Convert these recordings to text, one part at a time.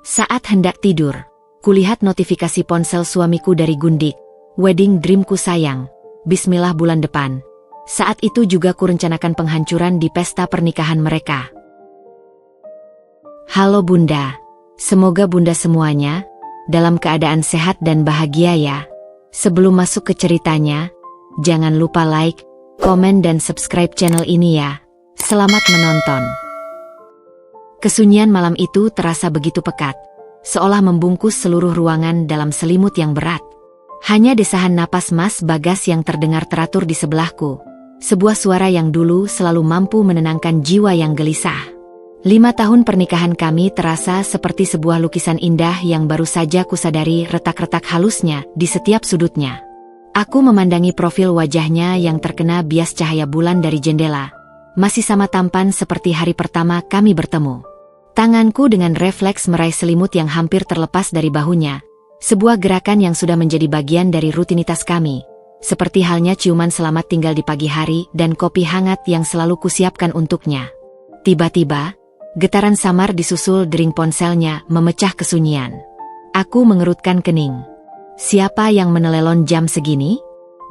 Saat hendak tidur, kulihat notifikasi ponsel suamiku dari Gundik. Wedding dreamku sayang. Bismillah bulan depan. Saat itu juga kurencanakan penghancuran di pesta pernikahan mereka. Halo Bunda. Semoga Bunda semuanya dalam keadaan sehat dan bahagia ya. Sebelum masuk ke ceritanya, jangan lupa like, komen dan subscribe channel ini ya. Selamat menonton. Kesunyian malam itu terasa begitu pekat, seolah membungkus seluruh ruangan dalam selimut yang berat. Hanya desahan napas Mas Bagas yang terdengar teratur di sebelahku. Sebuah suara yang dulu selalu mampu menenangkan jiwa yang gelisah. 5 tahun pernikahan kami terasa seperti sebuah lukisan indah yang baru saja kusadari retak-retak halusnya di setiap sudutnya. Aku memandangi profil wajahnya yang terkena bias cahaya bulan dari jendela. Masih sama tampan seperti hari pertama kami bertemu. Tanganku dengan refleks meraih selimut yang hampir terlepas dari bahunya. Sebuah gerakan yang sudah menjadi bagian dari rutinitas kami. Seperti halnya ciuman selamat tinggal di pagi hari dan kopi hangat yang selalu kusiapkan untuknya. Tiba-tiba, getaran samar disusul dering ponselnya memecah kesunyian. Aku mengerutkan kening. Siapa yang menelpon jam segini?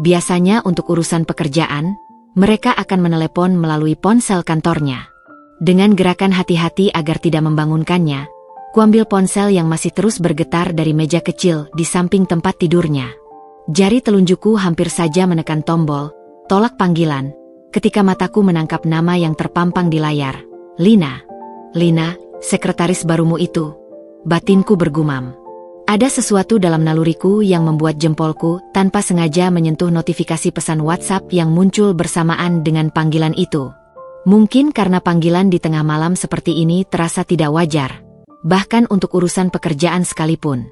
Biasanya untuk urusan pekerjaan, mereka akan menelepon melalui ponsel kantornya. Dengan gerakan hati-hati agar tidak membangunkannya, kuambil ponsel yang masih terus bergetar dari meja kecil di samping tempat tidurnya. Jari telunjukku hampir saja menekan tombol tolak panggilan ketika mataku menangkap nama yang terpampang di layar. Lina. Lina, sekretaris barumu itu. Batinku bergumam. Ada sesuatu dalam naluriku yang membuat jempolku tanpa sengaja menyentuh notifikasi pesan WhatsApp yang muncul bersamaan dengan panggilan itu. Mungkin karena panggilan di tengah malam seperti ini terasa tidak wajar, bahkan untuk urusan pekerjaan sekalipun.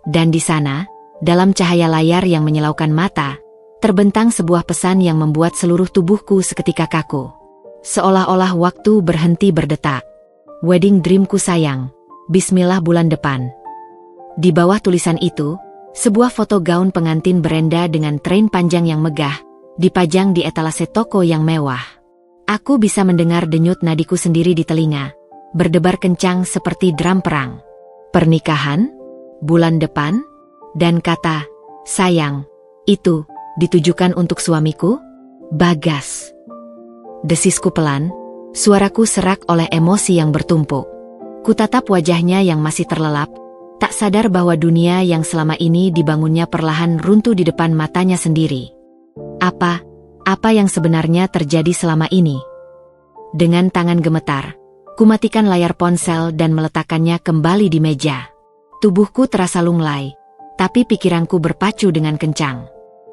Dan di sana, dalam cahaya layar yang menyilaukan mata, terbentang sebuah pesan yang membuat seluruh tubuhku seketika kaku. Seolah-olah waktu berhenti berdetak. Wedding dreamku sayang. Bismillah bulan depan. Di bawah tulisan itu, sebuah foto gaun pengantin berenda dengan train panjang yang megah, dipajang di etalase toko yang mewah. Aku bisa mendengar denyut nadiku sendiri di telinga, berdebar kencang seperti drum perang. Pernikahan? Bulan depan? Dan kata, sayang, itu, ditujukan untuk suamiku? Bagas. Desisku pelan, suaraku serak oleh emosi yang bertumpuk. Kutatap wajahnya yang masih terlelap, tak sadar bahwa dunia yang selama ini dibangunnya perlahan runtuh di depan matanya sendiri. Apa yang sebenarnya terjadi selama ini? Dengan tangan gemetar, kumatikan layar ponsel dan meletakkannya kembali di meja. Tubuhku terasa lunglai, tapi pikiranku berpacu dengan kencang.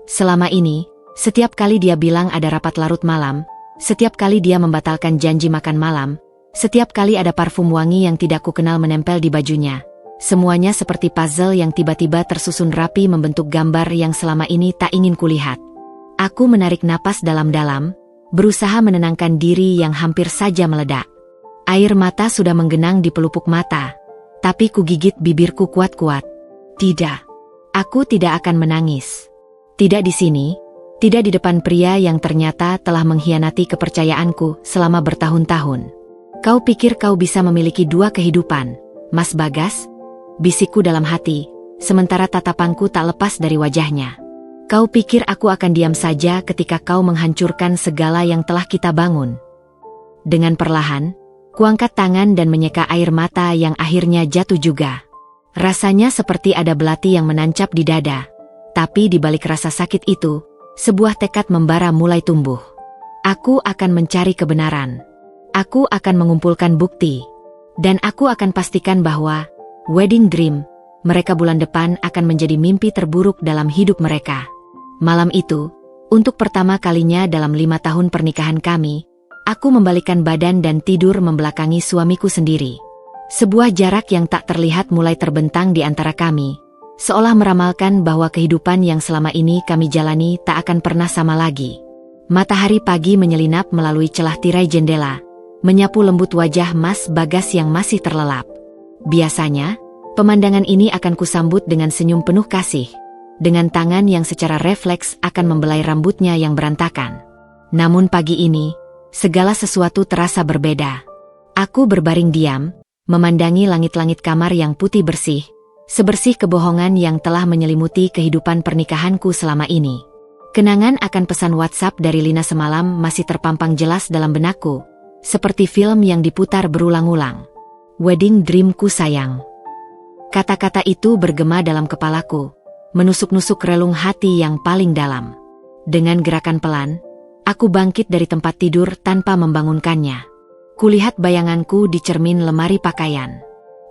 Selama ini, setiap kali dia bilang ada rapat larut malam, setiap kali dia membatalkan janji makan malam, setiap kali ada parfum wangi yang tidak kukenal menempel di bajunya. Semuanya seperti puzzle yang tiba-tiba tersusun rapi membentuk gambar yang selama ini tak ingin kulihat. Aku menarik napas dalam-dalam, berusaha menenangkan diri yang hampir saja meledak. Air mata sudah menggenang di pelupuk mata, tapi kugigit bibirku kuat-kuat. Tidak, aku tidak akan menangis. Tidak di sini, tidak di depan pria yang ternyata telah mengkhianati kepercayaanku selama bertahun-tahun. Kau pikir kau bisa memiliki 2 kehidupan, Mas Bagas? Bisikku dalam hati, sementara tatapanku tak lepas dari wajahnya. Kau pikir aku akan diam saja ketika kau menghancurkan segala yang telah kita bangun? Dengan perlahan, kuangkat tangan dan menyeka air mata yang akhirnya jatuh juga. Rasanya seperti ada belati yang menancap di dada. Tapi di balik rasa sakit itu, sebuah tekad membara mulai tumbuh. Aku akan mencari kebenaran. Aku akan mengumpulkan bukti. Dan aku akan pastikan bahwa wedding dream mereka bulan depan akan menjadi mimpi terburuk dalam hidup mereka. Malam itu, untuk pertama kalinya dalam 5 tahun pernikahan kami, aku membalikkan badan dan tidur membelakangi suamiku sendiri. Sebuah jarak yang tak terlihat mulai terbentang di antara kami, seolah meramalkan bahwa kehidupan yang selama ini kami jalani tak akan pernah sama lagi. Matahari pagi menyelinap melalui celah tirai jendela, menyapu lembut wajah Mas Bagas yang masih terlelap. Biasanya, pemandangan ini akan kusambut dengan senyum penuh kasih, dengan tangan yang secara refleks akan membelai rambutnya yang berantakan. Namun pagi ini, segala sesuatu terasa berbeda. Aku berbaring diam, memandangi langit-langit kamar yang putih bersih, sebersih kebohongan yang telah menyelimuti kehidupan pernikahanku selama ini. Kenangan akan pesan WhatsApp dari Lina semalam masih terpampang jelas dalam benakku, seperti film yang diputar berulang-ulang. Wedding dreamku sayang. Kata-kata itu bergema dalam kepalaku, menusuk-nusuk relung hati yang paling dalam. Dengan gerakan pelan, aku bangkit dari tempat tidur tanpa membangunkannya. Kulihat bayanganku di cermin lemari pakaian.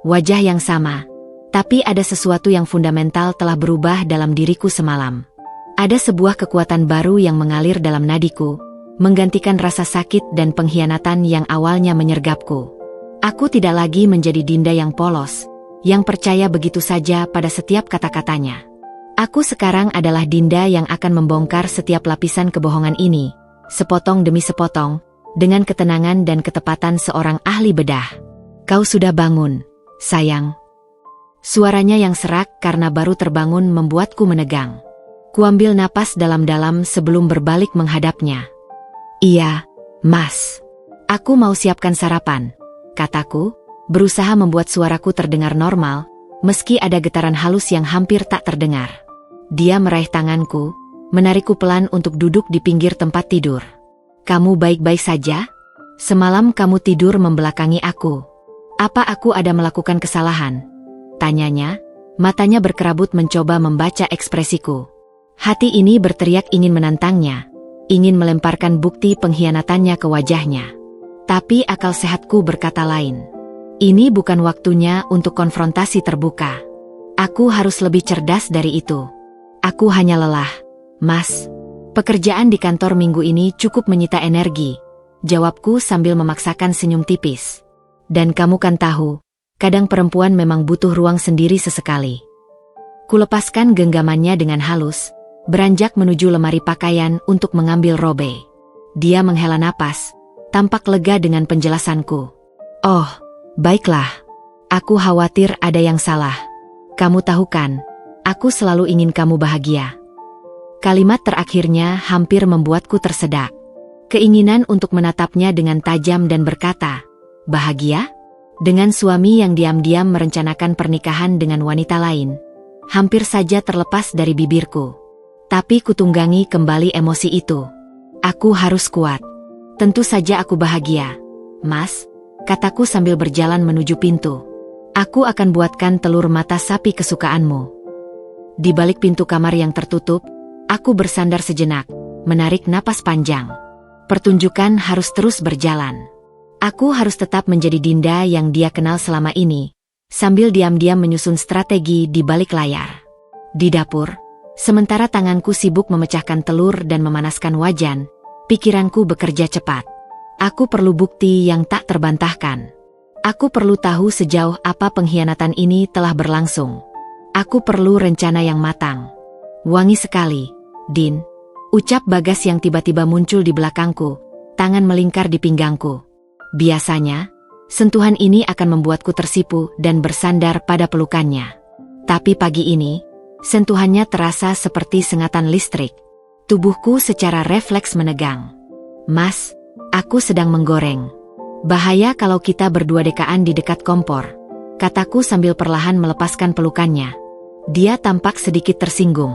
Wajah yang sama, tapi ada sesuatu yang fundamental telah berubah dalam diriku semalam. Ada sebuah kekuatan baru yang mengalir dalam nadiku, menggantikan rasa sakit dan pengkhianatan yang awalnya menyergapku. Aku tidak lagi menjadi Dinda yang polos, yang percaya begitu saja pada setiap kata-katanya. Aku sekarang adalah Dinda yang akan membongkar setiap lapisan kebohongan ini, sepotong demi sepotong, dengan ketenangan dan ketepatan seorang ahli bedah. Kau sudah bangun, sayang. Suaranya yang serak karena baru terbangun membuatku menegang. Kuambil napas dalam-dalam sebelum berbalik menghadapnya. Iya, Mas. Aku mau siapkan sarapan, kataku, berusaha membuat suaraku terdengar normal, meski ada getaran halus yang hampir tak terdengar. Dia meraih tanganku, menarikku pelan untuk duduk di pinggir tempat tidur. Kamu baik-baik saja? Semalam kamu tidur membelakangi aku. Apa aku ada melakukan kesalahan? Tanyanya, matanya berkerabut mencoba membaca ekspresiku. Hati ini berteriak ingin menantangnya, ingin melemparkan bukti pengkhianatannya ke wajahnya. Tapi akal sehatku berkata lain. Ini bukan waktunya untuk konfrontasi terbuka. Aku harus lebih cerdas dari itu. Aku hanya lelah, Mas. Pekerjaan di kantor minggu ini cukup menyita energi, jawabku sambil memaksakan senyum tipis. Dan kamu kan tahu, kadang perempuan memang butuh ruang sendiri sesekali. Kulepaskan genggamannya dengan halus, beranjak menuju lemari pakaian untuk mengambil robe. Dia menghela napas, tampak lega dengan penjelasanku. Oh, baiklah. Aku khawatir ada yang salah. Kamu tahu kan, aku selalu ingin kamu bahagia. Kalimat terakhirnya hampir membuatku tersedak. Keinginan untuk menatapnya dengan tajam dan berkata, bahagia? Dengan suami yang diam-diam merencanakan pernikahan dengan wanita lain, hampir saja terlepas dari bibirku. Tapi kutunggangi kembali emosi itu. Aku harus kuat. Tentu saja aku bahagia, Mas, kataku sambil berjalan menuju pintu. Aku akan buatkan telur mata sapi kesukaanmu. Di balik pintu kamar yang tertutup, aku bersandar sejenak, menarik napas panjang. Pertunjukan harus terus berjalan. Aku harus tetap menjadi Dinda yang dia kenal selama ini, sambil diam-diam menyusun strategi di balik layar. Di dapur, sementara tanganku sibuk memecahkan telur dan memanaskan wajan, pikiranku bekerja cepat. Aku perlu bukti yang tak terbantahkan. Aku perlu tahu sejauh apa pengkhianatan ini telah berlangsung. Aku perlu rencana yang matang. Wangi sekali, Din, ucap Bagas yang tiba-tiba muncul di belakangku, tangan melingkar di pinggangku. Biasanya, sentuhan ini akan membuatku tersipu dan bersandar pada pelukannya. Tapi pagi ini, sentuhannya terasa seperti sengatan listrik. Tubuhku secara refleks menegang. Mas, aku sedang menggoreng. Bahaya kalau kita berdua dekaan di dekat kompor, kataku sambil perlahan melepaskan pelukannya. Dia tampak sedikit tersinggung.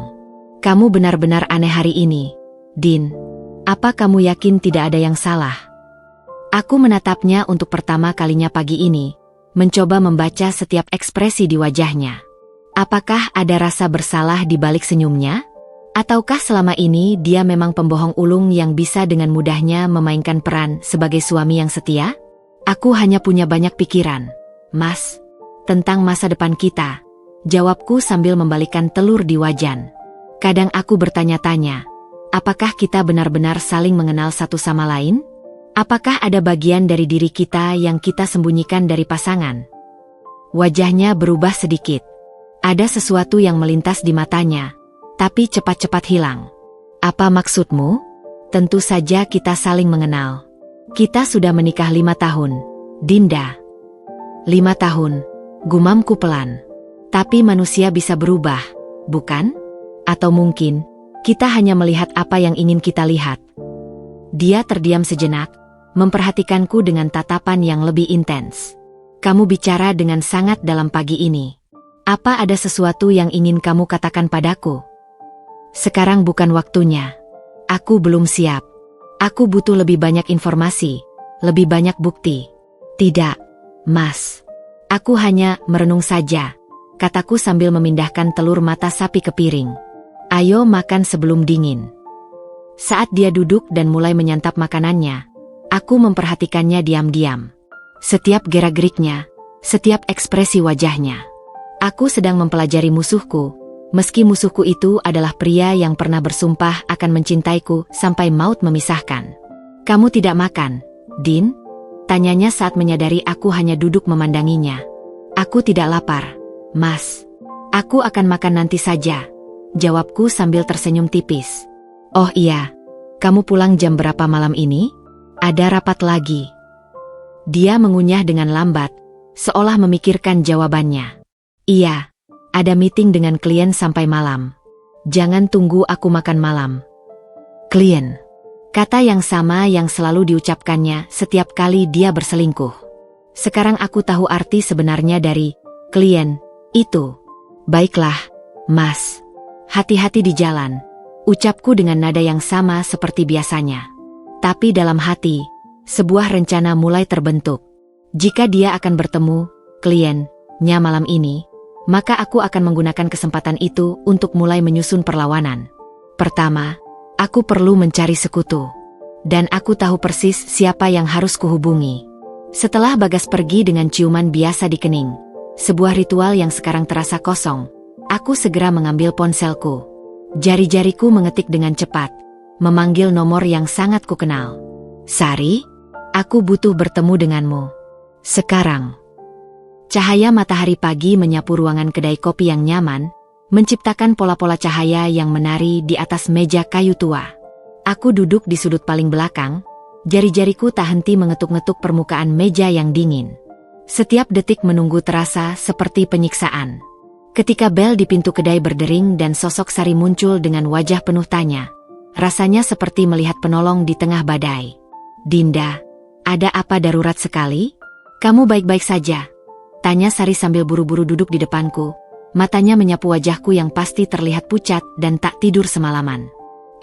Kamu benar-benar aneh hari ini, Din. Apa kamu yakin tidak ada yang salah? Aku menatapnya untuk pertama kalinya pagi ini, mencoba membaca setiap ekspresi di wajahnya. Apakah ada rasa bersalah di balik senyumnya? Ataukah selama ini dia memang pembohong ulung yang bisa dengan mudahnya memainkan peran sebagai suami yang setia? Aku hanya punya banyak pikiran, Mas, tentang masa depan kita, jawabku sambil membalikkan telur di wajan. Kadang aku bertanya-tanya, apakah kita benar-benar saling mengenal satu sama lain? Apakah ada bagian dari diri kita yang kita sembunyikan dari pasangan? Wajahnya berubah sedikit. Ada sesuatu yang melintas di matanya, tapi cepat-cepat hilang. Apa maksudmu? Tentu saja kita saling mengenal. Kita sudah menikah 5 tahun, Dinda. 5 tahun, gumamku pelan. Tapi manusia bisa berubah, bukan? Atau mungkin, kita hanya melihat apa yang ingin kita lihat. Dia terdiam sejenak, memperhatikanku dengan tatapan yang lebih intens. kamu bicara dengan sangat dalam pagi ini. Apa ada sesuatu yang ingin kamu katakan padaku? Sekarang bukan waktunya. Aku belum siap. Aku butuh lebih banyak informasi, lebih banyak bukti. Tidak, Mas. Aku hanya merenung saja, kataku sambil memindahkan telur mata sapi ke piring. Ayo makan sebelum dingin. Saat dia duduk dan mulai menyantap makanannya, aku memperhatikannya diam-diam. Setiap gerak-geriknya, setiap ekspresi wajahnya. Aku sedang mempelajari musuhku, meski musuhku itu adalah pria yang pernah bersumpah akan mencintaiku sampai maut memisahkan. Kamu tidak makan, Din? Tanyanya saat menyadari aku hanya duduk memandanginya. Aku tidak lapar, Mas. Aku akan makan nanti saja, jawabku sambil tersenyum tipis. Oh iya, kamu pulang jam berapa malam ini? Ada rapat lagi. Dia mengunyah dengan lambat, seolah memikirkan jawabannya. Iya, ada meeting dengan klien sampai malam. Jangan tunggu aku makan malam. Klien. Kata yang sama yang selalu diucapkannya setiap kali dia berselingkuh. Sekarang aku tahu arti sebenarnya dari klien itu. Baiklah, Mas. Hati-hati di jalan, ucapku dengan nada yang sama seperti biasanya. Tapi dalam hati, sebuah rencana mulai terbentuk. Jika dia akan bertemu kliennya malam ini, maka aku akan menggunakan kesempatan itu untuk mulai menyusun perlawanan. Pertama, aku perlu mencari sekutu. Dan aku tahu persis siapa yang harus kuhubungi. Setelah Bagas pergi dengan ciuman biasa di kening, sebuah ritual yang sekarang terasa kosong, aku segera mengambil ponselku. Jari-jariku mengetik dengan cepat, memanggil nomor yang sangat kukenal. Sari, aku butuh bertemu denganmu. Sekarang. Cahaya matahari pagi menyapu ruangan kedai kopi yang nyaman, menciptakan pola-pola cahaya yang menari di atas meja kayu tua. Aku duduk di sudut paling belakang, jari-jariku tak henti mengetuk-ngetuk permukaan meja yang dingin. Setiap detik menunggu terasa seperti penyiksaan. Ketika bel di pintu kedai berdering dan sosok Sari muncul dengan wajah penuh tanya, rasanya seperti melihat penolong di tengah badai. Dinda, ada apa darurat sekali? Kamu baik-baik saja? Tanya Sari sambil buru-buru duduk di depanku. Matanya menyapu wajahku yang pasti terlihat pucat dan tak tidur semalaman.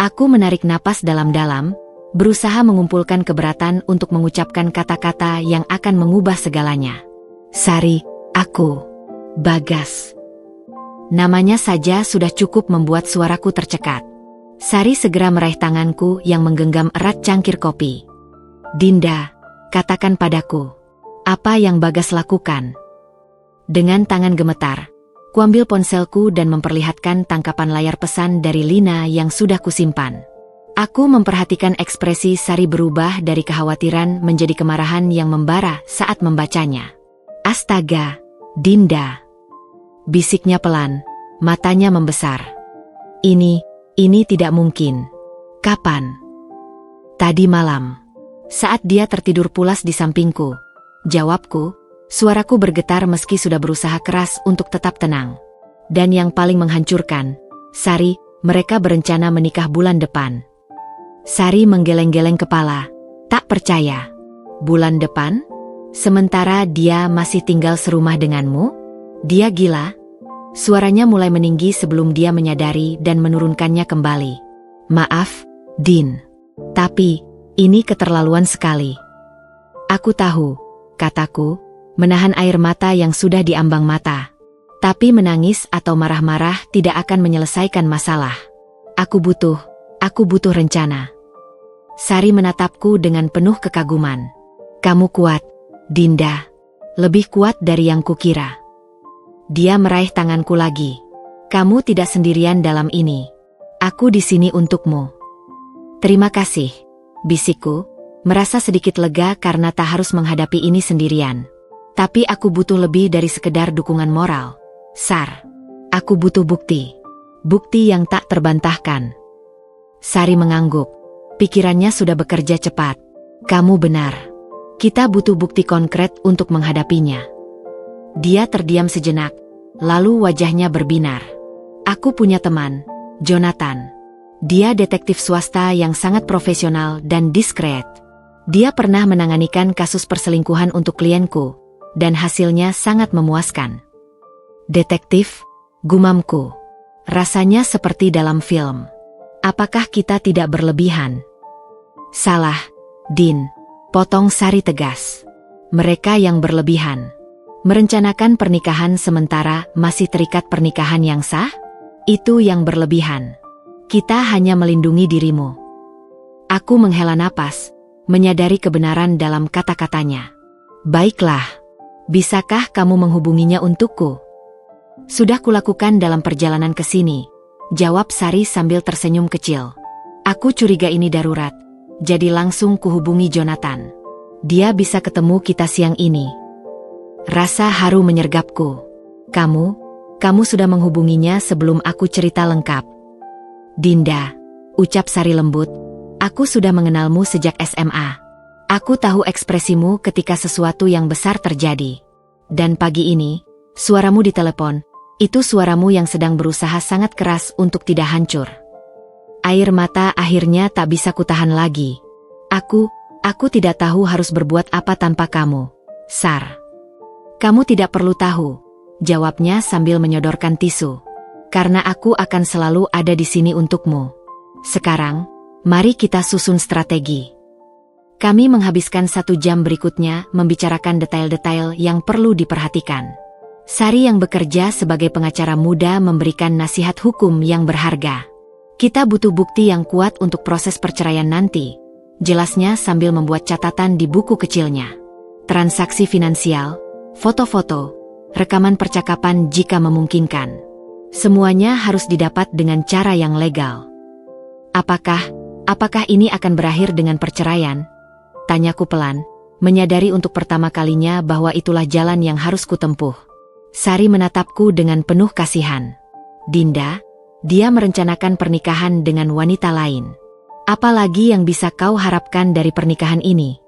Aku menarik napas dalam-dalam, berusaha mengumpulkan keberatan untuk mengucapkan kata-kata yang akan mengubah segalanya. Sari, aku, Bagas. Namanya saja sudah cukup membuat suaraku tercekat. Sari segera meraih tanganku yang menggenggam erat cangkir kopi. Dinda, katakan padaku, apa yang Bagas lakukan? Dengan tangan gemetar, kuambil ponselku dan memperlihatkan tangkapan layar pesan dari Lina yang sudah kusimpan. Aku memperhatikan ekspresi Sari berubah dari kekhawatiran menjadi kemarahan yang membara saat membacanya. Astaga, Dinda. Bisiknya pelan, matanya membesar. Ini tidak mungkin. Kapan? Tadi malam. Saat dia tertidur pulas di sampingku. Jawabku, suaraku bergetar meski sudah berusaha keras untuk tetap tenang. Dan yang paling menghancurkan, Sari, mereka berencana menikah bulan depan. Sari menggeleng-geleng kepala, tak percaya. Bulan depan? Sementara dia masih tinggal serumah denganmu? Dia gila? Suaranya mulai meninggi sebelum dia menyadari dan menurunkannya kembali. Maaf, Din. Tapi, ini keterlaluan sekali. Aku tahu, kataku, menahan air mata yang sudah diambang mata. Tapi menangis atau marah-marah tidak akan menyelesaikan masalah. Aku butuh rencana. Sari menatapku dengan penuh kekaguman. Kamu kuat, Dinda. Lebih kuat dari yang kukira. Dia meraih tanganku lagi. Kamu tidak sendirian dalam ini. Aku di sini untukmu. Terima kasih, bisikku, merasa sedikit lega karena tak harus menghadapi ini sendirian. Tapi aku butuh lebih dari sekedar dukungan moral. Sar, aku butuh bukti. Bukti yang tak terbantahkan. Sari mengangguk. Pikirannya sudah bekerja cepat. Kamu benar. Kita butuh bukti konkret untuk menghadapinya. Dia terdiam sejenak, lalu wajahnya berbinar. Aku punya teman, Jonathan. Dia detektif swasta yang sangat profesional dan diskret. Dia pernah menanganikan kasus perselingkuhan untuk klienku, dan hasilnya sangat memuaskan. Detektif, gumamku. Rasanya seperti dalam film. Apakah kita tidak berlebihan? Salah, Din. Potong Sari tegas. Mereka yang berlebihan. Merencanakan pernikahan sementara masih terikat pernikahan yang sah? Itu yang berlebihan. Kita hanya melindungi dirimu. Aku menghela napas, menyadari kebenaran dalam kata-katanya. Baiklah. Bisakah kamu menghubunginya untukku? Sudah kulakukan dalam perjalanan ke sini, jawab Sari sambil tersenyum kecil. Aku curiga ini darurat, jadi langsung kuhubungi Jonathan. Dia bisa ketemu kita siang ini. Rasa haru menyergapku. Kamu sudah menghubunginya sebelum aku cerita lengkap. Dinda, ucap Sari lembut, aku sudah mengenalmu sejak SMA. Aku tahu ekspresimu ketika sesuatu yang besar terjadi. Dan pagi ini, suaramu di telepon, itu suaramu yang sedang berusaha sangat keras untuk tidak hancur. Air mata akhirnya tak bisa kutahan lagi. Aku tidak tahu harus berbuat apa tanpa kamu, Sar. Kamu tidak perlu tahu, jawabnya sambil menyodorkan tisu. Karena aku akan selalu ada di sini untukmu. Sekarang, mari kita susun strategi. Kami menghabiskan 1 jam berikutnya membicarakan detail-detail yang perlu diperhatikan. Sari yang bekerja sebagai pengacara muda memberikan nasihat hukum yang berharga. Kita butuh bukti yang kuat untuk proses perceraian nanti, jelasnya sambil membuat catatan di buku kecilnya. Transaksi finansial, foto-foto, rekaman percakapan jika memungkinkan. Semuanya harus didapat dengan cara yang legal. Apakah ini akan berakhir dengan perceraian? Tanyaku pelan, menyadari untuk pertama kalinya bahwa itulah jalan yang harus kutempuh. Sari menatapku dengan penuh kasihan. Dinda, dia merencanakan pernikahan dengan wanita lain. Apalagi yang bisa kau harapkan dari pernikahan ini?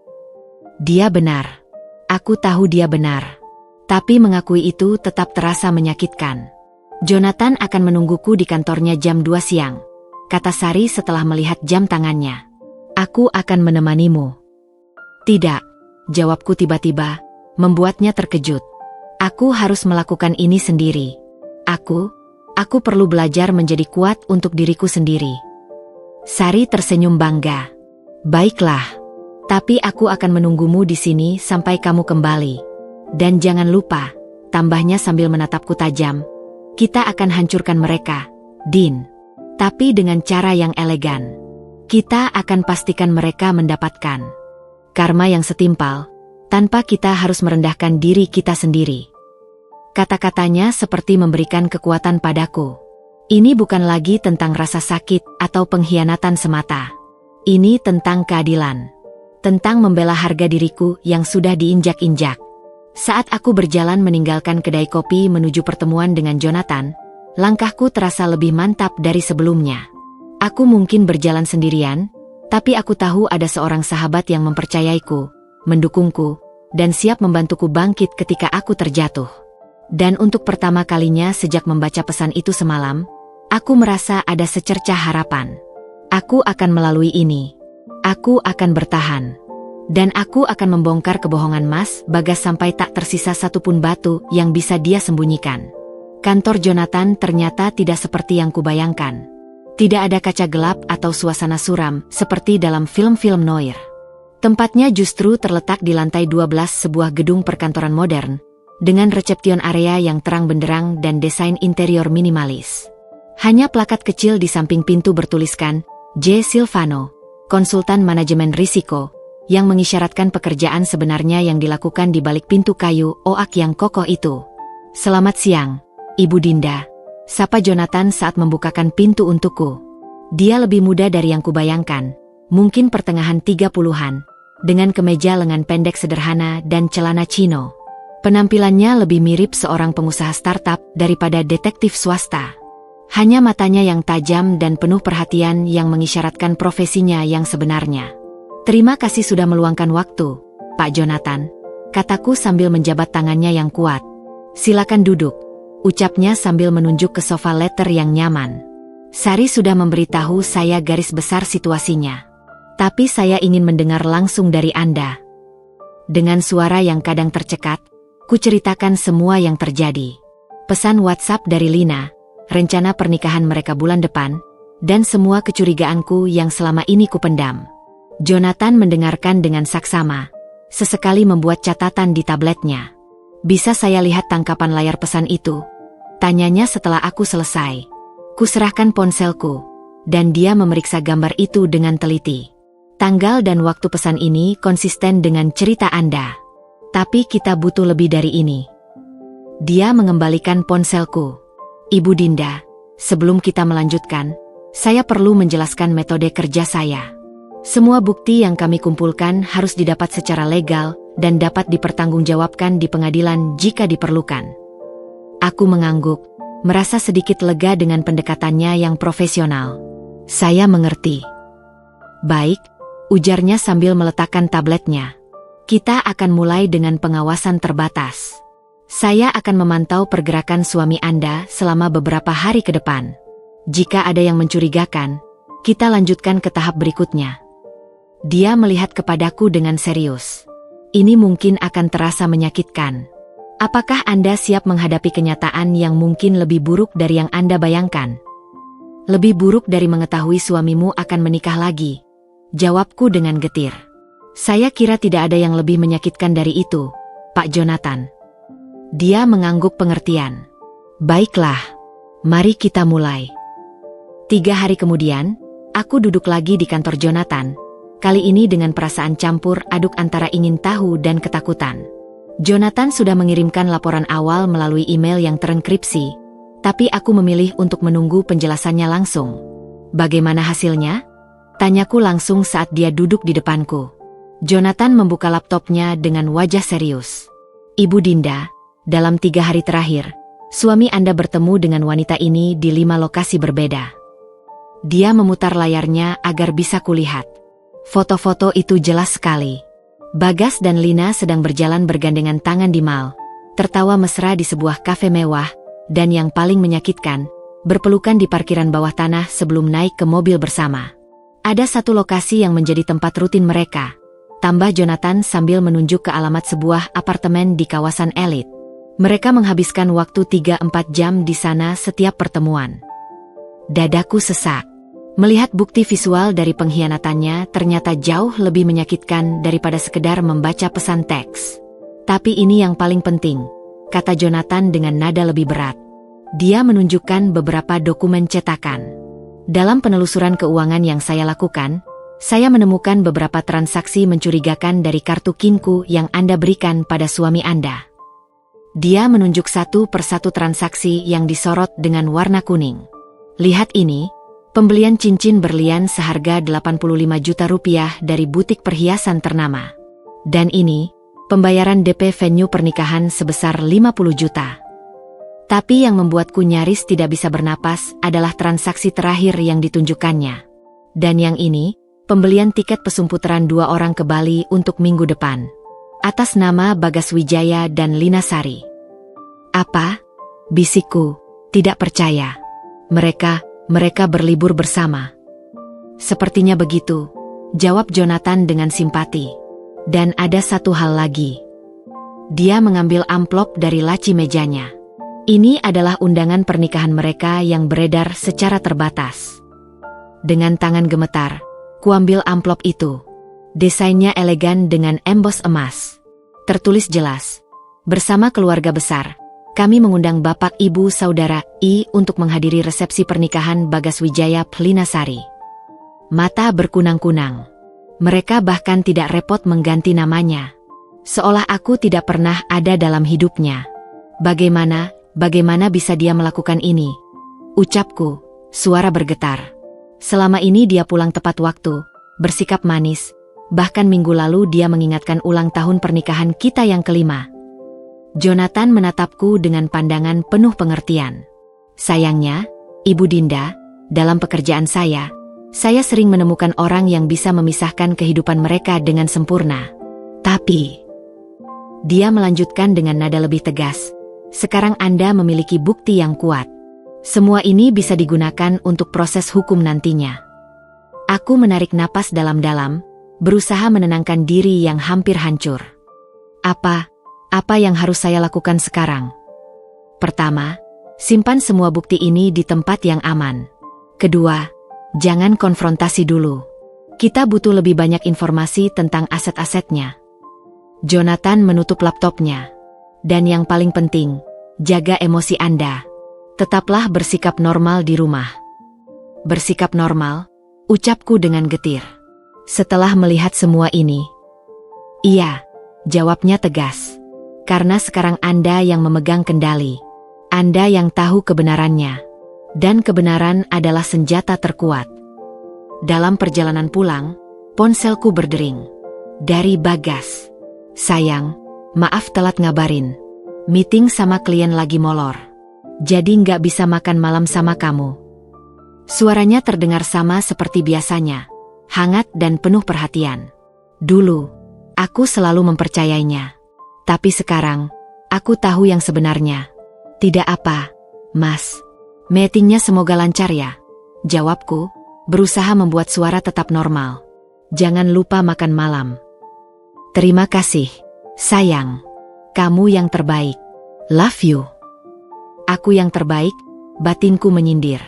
Dia benar. Aku tahu dia benar. Tapi mengakui itu tetap terasa menyakitkan. Jonathan akan menungguku di kantornya jam 2 siang, kata Sari setelah melihat jam tangannya. Aku akan menemanimu. Tidak, jawabku tiba-tiba, membuatnya terkejut. Aku harus melakukan ini sendiri. Aku perlu belajar menjadi kuat untuk diriku sendiri. Sari tersenyum bangga. Baiklah, tapi aku akan menunggumu di sini sampai kamu kembali. Dan jangan lupa, tambahnya sambil menatapku tajam, kita akan hancurkan mereka, Din. Tapi dengan cara yang elegan. Kita akan pastikan mereka mendapatkan karma yang setimpal, tanpa kita harus merendahkan diri kita sendiri. Kata-katanya seperti memberikan kekuatan padaku. Ini bukan lagi tentang rasa sakit atau pengkhianatan semata. Ini tentang keadilan. Tentang membela harga diriku yang sudah diinjak-injak. Saat aku berjalan meninggalkan kedai kopi menuju pertemuan dengan Jonathan, langkahku terasa lebih mantap dari sebelumnya. Aku mungkin berjalan sendirian, tapi aku tahu ada seorang sahabat yang mempercayaiku, mendukungku, dan siap membantuku bangkit ketika aku terjatuh. Dan untuk pertama kalinya sejak membaca pesan itu semalam, aku merasa ada secercah harapan. Aku akan melalui ini. Aku akan bertahan. Dan aku akan membongkar kebohongan Mas Bagas sampai tak tersisa satupun batu yang bisa dia sembunyikan. Kantor Jonathan ternyata tidak seperti yang kubayangkan. Tidak ada kaca gelap atau suasana suram seperti dalam film-film noir. Tempatnya justru terletak di lantai 12 sebuah gedung perkantoran modern, dengan resepsion area yang terang benderang dan desain interior minimalis. Hanya plakat kecil di samping pintu bertuliskan, J. Silvano, konsultan manajemen risiko, yang mengisyaratkan pekerjaan sebenarnya yang dilakukan di balik pintu kayu oak yang kokoh itu. Selamat siang, Ibu Dinda, sapa Jonathan saat membukakan pintu untukku. Dia lebih muda dari yang kubayangkan, mungkin pertengahan 30-an, dengan kemeja lengan pendek sederhana dan celana chino. Penampilannya lebih mirip seorang pengusaha startup daripada detektif swasta. Hanya matanya yang tajam dan penuh perhatian yang mengisyaratkan profesinya yang sebenarnya. Terima kasih sudah meluangkan waktu, Pak Jonathan, kataku sambil menjabat tangannya yang kuat. Silakan duduk, ucapnya sambil menunjuk ke sofa leather yang nyaman. Sari sudah memberitahu saya garis besar situasinya. Tapi saya ingin mendengar langsung dari Anda. Dengan suara yang kadang tercekat, Ku ceritakan semua yang terjadi. Pesan WhatsApp dari Lina, rencana pernikahan mereka bulan depan, dan semua kecurigaanku yang selama ini kupendam. Jonathan mendengarkan dengan saksama, sesekali membuat catatan di tabletnya. Bisa saya lihat tangkapan layar pesan itu? Tanyanya setelah aku selesai. Kuserahkan ponselku, dan dia memeriksa gambar itu dengan teliti. Tanggal dan waktu pesan ini konsisten dengan cerita Anda. Tapi kita butuh lebih dari ini. Dia mengembalikan ponselku. Ibu Dinda, sebelum kita melanjutkan, saya perlu menjelaskan metode kerja saya. Semua bukti yang kami kumpulkan harus didapat secara legal dan dapat dipertanggungjawabkan di pengadilan jika diperlukan. Aku mengangguk, merasa sedikit lega dengan pendekatannya yang profesional. Saya mengerti. Baik, ujarnya sambil meletakkan tabletnya. Kita akan mulai dengan pengawasan terbatas. Saya akan memantau pergerakan suami Anda selama beberapa hari ke depan. Jika ada yang mencurigakan, kita lanjutkan ke tahap berikutnya. Dia melihat kepadaku dengan serius. Ini mungkin akan terasa menyakitkan. Apakah Anda siap menghadapi kenyataan yang mungkin lebih buruk dari yang Anda bayangkan? Lebih buruk dari mengetahui suamimu akan menikah lagi. Jawabku dengan getir. Saya kira tidak ada yang lebih menyakitkan dari itu, Pak Jonathan. Dia mengangguk pengertian. Baiklah, mari kita mulai. 3 hari kemudian, aku duduk lagi di kantor Jonathan, kali ini dengan perasaan campur aduk antara ingin tahu dan ketakutan. Jonathan sudah mengirimkan laporan awal melalui email yang terenkripsi, tapi aku memilih untuk menunggu penjelasannya langsung. Bagaimana hasilnya? Tanyaku langsung saat dia duduk di depanku. Jonathan membuka laptopnya dengan wajah serius. Ibu Dinda, dalam 3 hari terakhir, suami Anda bertemu dengan wanita ini di 5 lokasi berbeda. Dia memutar layarnya agar bisa kulihat. Foto-foto itu jelas sekali. Bagas dan Lina sedang berjalan bergandengan tangan di mall, tertawa mesra di sebuah kafe mewah, dan yang paling menyakitkan, berpelukan di parkiran bawah tanah sebelum naik ke mobil bersama. Ada satu lokasi yang menjadi tempat rutin mereka, tambah Jonathan sambil menunjuk ke alamat sebuah apartemen di kawasan elit. Mereka menghabiskan waktu 3-4 jam di sana setiap pertemuan. Dadaku sesak. Melihat bukti visual dari pengkhianatannya ternyata jauh lebih menyakitkan daripada sekedar membaca pesan teks. Tapi ini yang paling penting, kata Jonathan dengan nada lebih berat. Dia menunjukkan beberapa dokumen cetakan. Dalam penelusuran keuangan yang saya lakukan, saya menemukan beberapa transaksi mencurigakan dari kartu KINku yang Anda berikan pada suami Anda. Dia menunjuk satu persatu transaksi yang disorot dengan warna kuning. Lihat ini, pembelian cincin berlian seharga 85 juta rupiah dari butik perhiasan ternama. Dan ini, pembayaran DP venue pernikahan sebesar 50 juta. Tapi yang membuatku nyaris tidak bisa bernapas adalah transaksi terakhir yang ditunjukkannya. Dan yang ini, pembelian tiket pesumputaran 2 orang ke Bali untuk minggu depan. Atas nama Bagas Wijaya dan Lina Sari. Apa? Bisikku, tidak percaya. Mereka berlibur bersama. Sepertinya begitu, jawab Jonathan dengan simpati. Dan ada satu hal lagi. Dia mengambil amplop dari laci mejanya. Ini adalah undangan pernikahan mereka yang beredar secara terbatas. Dengan tangan gemetar, kuambil amplop itu. Desainnya elegan dengan embos emas. Tertulis jelas, bersama keluarga besar, kami mengundang Bapak Ibu Saudara I untuk menghadiri resepsi pernikahan Bagas Wijaya Lina Sari. Mata berkunang-kunang. Mereka bahkan tidak repot mengganti namanya. Seolah aku tidak pernah ada dalam hidupnya. Bagaimana bisa dia melakukan ini? Ucapku, suara bergetar. Selama ini dia pulang tepat waktu, bersikap manis, bahkan minggu lalu dia mengingatkan ulang tahun pernikahan kita yang kelima. Jonathan menatapku dengan pandangan penuh pengertian. Sayangnya, Ibu Dinda, dalam pekerjaan saya sering menemukan orang yang bisa memisahkan kehidupan mereka dengan sempurna. Tapi, dia melanjutkan dengan nada lebih tegas, sekarang Anda memiliki bukti yang kuat. Semua ini bisa digunakan untuk proses hukum nantinya. Aku menarik napas dalam-dalam, berusaha menenangkan diri yang hampir hancur. Apa? Apa yang harus saya lakukan sekarang? Pertama, simpan semua bukti ini di tempat yang aman. Kedua, jangan konfrontasi dulu. Kita butuh lebih banyak informasi tentang aset-asetnya. Jonathan menutup laptopnya. Dan yang paling penting, jaga emosi Anda. Tetaplah bersikap normal di rumah. Bersikap normal, ucapku dengan getir. Setelah melihat semua ini, iya, jawabnya tegas. Karena sekarang Anda yang memegang kendali. Anda yang tahu kebenarannya. Dan kebenaran adalah senjata terkuat. Dalam perjalanan pulang, ponselku berdering. Dari Bagas. Sayang, maaf telat ngabarin. Meeting sama klien lagi molor. Jadi nggak bisa makan malam sama kamu. Suaranya terdengar sama seperti biasanya. Hangat dan penuh perhatian. Dulu, aku selalu mempercayainya. Tapi sekarang, aku tahu yang sebenarnya. Tidak apa, Mas. Meetingnya semoga lancar ya. Jawabku, berusaha membuat suara tetap normal. Jangan lupa makan malam. Terima kasih, sayang. Kamu yang terbaik. Love you. Aku yang terbaik, batinku menyindir.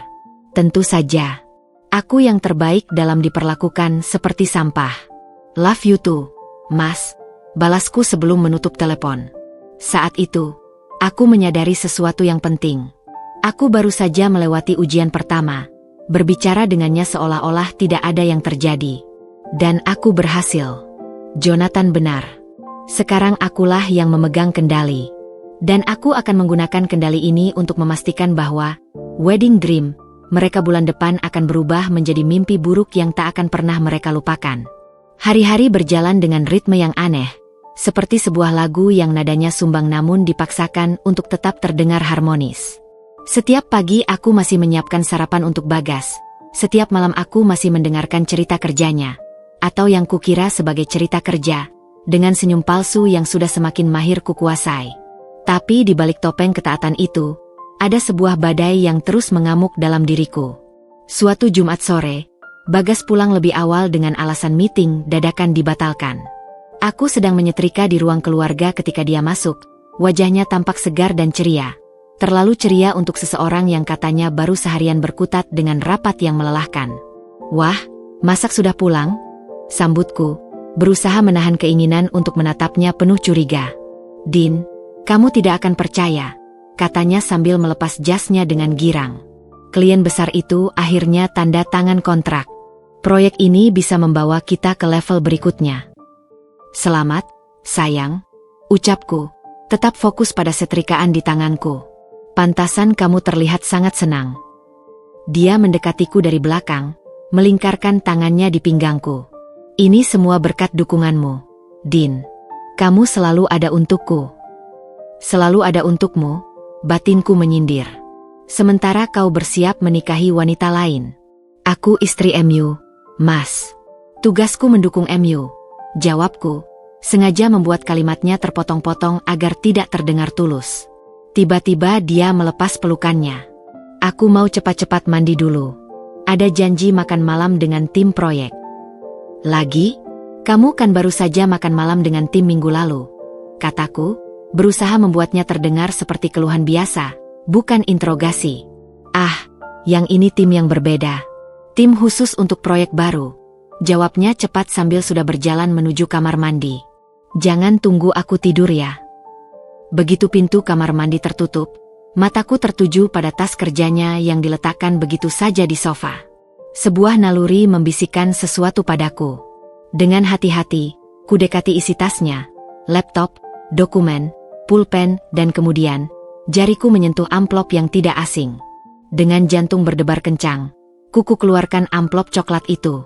Tentu saja. Aku yang terbaik dalam diperlakukan seperti sampah. Love you too, Mas. Balasku sebelum menutup telepon. Saat itu, aku menyadari sesuatu yang penting. Aku baru saja melewati ujian pertama. Berbicara dengannya seolah-olah tidak ada yang terjadi. Dan aku berhasil. Jonathan benar. Sekarang akulah yang memegang kendali. Dan aku akan menggunakan kendali ini untuk memastikan bahwa wedding dream mereka bulan depan akan berubah menjadi mimpi buruk yang tak akan pernah mereka lupakan. Hari-hari berjalan dengan ritme yang aneh. Seperti sebuah lagu yang nadanya sumbang namun dipaksakan untuk tetap terdengar harmonis. Setiap pagi aku masih menyiapkan sarapan untuk Bagas. Setiap malam aku masih mendengarkan cerita kerjanya. Atau yang kukira sebagai cerita kerja. Dengan senyum palsu yang sudah semakin mahir kukuasai. Tapi di balik topeng ketaatan itu, ada sebuah badai yang terus mengamuk dalam diriku. Suatu Jumat sore, Bagas pulang lebih awal dengan alasan meeting dadakan dibatalkan. Aku sedang menyetrika di ruang keluarga ketika dia masuk. Wajahnya tampak segar dan ceria. Terlalu ceria untuk seseorang yang katanya baru seharian berkutat dengan rapat yang melelahkan. Wah, masak sudah pulang? Sambutku, berusaha menahan keinginan untuk menatapnya penuh curiga. Din, kamu tidak akan percaya, katanya sambil melepas jasnya dengan girang. Klien besar itu akhirnya tanda tangan kontrak. Proyek ini bisa membawa kita ke level berikutnya. Selamat, sayang, ucapku, tetap fokus pada setrikaan di tanganku. Pantasan kamu terlihat sangat senang. Dia mendekatiku dari belakang, melingkarkan tangannya di pinggangku. Ini semua berkat dukunganmu, Din. Kamu selalu ada untukku. Selalu ada untukmu, batinku menyindir. Sementara kau bersiap menikahi wanita lain. Aku istri MU, Mas. Tugasku mendukung MU. Jawabku, sengaja membuat kalimatnya terpotong-potong agar tidak terdengar tulus. Tiba-tiba dia melepas pelukannya. Aku mau cepat-cepat mandi dulu. Ada janji makan malam dengan tim proyek. Lagi? Kamu kan baru saja makan malam dengan tim minggu lalu. Kataku, berusaha membuatnya terdengar seperti keluhan biasa, bukan interogasi. Ah, yang ini tim yang berbeda. Tim khusus untuk proyek baru. Jawabnya cepat sambil sudah berjalan menuju kamar mandi. Jangan tunggu aku tidur ya. Begitu pintu kamar mandi tertutup, mataku tertuju pada tas kerjanya yang diletakkan begitu saja di sofa. Sebuah naluri membisikkan sesuatu padaku. Dengan hati-hati, kudekati isi tasnya, laptop, dokumen, pulpen, dan kemudian, jariku menyentuh amplop yang tidak asing. Dengan jantung berdebar kencang, kuku keluarkan amplop coklat itu.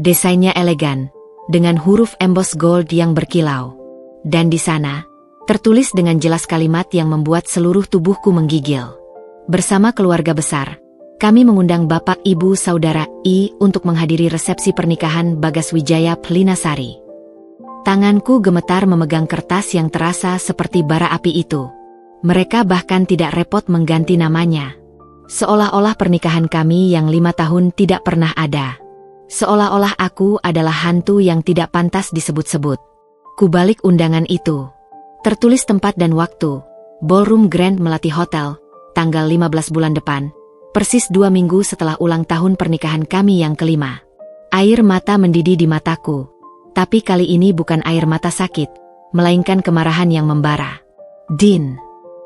Desainnya elegan, dengan huruf emboss gold yang berkilau. Dan di sana, tertulis dengan jelas kalimat yang membuat seluruh tubuhku menggigil. Bersama keluarga besar, kami mengundang Bapak Ibu Saudara I untuk menghadiri resepsi pernikahan Bagas Wijaya Plinasari. Tanganku gemetar memegang kertas yang terasa seperti bara api itu. Mereka bahkan tidak repot mengganti namanya. Seolah-olah pernikahan kami yang 5 tahun tidak pernah ada. Seolah-olah aku adalah hantu yang tidak pantas disebut-sebut. Kubalik undangan itu. Tertulis tempat dan waktu, Ballroom Grand Melati Hotel, tanggal 15 bulan depan, persis 2 minggu setelah ulang tahun pernikahan kami yang kelima. Air mata mendidih di mataku, tapi kali ini bukan air mata sakit, melainkan kemarahan yang membara. "Din,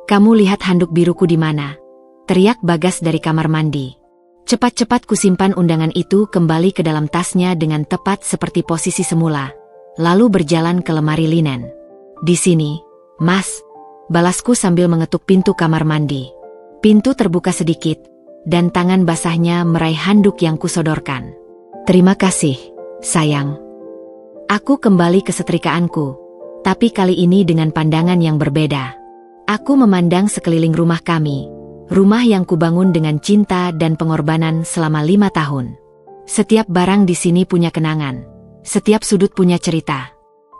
kamu lihat handuk biruku di mana?" teriak Bagas dari kamar mandi. Cepat-cepat kusimpan undangan itu kembali ke dalam tasnya dengan tepat seperti posisi semula, lalu berjalan ke lemari linen. "Di sini, Mas," balasku sambil mengetuk pintu kamar mandi. Pintu terbuka sedikit, dan tangan basahnya meraih handuk yang kusodorkan. "Terima kasih, sayang." Aku kembali ke setrikaanku, tapi kali ini dengan pandangan yang berbeda. Aku memandang sekeliling rumah kami, rumah yang kubangun dengan cinta dan pengorbanan selama 5 tahun. Setiap barang di sini punya kenangan, setiap sudut punya cerita.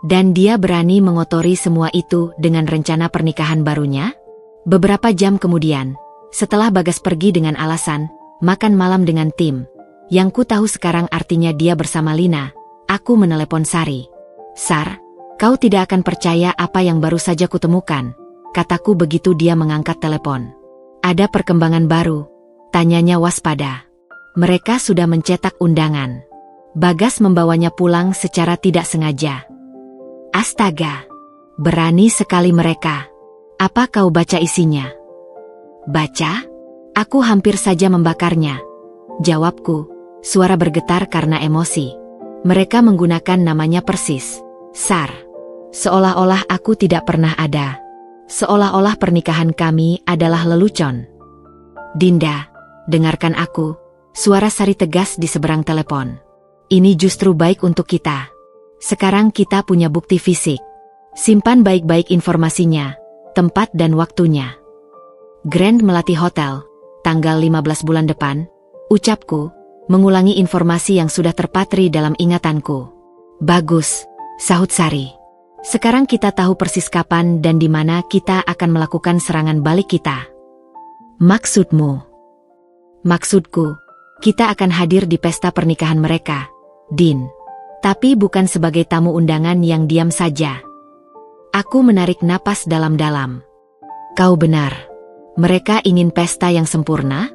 Dan dia berani mengotori semua itu dengan rencana pernikahan barunya? Beberapa jam kemudian, setelah Bagas pergi dengan alasan makan malam dengan tim, yang ku tahu sekarang artinya dia bersama Lina, aku menelepon Sari. "Sar, kau tidak akan percaya apa yang baru saja kutemukan," kataku begitu dia mengangkat telepon. "Ada perkembangan baru?" tanyanya waspada. "Mereka sudah mencetak undangan. Bagas membawanya pulang secara tidak sengaja." "Astaga, berani sekali mereka. Apa kau baca isinya?" "Baca? Aku hampir saja membakarnya," jawabku, suara bergetar karena emosi. "Mereka menggunakan namanya persis, Sar. Seolah-olah aku tidak pernah ada. Seolah-olah pernikahan kami adalah lelucon." "Dinda, dengarkan aku," suara Sari tegas di seberang telepon. "Ini justru baik untuk kita. Sekarang kita punya bukti fisik. Simpan baik-baik informasinya, tempat dan waktunya." "Grand Melati Hotel, tanggal 15 bulan depan," ucapku, mengulangi informasi yang sudah terpatri dalam ingatanku. "Bagus," sahut Sari. "Sekarang kita tahu persis kapan dan di mana kita akan melakukan serangan balik kita." "Maksudmu?" "Maksudku, kita akan hadir di pesta pernikahan mereka, Din. Tapi bukan sebagai tamu undangan yang diam saja." Aku menarik napas dalam-dalam. "Kau benar. Mereka ingin pesta yang sempurna?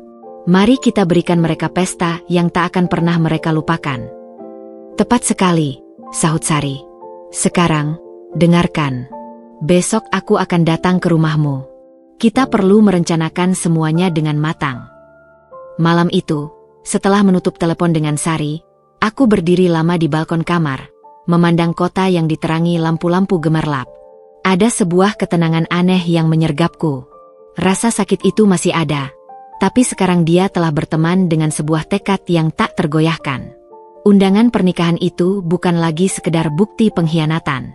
Mari kita berikan mereka pesta yang tak akan pernah mereka lupakan." "Tepat sekali," sahut Sari. "Sekarang, dengarkan. Besok aku akan datang ke rumahmu. Kita perlu merencanakan semuanya dengan matang." Malam itu, setelah menutup telepon dengan Sari, aku berdiri lama di balkon kamar, memandang kota yang diterangi lampu-lampu gemerlap. Ada sebuah ketenangan aneh yang menyergapku. Rasa sakit itu masih ada, tapi sekarang dia telah berteman dengan sebuah tekad yang tak tergoyahkan. Undangan pernikahan itu bukan lagi sekedar bukti pengkhianatan.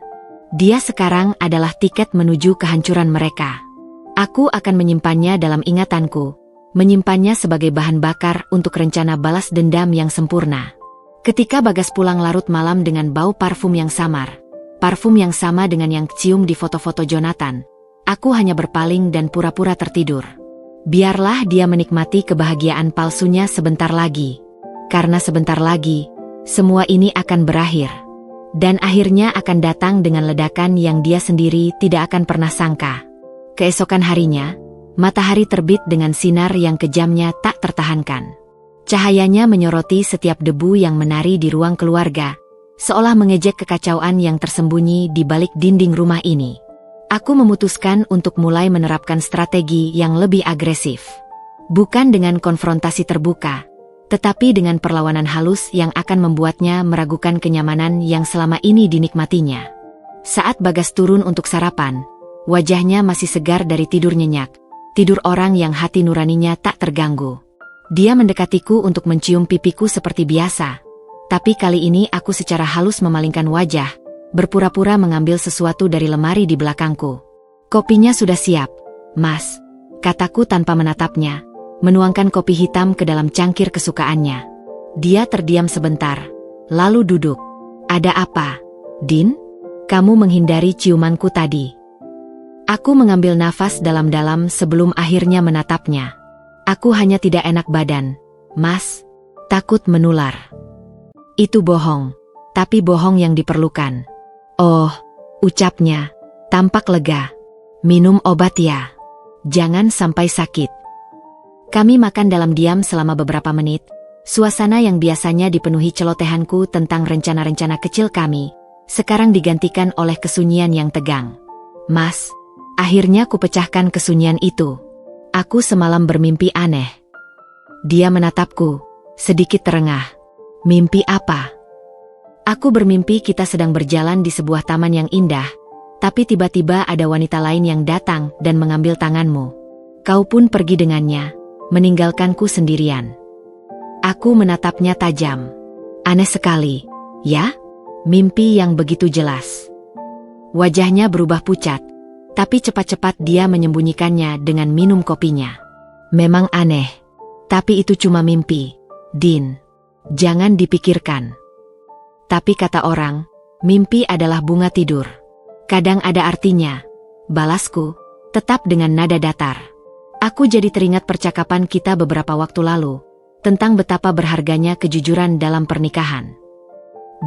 Dia sekarang adalah tiket menuju kehancuran mereka. Aku akan menyimpannya dalam ingatanku, menyimpannya sebagai bahan bakar untuk rencana balas dendam yang sempurna. Ketika Bagas pulang larut malam dengan bau parfum yang samar, parfum yang sama dengan yang cium di foto-foto Jonathan, aku hanya berpaling dan pura-pura tertidur. Biarlah dia menikmati kebahagiaan palsunya sebentar lagi. Karena sebentar lagi, semua ini akan berakhir. Dan akhirnya akan datang dengan ledakan yang dia sendiri tidak akan pernah sangka. Keesokan harinya, matahari terbit dengan sinar yang kejamnya tak tertahankan. Cahayanya menyoroti setiap debu yang menari di ruang keluarga, seolah mengejek kekacauan yang tersembunyi di balik dinding rumah ini. Aku memutuskan untuk mulai menerapkan strategi yang lebih agresif. Bukan dengan konfrontasi terbuka, tetapi dengan perlawanan halus yang akan membuatnya meragukan kenyamanan yang selama ini dinikmatinya. Saat Bagas turun untuk sarapan, wajahnya masih segar dari tidur nyenyak, tidur orang yang hati nuraninya tak terganggu. Dia mendekatiku untuk mencium pipiku seperti biasa, tapi kali ini aku secara halus memalingkan wajah, berpura-pura mengambil sesuatu dari lemari di belakangku. "Kopinya sudah siap, Mas," kataku tanpa menatapnya, menuangkan kopi hitam ke dalam cangkir kesukaannya. Dia terdiam sebentar, lalu duduk. "Ada apa, Din? Kamu menghindari ciumanku tadi." Aku mengambil nafas dalam-dalam sebelum akhirnya menatapnya. "Aku hanya tidak enak badan, Mas. Takut menular." "Itu bohong, tapi bohong yang diperlukan." "Oh," ucapnya, Tampak lega. Minum obat ya. Jangan sampai sakit. Kami makan dalam diam selama beberapa menit. Suasana yang biasanya dipenuhi celotehanku tentang rencana-rencana kecil kami, sekarang digantikan oleh kesunyian yang tegang. Mas, akhirnya kupecahkan kesunyian itu. Aku semalam bermimpi aneh. Dia menatapku, sedikit terengah. Mimpi apa? Aku bermimpi kita sedang berjalan di sebuah taman yang indah, tapi tiba-tiba ada wanita lain yang datang dan mengambil tanganmu. Kau pun pergi dengannya, meninggalkanku sendirian. Aku menatapnya tajam. Aneh sekali, ya? Mimpi yang begitu jelas. Wajahnya berubah pucat, tapi cepat-cepat dia menyembunyikannya dengan minum kopinya. Memang aneh, tapi itu cuma mimpi, Din. Jangan dipikirkan. Tapi kata orang, mimpi adalah bunga tidur. Kadang ada artinya. Balasku, tetap dengan nada datar. Aku jadi teringat percakapan kita beberapa waktu lalu, tentang betapa berharganya kejujuran dalam pernikahan.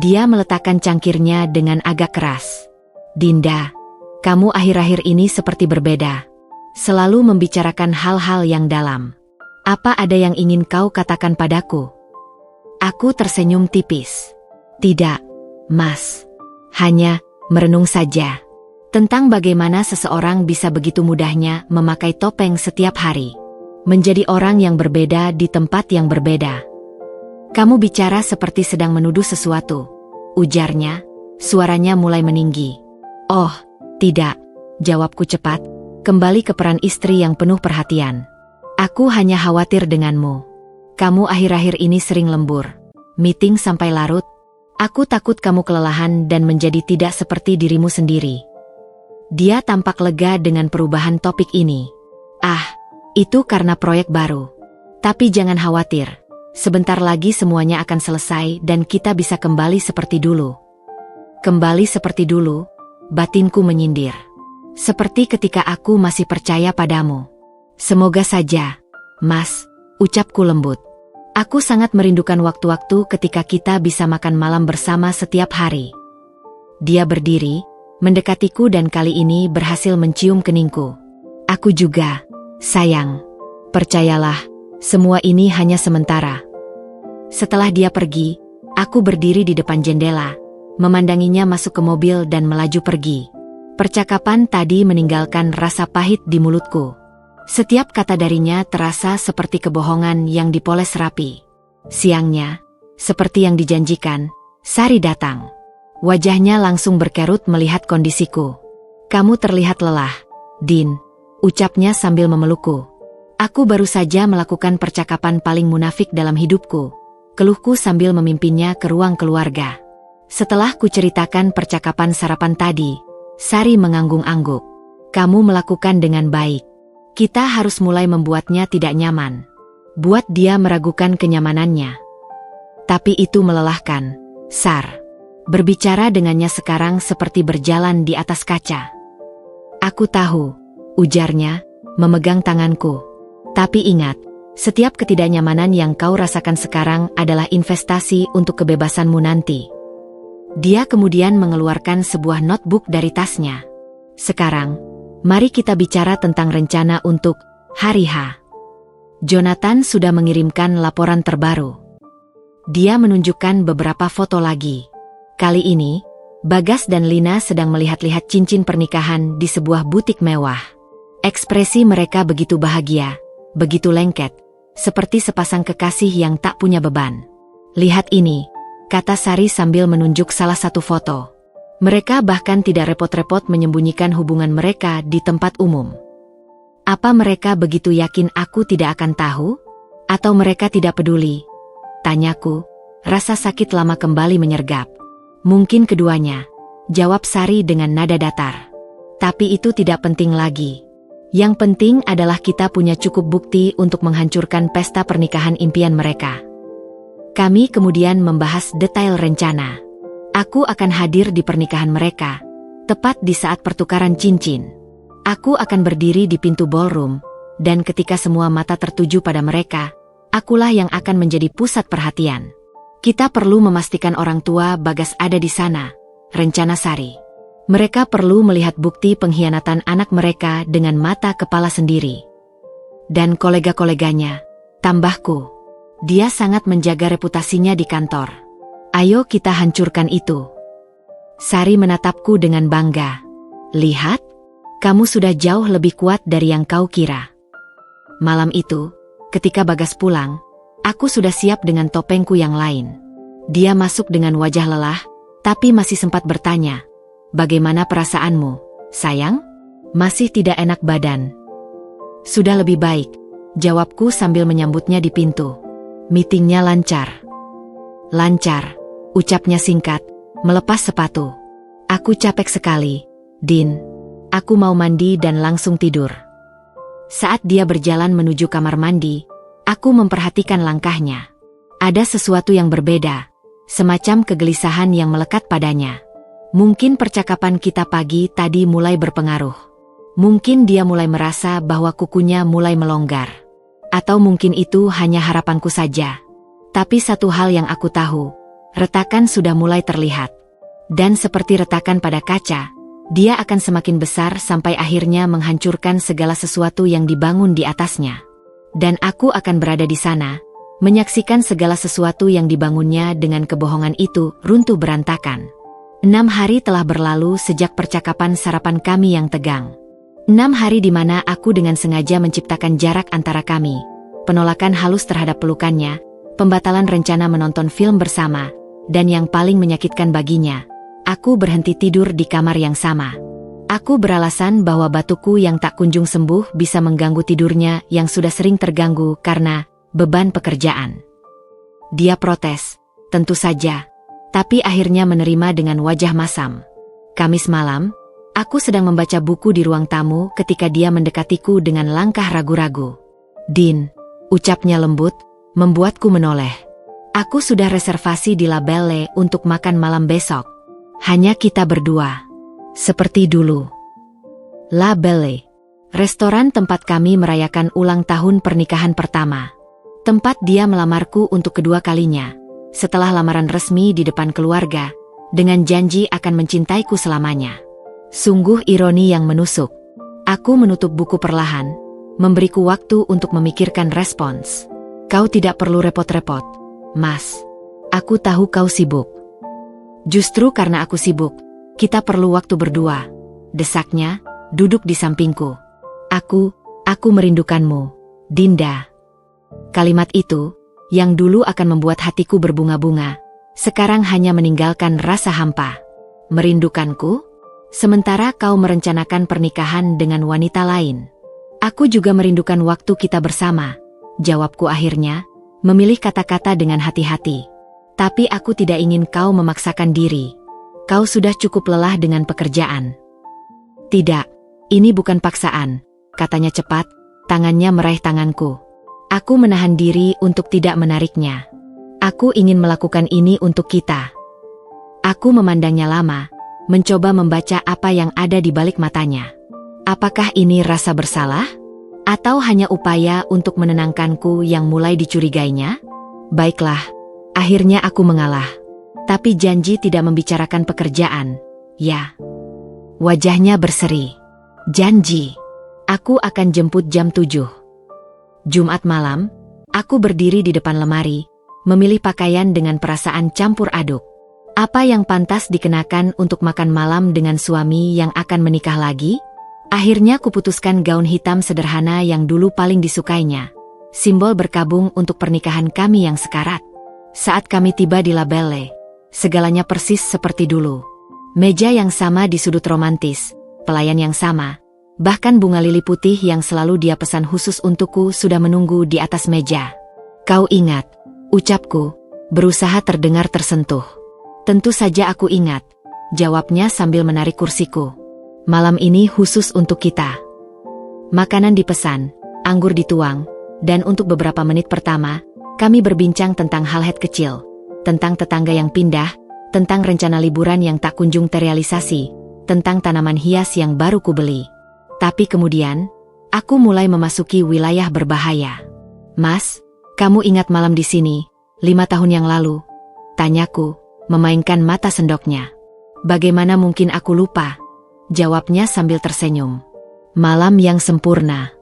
Dia meletakkan cangkirnya dengan agak keras. Dinda, kamu akhir-akhir ini seperti berbeda. Selalu membicarakan hal-hal yang dalam. Apa ada yang ingin kau katakan padaku? Aku tersenyum tipis. Tidak, Mas. Hanya merenung saja. Tentang bagaimana seseorang bisa begitu mudahnya memakai topeng setiap hari. Menjadi orang yang berbeda di tempat yang berbeda. Kamu bicara seperti sedang menuduh sesuatu, ujarnya, suaranya mulai meninggi. Oh, tidak, jawabku cepat, kembali ke peran istri yang penuh perhatian. Aku hanya khawatir denganmu. Kamu akhir-akhir ini sering lembur, meeting sampai larut. Aku takut kamu kelelahan dan menjadi tidak seperti dirimu sendiri. Dia tampak lega dengan perubahan topik ini. Ah, itu karena proyek baru. Tapi jangan khawatir, sebentar lagi semuanya akan selesai dan kita bisa kembali seperti dulu. Kembali seperti dulu, batinku menyindir. Seperti ketika aku masih percaya padamu. Semoga saja, Mas, ucapku lembut. Aku sangat merindukan waktu-waktu ketika kita bisa makan malam bersama setiap hari. Dia berdiri, mendekatiku dan kali ini berhasil mencium keningku. Aku juga. Sayang, percayalah, semua ini hanya sementara. Setelah dia pergi, aku berdiri di depan jendela, memandanginya masuk ke mobil dan melaju pergi. Percakapan tadi meninggalkan rasa pahit di mulutku. Setiap kata darinya terasa seperti kebohongan yang dipoles rapi. Siangnya, seperti yang dijanjikan, Sari datang. Wajahnya langsung berkerut melihat kondisiku. Kamu terlihat lelah, Din. Ucapnya sambil memelukku. Aku baru saja melakukan percakapan paling munafik dalam hidupku. Keluhku sambil memimpinnya ke ruang keluarga. Setelah kuceritakan percakapan sarapan tadi, Sari mengangguk-angguk. Kamu melakukan dengan baik. Kita harus mulai membuatnya tidak nyaman. Buat dia meragukan kenyamanannya. Tapi itu melelahkan, Sar. Berbicara dengannya sekarang seperti berjalan di atas kaca. Aku tahu, ujarnya, memegang tanganku. Tapi ingat, setiap ketidaknyamanan yang kau rasakan sekarang adalah investasi untuk kebebasanmu nanti. Dia kemudian mengeluarkan sebuah notebook dari tasnya. Sekarang, mari kita bicara tentang rencana untuk hari H. Jonathan sudah mengirimkan laporan terbaru. Dia menunjukkan beberapa foto lagi. Kali ini, Bagas dan Lina sedang melihat-lihat cincin pernikahan di sebuah butik mewah. Ekspresi mereka begitu bahagia, begitu lengket, seperti sepasang kekasih yang tak punya beban. Lihat ini, kata Sari sambil menunjuk salah satu foto. Mereka bahkan tidak repot-repot menyembunyikan hubungan mereka di tempat umum. Apa mereka begitu yakin aku tidak akan tahu? Atau mereka tidak peduli? Tanyaku, rasa sakit lama kembali menyergap. Mungkin keduanya, jawab Sari dengan nada datar. Tapi itu tidak penting lagi. Yang penting adalah kita punya cukup bukti untuk menghancurkan pesta pernikahan impian mereka. Kami kemudian membahas detail rencana. Aku akan hadir di pernikahan mereka, tepat di saat pertukaran cincin. Aku akan berdiri di pintu ballroom, dan ketika semua mata tertuju pada mereka, akulah yang akan menjadi pusat perhatian. Kita perlu memastikan orang tua Bagas ada di sana, rencana Sari. Mereka perlu melihat bukti pengkhianatan anak mereka dengan mata kepala sendiri. Dan kolega-koleganya, tambahku, dia sangat menjaga reputasinya di kantor. Ayo kita hancurkan itu. Sari menatapku dengan bangga. Lihat, kamu sudah jauh lebih kuat dari yang kau kira. Malam itu, ketika Bagas pulang, aku sudah siap dengan topengku yang lain. Dia masuk dengan wajah lelah, tapi masih sempat bertanya, "Bagaimana perasaanmu, sayang?" "Masih tidak enak badan." "Sudah lebih baik," jawabku sambil menyambutnya di pintu. "Meetingnya lancar." "Lancar," ucapnya singkat, melepas sepatu. "Aku capek sekali, Din. Aku mau mandi dan langsung tidur." Saat dia berjalan menuju kamar mandi, aku memperhatikan langkahnya. Ada sesuatu yang berbeda, semacam kegelisahan yang melekat padanya. Mungkin percakapan kita pagi tadi mulai berpengaruh. Mungkin dia mulai merasa bahwa kukunya mulai melonggar. Atau mungkin itu hanya harapanku saja. Tapi satu hal yang aku tahu, retakan sudah mulai terlihat. Dan seperti retakan pada kaca, dia akan semakin besar sampai akhirnya menghancurkan segala sesuatu yang dibangun di atasnya. Dan aku akan berada di sana, menyaksikan segala sesuatu yang dibangunnya dengan kebohongan itu runtuh berantakan. 6 hari telah berlalu sejak percakapan sarapan kami yang tegang. 6 hari di mana aku dengan sengaja menciptakan jarak antara kami, penolakan halus terhadap pelukannya, pembatalan rencana menonton film bersama, dan yang paling menyakitkan baginya, aku berhenti tidur di kamar yang sama. Aku beralasan bahwa batuku yang tak kunjung sembuh bisa mengganggu tidurnya yang sudah sering terganggu karena beban pekerjaan. Dia protes, tentu saja, tapi akhirnya menerima dengan wajah masam. Kamis malam, aku sedang membaca buku di ruang tamu ketika dia mendekatiku dengan langkah ragu-ragu. "Din," ucapnya lembut, membuatku menoleh. "Aku sudah reservasi di La Belle untuk makan malam besok. Hanya kita berdua. Seperti dulu." La Belle, restoran tempat kami merayakan ulang tahun pernikahan pertama. Tempat dia melamarku untuk kedua kalinya. Setelah lamaran resmi di depan keluarga, dengan janji akan mencintaiku selamanya. Sungguh ironi yang menusuk. Aku menutup buku perlahan, memberiku waktu untuk memikirkan respons. "Kau tidak perlu repot-repot, Mas. Aku tahu kau sibuk." "Justru karena aku sibuk, kita perlu waktu berdua," desaknya, duduk di sampingku. Aku merindukanmu, Dinda." Kalimat itu, yang dulu akan membuat hatiku berbunga-bunga, sekarang hanya meninggalkan rasa hampa. "Merindukanku? Sementara kau merencanakan pernikahan dengan wanita lain." "Aku juga merindukan waktu kita bersama," jawabku akhirnya, memilih kata-kata dengan hati-hati. "Tapi aku tidak ingin kau memaksakan diri. Kau sudah cukup lelah dengan pekerjaan." "Tidak, ini bukan paksaan," katanya cepat, tangannya meraih tanganku. Aku menahan diri untuk tidak menariknya. "Aku ingin melakukan ini untuk kita." Aku memandangnya lama, mencoba membaca apa yang ada di balik matanya. Apakah ini rasa bersalah? Atau hanya upaya untuk menenangkanku yang mulai dicurigainya? Baiklah, akhirnya aku mengalah. Tapi janji tidak membicarakan pekerjaan, ya. Wajahnya berseri. "Janji. Aku akan jemput jam 7. Jumat malam, aku berdiri di depan lemari, memilih pakaian dengan perasaan campur aduk. Apa yang pantas dikenakan untuk makan malam dengan suami yang akan menikah lagi? Akhirnya kuputuskan gaun hitam sederhana yang dulu paling disukainya, simbol berkabung untuk pernikahan kami yang sekarat. Saat kami tiba di La Belle, segalanya persis seperti dulu. Meja yang sama di sudut romantis, pelayan yang sama, bahkan bunga lili putih yang selalu dia pesan khusus untukku sudah menunggu di atas meja. "Kau ingat?" ucapku, berusaha terdengar tersentuh. "Tentu saja aku ingat," jawabnya sambil menarik kursiku. "Malam ini khusus untuk kita." Makanan dipesan, anggur dituang, dan untuk beberapa menit pertama, kami berbincang tentang hal-hal kecil, tentang tetangga yang pindah, tentang rencana liburan yang tak kunjung terrealisasi, tentang tanaman hias yang baru kubeli. Tapi kemudian, aku mulai memasuki wilayah berbahaya. "Mas, kamu ingat malam di sini, 5 tahun yang lalu?" tanyaku, memainkan mata sendoknya. Bagaimana mungkin aku lupa? Jawabnya sambil tersenyum. Malam yang sempurna.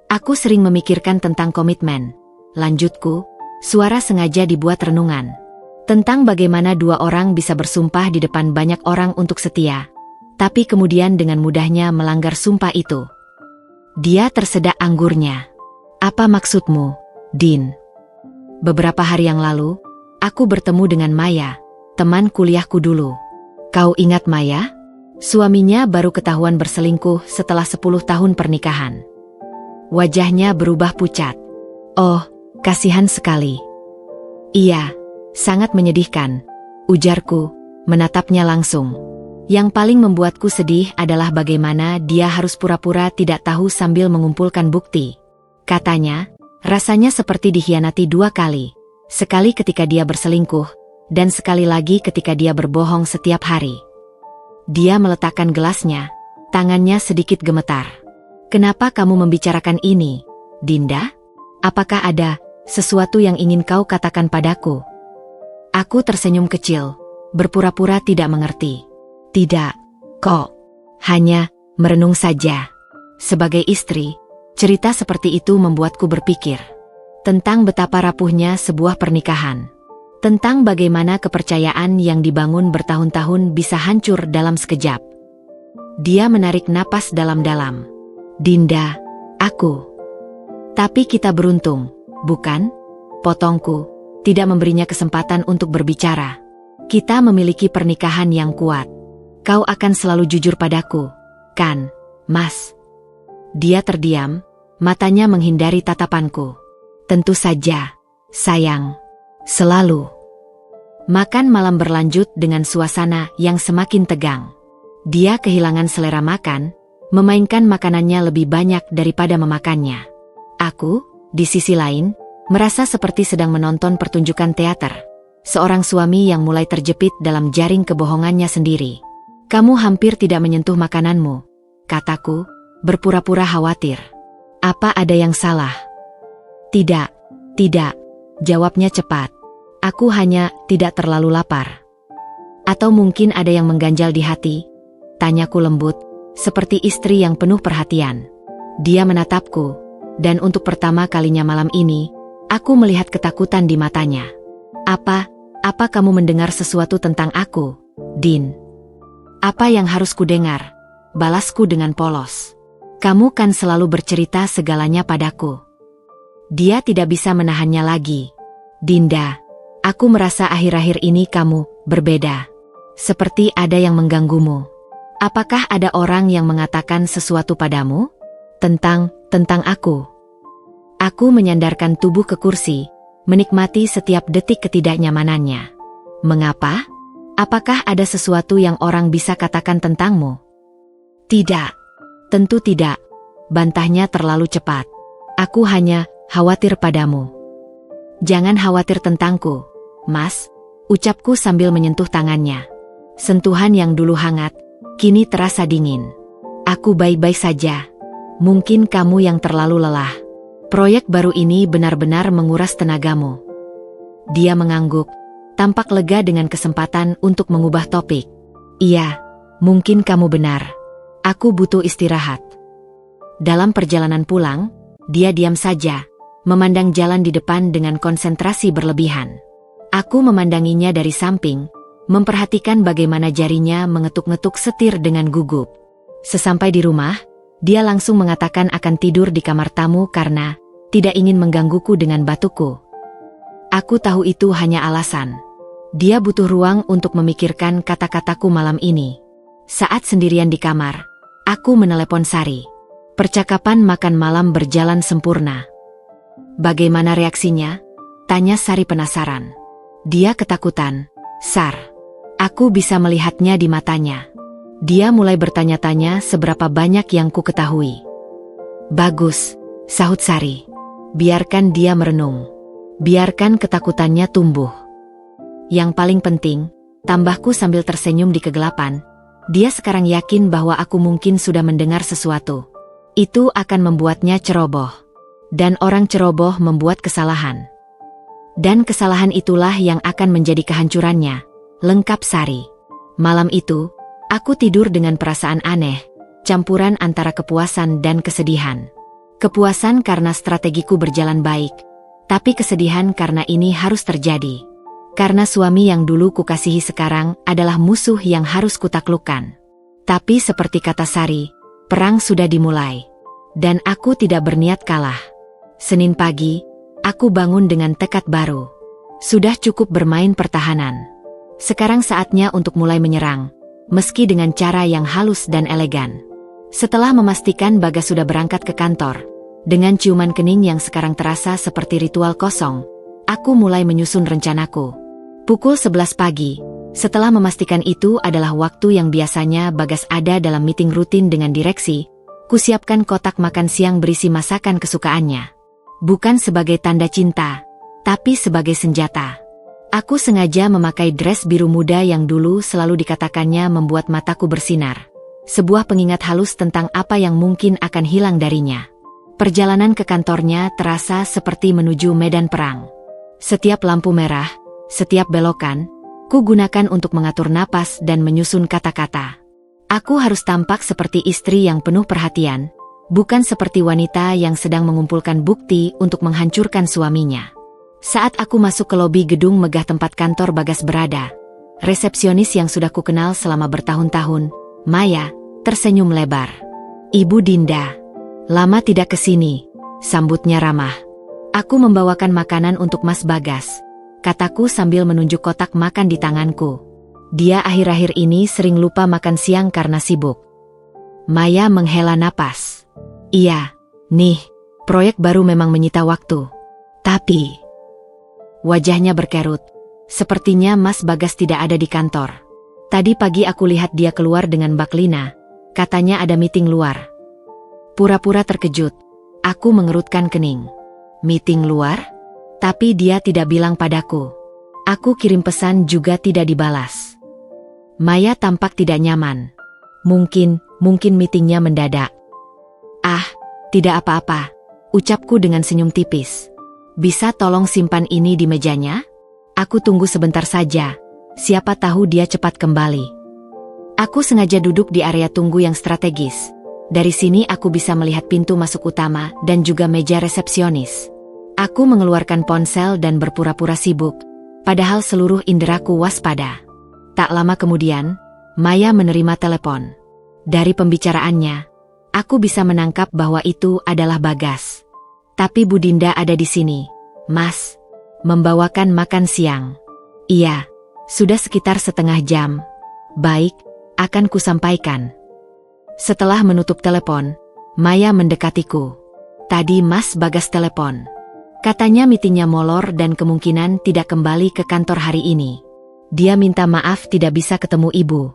Aku sering memikirkan tentang komitmen. Lanjutku, suara sengaja dibuat renungan. Tentang bagaimana dua orang bisa bersumpah di depan banyak orang untuk setia. Tapi kemudian dengan mudahnya melanggar sumpah itu. Dia tersedak anggurnya. Apa maksudmu, Din? Beberapa hari yang lalu, aku bertemu dengan Maya, teman kuliahku dulu. Kau ingat Maya? Suaminya baru ketahuan berselingkuh setelah 10 tahun pernikahan. Wajahnya berubah pucat. Oh, kasihan sekali. Iya, sangat menyedihkan, ujarku, menatapnya langsung. Yang paling membuatku sedih adalah bagaimana dia harus pura-pura tidak tahu sambil mengumpulkan bukti. Katanya, rasanya seperti dikhianati 2 kali. Sekali ketika dia berselingkuh, dan sekali lagi ketika dia berbohong setiap hari. Dia meletakkan gelasnya, tangannya sedikit gemetar. Kenapa kamu membicarakan ini, Dinda? Apakah ada sesuatu yang ingin kau katakan padaku? Aku tersenyum kecil, berpura-pura tidak mengerti. Tidak, kok. Hanya merenung saja. Sebagai istri, cerita seperti itu membuatku berpikir tentang betapa rapuhnya sebuah pernikahan. Tentang bagaimana kepercayaan yang dibangun bertahun-tahun bisa hancur dalam sekejap. Dia menarik napas dalam-dalam. Dinda, aku. Tapi kita beruntung, bukan? Potongku, tidak memberinya kesempatan untuk berbicara. Kita memiliki pernikahan yang kuat. Kau akan selalu jujur padaku, kan, Mas? Dia terdiam, matanya menghindari tatapanku. Tentu saja, sayang. Selalu. Makan malam berlanjut dengan suasana yang semakin tegang. Dia kehilangan selera makan, memainkan makanannya lebih banyak daripada memakannya. Aku, di sisi lain, merasa seperti sedang menonton pertunjukan teater. Seorang suami yang mulai terjepit dalam jaring kebohongannya sendiri. Kamu hampir tidak menyentuh makananmu, kataku, berpura-pura khawatir. Apa ada yang salah? Tidak, jawabnya cepat. Aku hanya tidak terlalu lapar. Atau mungkin ada yang mengganjal di hati? Tanyaku lembut, seperti istri yang penuh perhatian. Dia menatapku, dan untuk pertama kalinya malam ini, aku melihat ketakutan di matanya. Apa kamu mendengar sesuatu tentang aku, Din? Apa yang harus kudengar? Balasku dengan polos. Kamu kan selalu bercerita segalanya padaku. Dia tidak bisa menahannya lagi. Dinda, aku merasa akhir-akhir ini kamu berbeda. Seperti ada yang mengganggumu. Apakah ada orang yang mengatakan sesuatu padamu? Tentang aku. Aku menyandarkan tubuh ke kursi, menikmati setiap detik ketidaknyamanannya. Mengapa? Apakah ada sesuatu yang orang bisa katakan tentangmu? Tidak. Tentu tidak. Bantahnya terlalu cepat. Aku hanya khawatir padamu. Jangan khawatir tentangku, Mas, ucapku sambil menyentuh tangannya. Sentuhan yang dulu hangat, kini terasa dingin. Aku baik-baik saja. Mungkin kamu yang terlalu lelah. Proyek baru ini benar-benar menguras tenagamu. Dia mengangguk, tampak lega dengan kesempatan untuk mengubah topik. Iya, mungkin kamu benar. Aku butuh istirahat. Dalam perjalanan pulang, dia diam saja, memandang jalan di depan dengan konsentrasi berlebihan. Aku memandanginya dari samping, memperhatikan bagaimana jarinya mengetuk-ngetuk setir dengan gugup. Sesampai di rumah, dia langsung mengatakan akan tidur di kamar tamu karena tidak ingin menggangguku dengan batukku. Aku tahu itu hanya alasan. Dia butuh ruang untuk memikirkan kata-kataku malam ini. Saat sendirian di kamar, aku menelepon Sari. Percakapan makan malam berjalan sempurna. Bagaimana reaksinya? Tanya Sari penasaran. Dia ketakutan. Sar. Aku bisa melihatnya di matanya. Dia mulai bertanya-tanya seberapa banyak yang ku ketahui. Bagus, sahut Sari. Biarkan dia merenung. Biarkan ketakutannya tumbuh. Yang paling penting, tambahku sambil tersenyum di kegelapan, dia sekarang yakin bahwa aku mungkin sudah mendengar sesuatu. Itu akan membuatnya ceroboh. Dan orang ceroboh membuat kesalahan. Dan kesalahan itulah yang akan menjadi kehancurannya. Lengkap Sari. Malam itu, aku tidur dengan perasaan aneh, campuran antara kepuasan dan kesedihan. Kepuasan karena strategiku berjalan baik, tapi kesedihan karena ini harus terjadi. Karena suami yang dulu kukasihi sekarang adalah musuh yang harus kutaklukkan. Tapi seperti kata Sari, perang sudah dimulai. Dan aku tidak berniat kalah. Senin pagi, aku bangun dengan tekad baru. Sudah cukup bermain pertahanan. Sekarang saatnya untuk mulai menyerang, meski dengan cara yang halus dan elegan. Setelah memastikan Bagas sudah berangkat ke kantor, dengan ciuman kening yang sekarang terasa seperti ritual kosong, aku mulai menyusun rencanaku. Pukul 11 pagi, setelah memastikan itu adalah waktu yang biasanya Bagas ada dalam meeting rutin dengan direksi, kusiapkan kotak makan siang berisi masakan kesukaannya. Bukan sebagai tanda cinta, tapi sebagai senjata. Aku sengaja memakai dress biru muda yang dulu selalu dikatakannya membuat mataku bersinar. Sebuah pengingat halus tentang apa yang mungkin akan hilang darinya. Perjalanan ke kantornya terasa seperti menuju medan perang. Setiap lampu merah, setiap belokan, ku gunakan untuk mengatur napas dan menyusun kata-kata. Aku harus tampak seperti istri yang penuh perhatian, bukan seperti wanita yang sedang mengumpulkan bukti untuk menghancurkan suaminya. Saat aku masuk ke lobi gedung megah tempat kantor Bagas berada, resepsionis yang sudah kukenal selama bertahun-tahun, Maya, tersenyum lebar. "Ibu Dinda, lama tidak kesini," sambutnya ramah. "Aku membawakan makanan untuk Mas Bagas," kataku sambil menunjuk kotak makan di tanganku. "Dia akhir-akhir ini sering lupa makan siang karena sibuk." Maya menghela napas. "Iya, nih, proyek baru memang menyita waktu. Tapi..." Wajahnya berkerut. Sepertinya Mas Bagas tidak ada di kantor. Tadi pagi aku lihat dia keluar dengan Mbak Lina. Katanya ada meeting luar. Pura-pura terkejut. Aku mengerutkan kening. Meeting luar? Tapi dia tidak bilang padaku. Aku kirim pesan juga tidak dibalas. Maya tampak tidak nyaman. Mungkin meetingnya mendadak. "Ah, tidak apa-apa," ucapku dengan senyum tipis. "Bisa tolong simpan ini di mejanya? Aku tunggu sebentar saja, siapa tahu dia cepat kembali." Aku sengaja duduk di area tunggu yang strategis. Dari sini aku bisa melihat pintu masuk utama dan juga meja resepsionis. Aku mengeluarkan ponsel dan berpura-pura sibuk, padahal seluruh inderaku waspada. Tak lama kemudian, Maya menerima telepon. Dari pembicaraannya, aku bisa menangkap bahwa itu adalah Bagas. "Tapi Bu Dinda ada di sini, Mas. Membawakan makan siang." "Iya, sudah sekitar setengah jam." "Baik, akan kusampaikan." Setelah menutup telepon, Maya mendekatiku. "Tadi Mas Bagas telepon. Katanya meetingnya molor dan kemungkinan tidak kembali ke kantor hari ini. Dia minta maaf tidak bisa ketemu Ibu."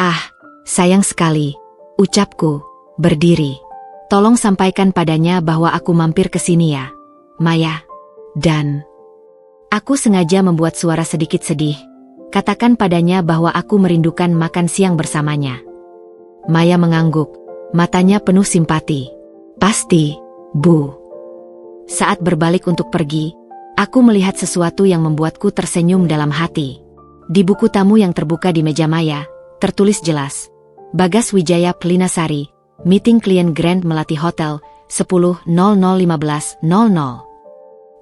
"Ah, sayang sekali," ucapku, berdiri. "Tolong sampaikan padanya bahwa aku mampir ke sini ya, Maya. Dan..." Aku sengaja membuat suara sedikit sedih. "Katakan padanya bahwa aku merindukan makan siang bersamanya." Maya mengangguk, matanya penuh simpati. "Pasti, Bu." Saat berbalik untuk pergi, aku melihat sesuatu yang membuatku tersenyum dalam hati. Di buku tamu yang terbuka di meja Maya, tertulis jelas, "Bagas Wijaya Plinasari, meeting klien Grand Melati Hotel, 10.00-15.00.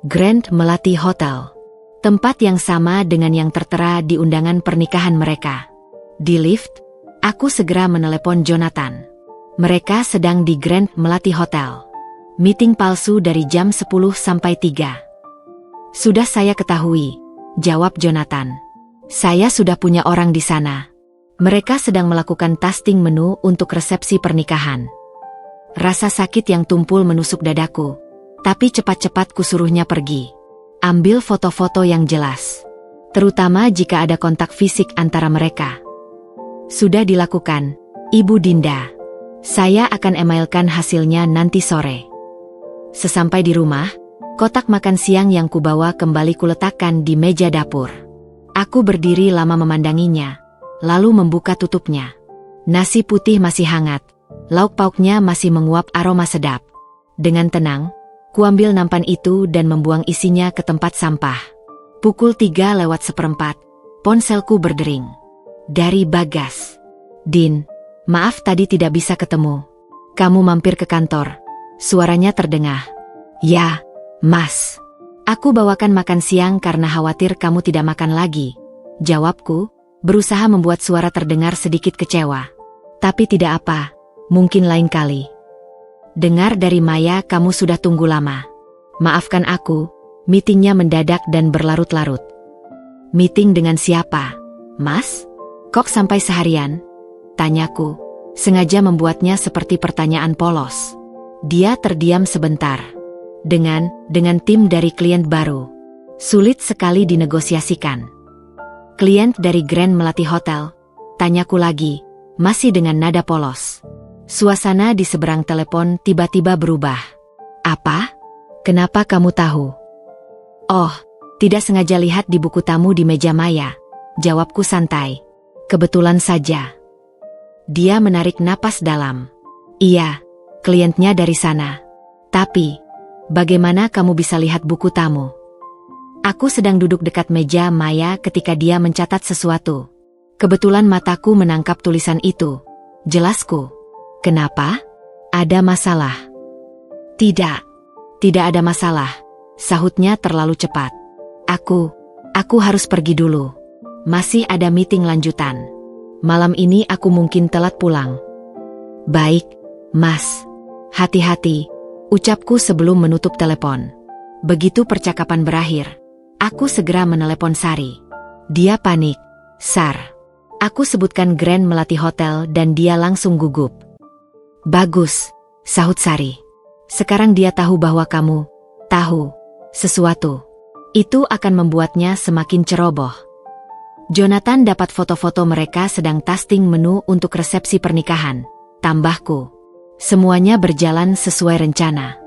Grand Melati Hotel. Tempat yang sama dengan yang tertera di undangan pernikahan mereka. Di lift, aku segera menelepon Jonathan. Mereka sedang di Grand Melati Hotel. Meeting palsu dari jam 10 sampai 3. "Sudah saya ketahui," jawab Jonathan. "Saya sudah punya orang di sana. Mereka sedang melakukan tasting menu untuk resepsi pernikahan." Rasa sakit yang tumpul menusuk dadaku, tapi cepat-cepat kusuruhnya pergi. "Ambil foto-foto yang jelas, terutama jika ada kontak fisik antara mereka." "Sudah dilakukan, Ibu Dinda. Saya akan emailkan hasilnya nanti sore." Sesampai di rumah, kotak makan siang yang kubawa kembali kuletakkan di meja dapur. Aku berdiri lama memandanginya, lalu membuka tutupnya. Nasi putih masih hangat, lauk pauknya masih menguap aroma sedap. Dengan tenang, kuambil nampan itu dan membuang isinya ke tempat sampah. Pukul 3:04, ponselku berdering. Dari Bagas. Din, maaf tadi tidak bisa ketemu. Kamu mampir ke kantor. Suaranya terdengah. Ya, Mas. Aku bawakan makan siang karena khawatir kamu tidak makan lagi. Jawabku, berusaha membuat suara terdengar sedikit kecewa. Tapi tidak apa, mungkin lain kali. Dengar dari Maya kamu sudah tunggu lama. Maafkan aku, meetingnya mendadak dan berlarut-larut. Meeting dengan siapa, Mas? Kok sampai seharian? Tanyaku, sengaja membuatnya seperti pertanyaan polos. Dia terdiam sebentar. Dengan tim dari klien baru. Sulit sekali dinegosiasikan. Klien dari Grand Melati Hotel. Tanyaku lagi, masih dengan nada polos. Suasana di seberang telepon tiba-tiba berubah. Apa? Kenapa kamu tahu? Oh, tidak sengaja lihat di buku tamu di meja Maya. Jawabku santai. Kebetulan saja. Dia menarik napas dalam. Iya, kliennya dari sana. Tapi, bagaimana kamu bisa lihat buku tamu? Aku sedang duduk dekat meja Maya ketika dia mencatat sesuatu. Kebetulan mataku menangkap tulisan itu. Jelasku. Kenapa? Ada masalah? Tidak. Tidak ada masalah. Sahutnya terlalu cepat. Aku harus pergi dulu. Masih ada meeting lanjutan. Malam ini aku mungkin telat pulang. Baik, Mas. Hati-hati, ucapku sebelum menutup telepon. Begitu percakapan berakhir, aku segera menelepon Sari. Dia panik. Sar. Aku sebutkan Grand Melati Hotel dan dia langsung gugup. Bagus, sahut Sari. Sekarang dia tahu bahwa kamu tahu sesuatu. Itu akan membuatnya semakin ceroboh. Jonathan dapat foto-foto mereka sedang tasting menu untuk resepsi pernikahan. Tambahku. Semuanya berjalan sesuai rencana.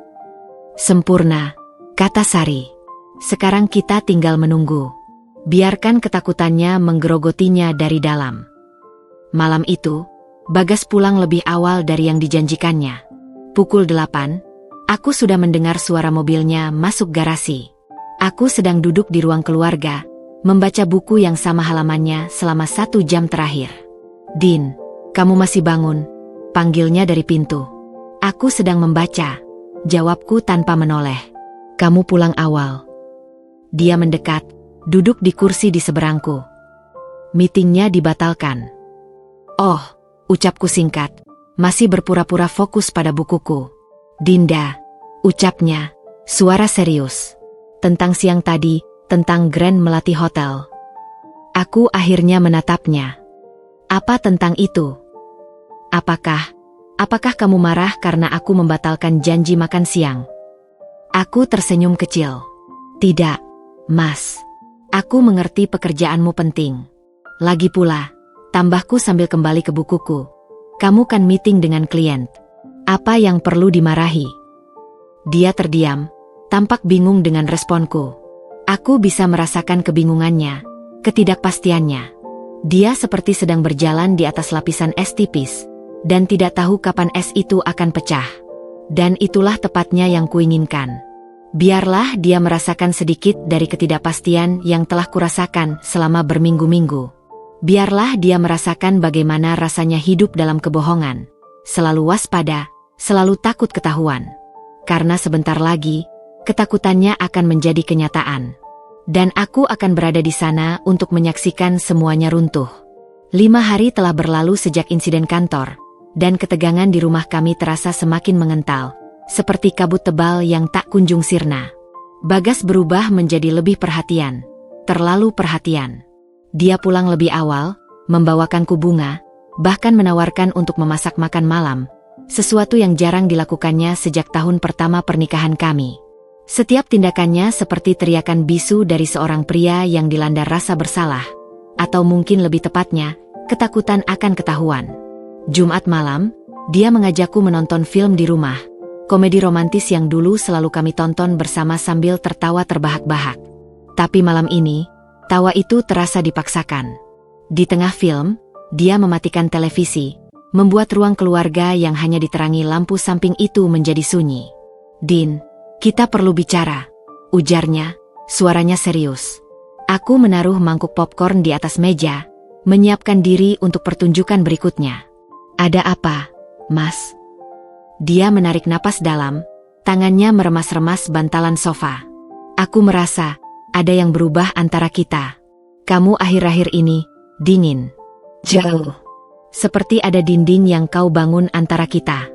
Sempurna, kata Sari. Sekarang kita tinggal menunggu. Biarkan ketakutannya menggerogotinya dari dalam. Malam itu, Bagas pulang lebih awal dari yang dijanjikannya. Pukul 8, aku sudah mendengar suara mobilnya masuk garasi. Aku sedang duduk di ruang keluarga, membaca buku yang sama halamannya selama 1 jam terakhir. Din, kamu masih bangun? Panggilnya dari pintu. Aku sedang membaca. Jawabku tanpa menoleh. Kamu pulang awal. Dia mendekat, duduk di kursi di seberangku. Meetingnya dibatalkan. Oh, ucapku singkat. Masih berpura-pura fokus pada bukuku. Dinda, ucapnya, suara serius. Tentang siang tadi, tentang Grand Melati Hotel. Aku akhirnya menatapnya. Apa tentang itu? Apakah kamu marah karena aku membatalkan janji makan siang? Aku tersenyum kecil. Tidak, Mas. Aku mengerti pekerjaanmu penting. Lagi pula, tambahku sambil kembali ke bukuku. Kamu kan meeting dengan klien. Apa yang perlu dimarahi? Dia terdiam, tampak bingung dengan responku. Aku bisa merasakan kebingungannya, ketidakpastiannya. Dia seperti sedang berjalan di atas lapisan es tipis, dan tidak tahu kapan es itu akan pecah. Dan itulah tepatnya yang kuinginkan. Biarlah dia merasakan sedikit dari ketidakpastian yang telah kurasakan selama berminggu-minggu. Biarlah dia merasakan bagaimana rasanya hidup dalam kebohongan. Selalu waspada, selalu takut ketahuan. Karena sebentar lagi, ketakutannya akan menjadi kenyataan. Dan aku akan berada di sana untuk menyaksikan semuanya runtuh. 5 hari telah berlalu sejak insiden kantor, dan ketegangan di rumah kami terasa semakin mengental, seperti kabut tebal yang tak kunjung sirna. Bagas berubah menjadi lebih perhatian, terlalu perhatian. Dia pulang lebih awal, membawakanku bunga, bahkan menawarkan untuk memasak makan malam, sesuatu yang jarang dilakukannya sejak tahun pertama pernikahan kami. Setiap tindakannya seperti teriakan bisu dari seorang pria yang dilanda rasa bersalah, atau mungkin lebih tepatnya, ketakutan akan ketahuan. Jumat malam, dia mengajakku menonton film di rumah, komedi romantis yang dulu selalu kami tonton bersama sambil tertawa terbahak-bahak. Tapi malam ini, tawa itu terasa dipaksakan. Di tengah film, dia mematikan televisi, membuat ruang keluarga yang hanya diterangi lampu samping itu menjadi sunyi. Din, kita perlu bicara, ujarnya, suaranya serius. Aku menaruh mangkuk popcorn di atas meja, menyiapkan diri untuk pertunjukan berikutnya. Ada apa, Mas? Dia menarik napas dalam, tangannya meremas-remas bantalan sofa. Aku merasa, ada yang berubah antara kita. Kamu akhir-akhir ini, dingin. Jauh. Seperti ada dinding yang kau bangun antara kita.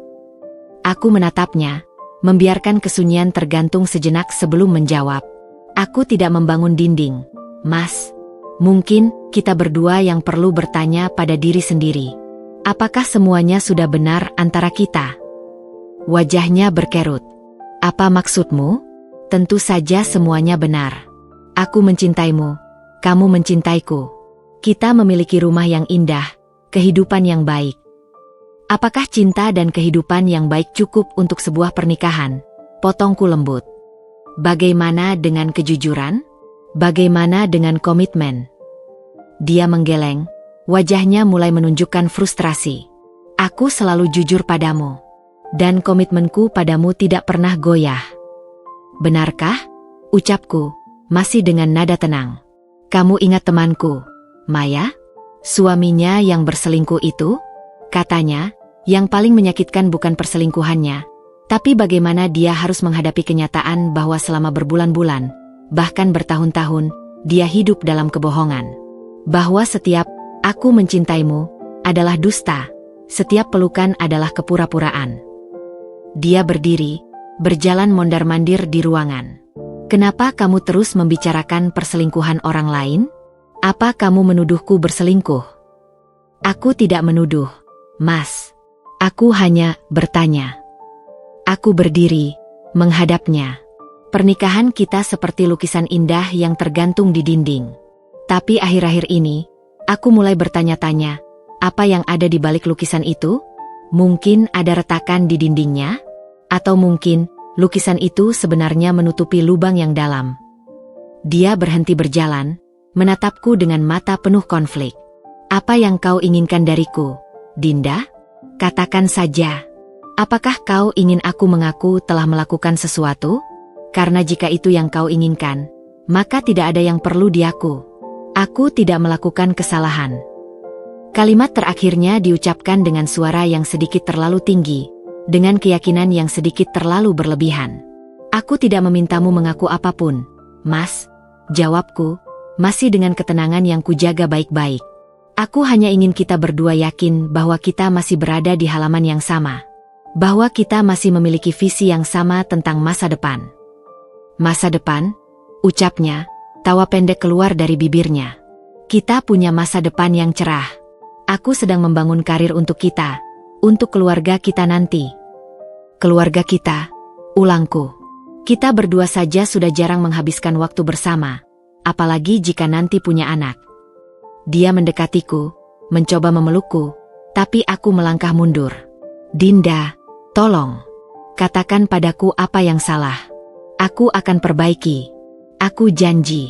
Aku menatapnya, membiarkan kesunyian tergantung sejenak sebelum menjawab. Aku tidak membangun dinding, Mas. Mungkin, kita berdua yang perlu bertanya pada diri sendiri. Apakah semuanya sudah benar antara kita? Wajahnya berkerut. Apa maksudmu? Tentu saja semuanya benar. Aku mencintaimu, kamu mencintaiku. Kita memiliki rumah yang indah, kehidupan yang baik. Apakah cinta dan kehidupan yang baik cukup untuk sebuah pernikahan? Potongku lembut. Bagaimana dengan kejujuran? Bagaimana dengan komitmen? Dia menggeleng, wajahnya mulai menunjukkan frustrasi. Aku selalu jujur padamu. Dan komitmenku padamu tidak pernah goyah. Benarkah? Ucapku, masih dengan nada tenang. Kamu ingat temanku, Maya? Suaminya yang berselingkuh itu? Katanya, yang paling menyakitkan bukan perselingkuhannya, tapi bagaimana dia harus menghadapi kenyataan bahwa selama berbulan-bulan, bahkan bertahun-tahun, dia hidup dalam kebohongan. Bahwa setiap "aku mencintaimu" adalah dusta, setiap pelukan adalah kepura-puraan. Dia berdiri, berjalan mondar-mandir di ruangan. Kenapa kamu terus membicarakan perselingkuhan orang lain? Apa kamu menuduhku berselingkuh? Aku tidak menuduh, Mas. Aku hanya bertanya. Aku berdiri, menghadapnya. Pernikahan kita seperti lukisan indah yang tergantung di dinding. Tapi akhir-akhir ini, aku mulai bertanya-tanya, apa yang ada di balik lukisan itu? Mungkin ada retakan di dindingnya? Atau mungkin, lukisan itu sebenarnya menutupi lubang yang dalam. Dia berhenti berjalan, menatapku dengan mata penuh konflik. Apa yang kau inginkan dariku, Dinda? Katakan saja. Apakah kau ingin aku mengaku telah melakukan sesuatu? Karena jika itu yang kau inginkan, maka tidak ada yang perlu diaku. Aku tidak melakukan kesalahan. Kalimat terakhirnya diucapkan dengan suara yang sedikit terlalu tinggi, dengan keyakinan yang sedikit terlalu berlebihan. Aku tidak memintamu mengaku apapun, Mas. Jawabku, masih dengan ketenangan yang kujaga baik-baik. Aku hanya ingin kita berdua yakin bahwa kita masih berada di halaman yang sama. Bahwa kita masih memiliki visi yang sama tentang masa depan. Masa depan? Ucapnya, tawa pendek keluar dari bibirnya. Kita punya masa depan yang cerah. Aku sedang membangun karir untuk kita, untuk keluarga kita nanti. Keluarga kita, ulangku. Kita berdua saja sudah jarang menghabiskan waktu bersama, apalagi jika nanti punya anak. Dia mendekatiku, mencoba memelukku, tapi aku melangkah mundur. Dinda, tolong, katakan padaku apa yang salah. Aku akan perbaiki. Aku janji.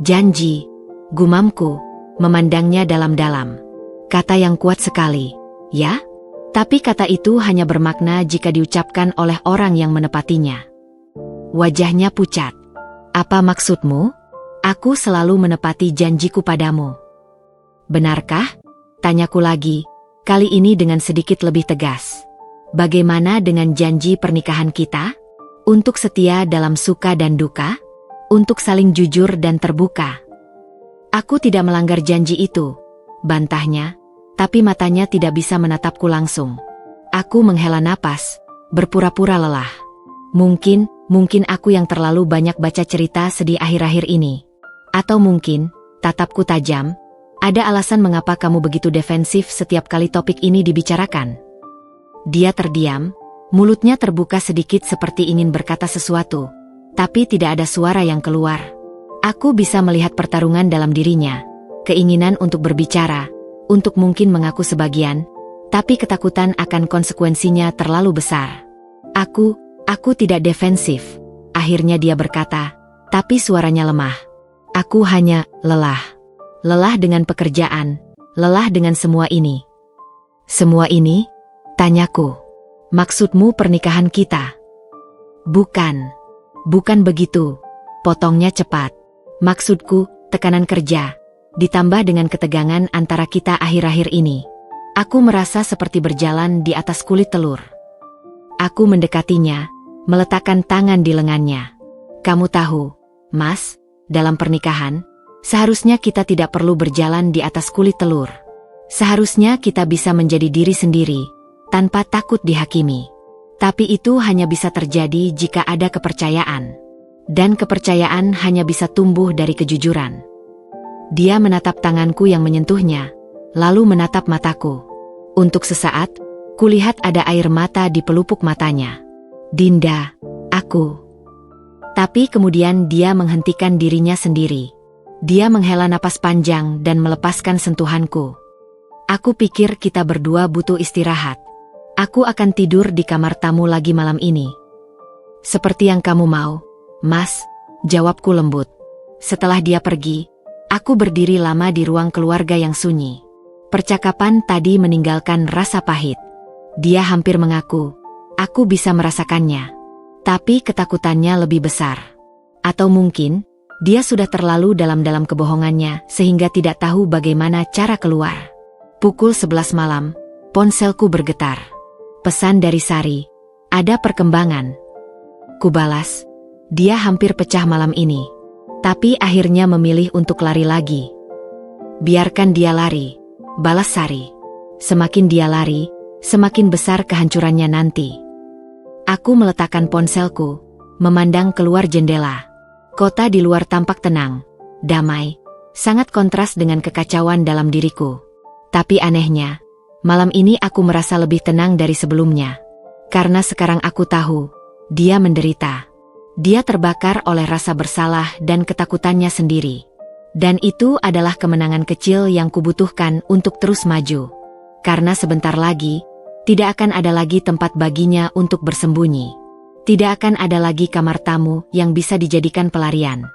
Janji, gumamku, memandangnya dalam-dalam. Kata yang kuat sekali, ya? Tapi kata itu hanya bermakna jika diucapkan oleh orang yang menepatinya. Wajahnya pucat. Apa maksudmu? Aku selalu menepati janjiku padamu. Benarkah? Tanyaku lagi, kali ini dengan sedikit lebih tegas. Bagaimana dengan janji pernikahan kita? Untuk setia dalam suka dan duka? Untuk saling jujur dan terbuka? Aku tidak melanggar janji itu, bantahnya. Tapi matanya tidak bisa menatapku langsung. Aku menghela napas, berpura-pura lelah. Mungkin aku yang terlalu banyak baca cerita sedih akhir-akhir ini. Atau mungkin, tatapku tajam, ada alasan mengapa kamu begitu defensif setiap kali topik ini dibicarakan. Dia terdiam, mulutnya terbuka sedikit seperti ingin berkata sesuatu, tapi tidak ada suara yang keluar. Aku bisa melihat pertarungan dalam dirinya, keinginan untuk berbicara, untuk mungkin mengaku sebagian, tapi ketakutan akan konsekuensinya terlalu besar. Aku tidak defensif, akhirnya dia berkata, tapi suaranya lemah. Aku hanya lelah. Lelah dengan pekerjaan, lelah dengan semua ini. Semua ini? Tanyaku. Maksudmu pernikahan kita? Bukan begitu, potongnya cepat. Maksudku, tekanan kerja, ditambah dengan ketegangan antara kita akhir-akhir ini. Aku merasa seperti berjalan di atas kulit telur. Aku mendekatinya, meletakkan tangan di lengannya. Kamu tahu, Mas, dalam pernikahan, seharusnya kita tidak perlu berjalan di atas kulit telur. Seharusnya kita bisa menjadi diri sendiri, tanpa takut dihakimi. Tapi itu hanya bisa terjadi jika ada kepercayaan. Dan kepercayaan hanya bisa tumbuh dari kejujuran. Dia menatap tanganku yang menyentuhnya, lalu menatap mataku. Untuk sesaat, kulihat ada air mata di pelupuk matanya. Dinda, aku. Tapi kemudian dia menghentikan dirinya sendiri. Dia menghela napas panjang dan melepaskan sentuhanku. Aku pikir kita berdua butuh istirahat. Aku akan tidur di kamar tamu lagi malam ini. Seperti yang kamu mau, Mas, jawabku lembut. Setelah dia pergi, aku berdiri lama di ruang keluarga yang sunyi. Percakapan tadi meninggalkan rasa pahit. Dia hampir mengaku, aku bisa merasakannya. Tapi ketakutannya lebih besar. Atau mungkin, dia sudah terlalu dalam kebohongannya sehingga tidak tahu bagaimana cara keluar. Pukul 11 malam, ponselku bergetar. Pesan dari Sari, ada perkembangan. Kubalas, dia hampir pecah malam ini. Tapi akhirnya memilih untuk lari lagi. Biarkan dia lari, balas Sari. Semakin dia lari, semakin besar kehancurannya nanti. Aku meletakkan ponselku, memandang keluar jendela. Kota di luar tampak tenang, damai, sangat kontras dengan kekacauan dalam diriku. Tapi anehnya, malam ini aku merasa lebih tenang dari sebelumnya. Karena sekarang aku tahu, dia menderita. Dia terbakar oleh rasa bersalah dan ketakutannya sendiri. Dan itu adalah kemenangan kecil yang kubutuhkan untuk terus maju. Karena sebentar lagi, tidak akan ada lagi tempat baginya untuk bersembunyi. Tidak akan ada lagi kamar tamu yang bisa dijadikan pelarian.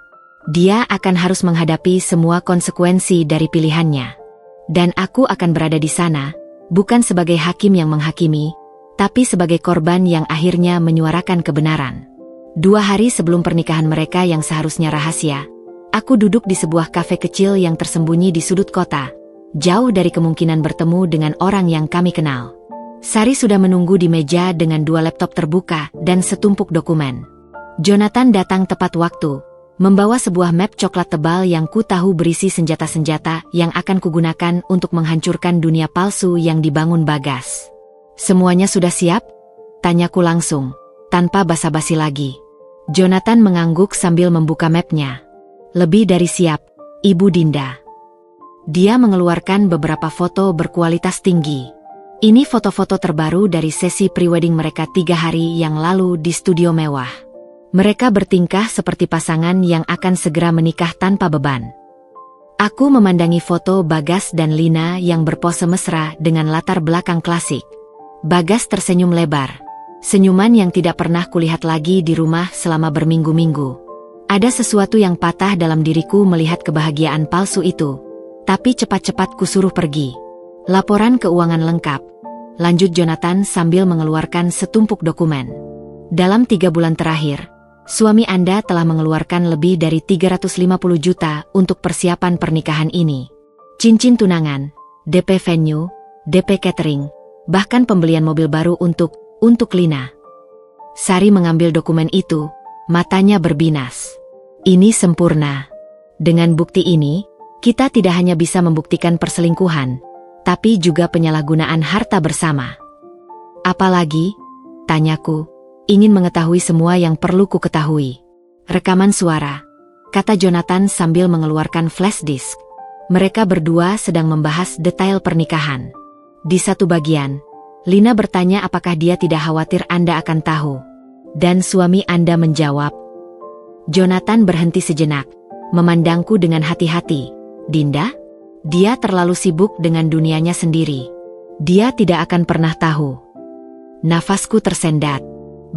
Dia akan harus menghadapi semua konsekuensi dari pilihannya. Dan aku akan berada di sana, bukan sebagai hakim yang menghakimi, tapi sebagai korban yang akhirnya menyuarakan kebenaran. 2 hari sebelum pernikahan mereka yang seharusnya rahasia, aku duduk di sebuah kafe kecil yang tersembunyi di sudut kota, jauh dari kemungkinan bertemu dengan orang yang kami kenal. Sari sudah menunggu di meja dengan 2 laptop terbuka dan setumpuk dokumen. Jonathan datang tepat waktu, membawa sebuah map coklat tebal yang ku tahu berisi senjata-senjata yang akan kugunakan untuk menghancurkan dunia palsu yang dibangun Bagas. Semuanya sudah siap? Tanyaku langsung, tanpa basa-basi lagi. Jonathan mengangguk sambil membuka mapnya. Lebih dari siap, Ibu Dinda. Dia mengeluarkan beberapa foto berkualitas tinggi. Ini foto-foto terbaru dari sesi prewedding mereka 3 hari yang lalu di studio mewah. Mereka bertingkah seperti pasangan yang akan segera menikah tanpa beban. Aku memandangi foto Bagas dan Lina yang berpose mesra dengan latar belakang klasik. Bagas tersenyum lebar. Senyuman yang tidak pernah kulihat lagi di rumah selama berminggu-minggu. Ada sesuatu yang patah dalam diriku melihat kebahagiaan palsu itu. Tapi cepat-cepat kusuruh pergi. Laporan keuangan lengkap. Lanjut Jonathan sambil mengeluarkan setumpuk dokumen. Dalam 3 bulan terakhir, suami Anda telah mengeluarkan lebih dari 350 juta untuk persiapan pernikahan ini. Cincin tunangan, DP venue, DP catering, bahkan pembelian mobil baru untuk Lina. Sari mengambil dokumen itu, matanya berbinas. Ini sempurna. Dengan bukti ini, kita tidak hanya bisa membuktikan perselingkuhan, tapi juga penyalahgunaan harta bersama. Apalagi, tanyaku, ingin mengetahui semua yang perlu ku ketahui. Rekaman suara, kata Jonathan sambil mengeluarkan flash disk. Mereka berdua sedang membahas detail pernikahan. Di satu bagian, Lina bertanya apakah dia tidak khawatir Anda akan tahu. Dan suami Anda menjawab. Jonathan berhenti sejenak, memandangku dengan hati-hati. Dinda? Dia terlalu sibuk dengan dunianya sendiri. Dia tidak akan pernah tahu. Nafasku tersendat.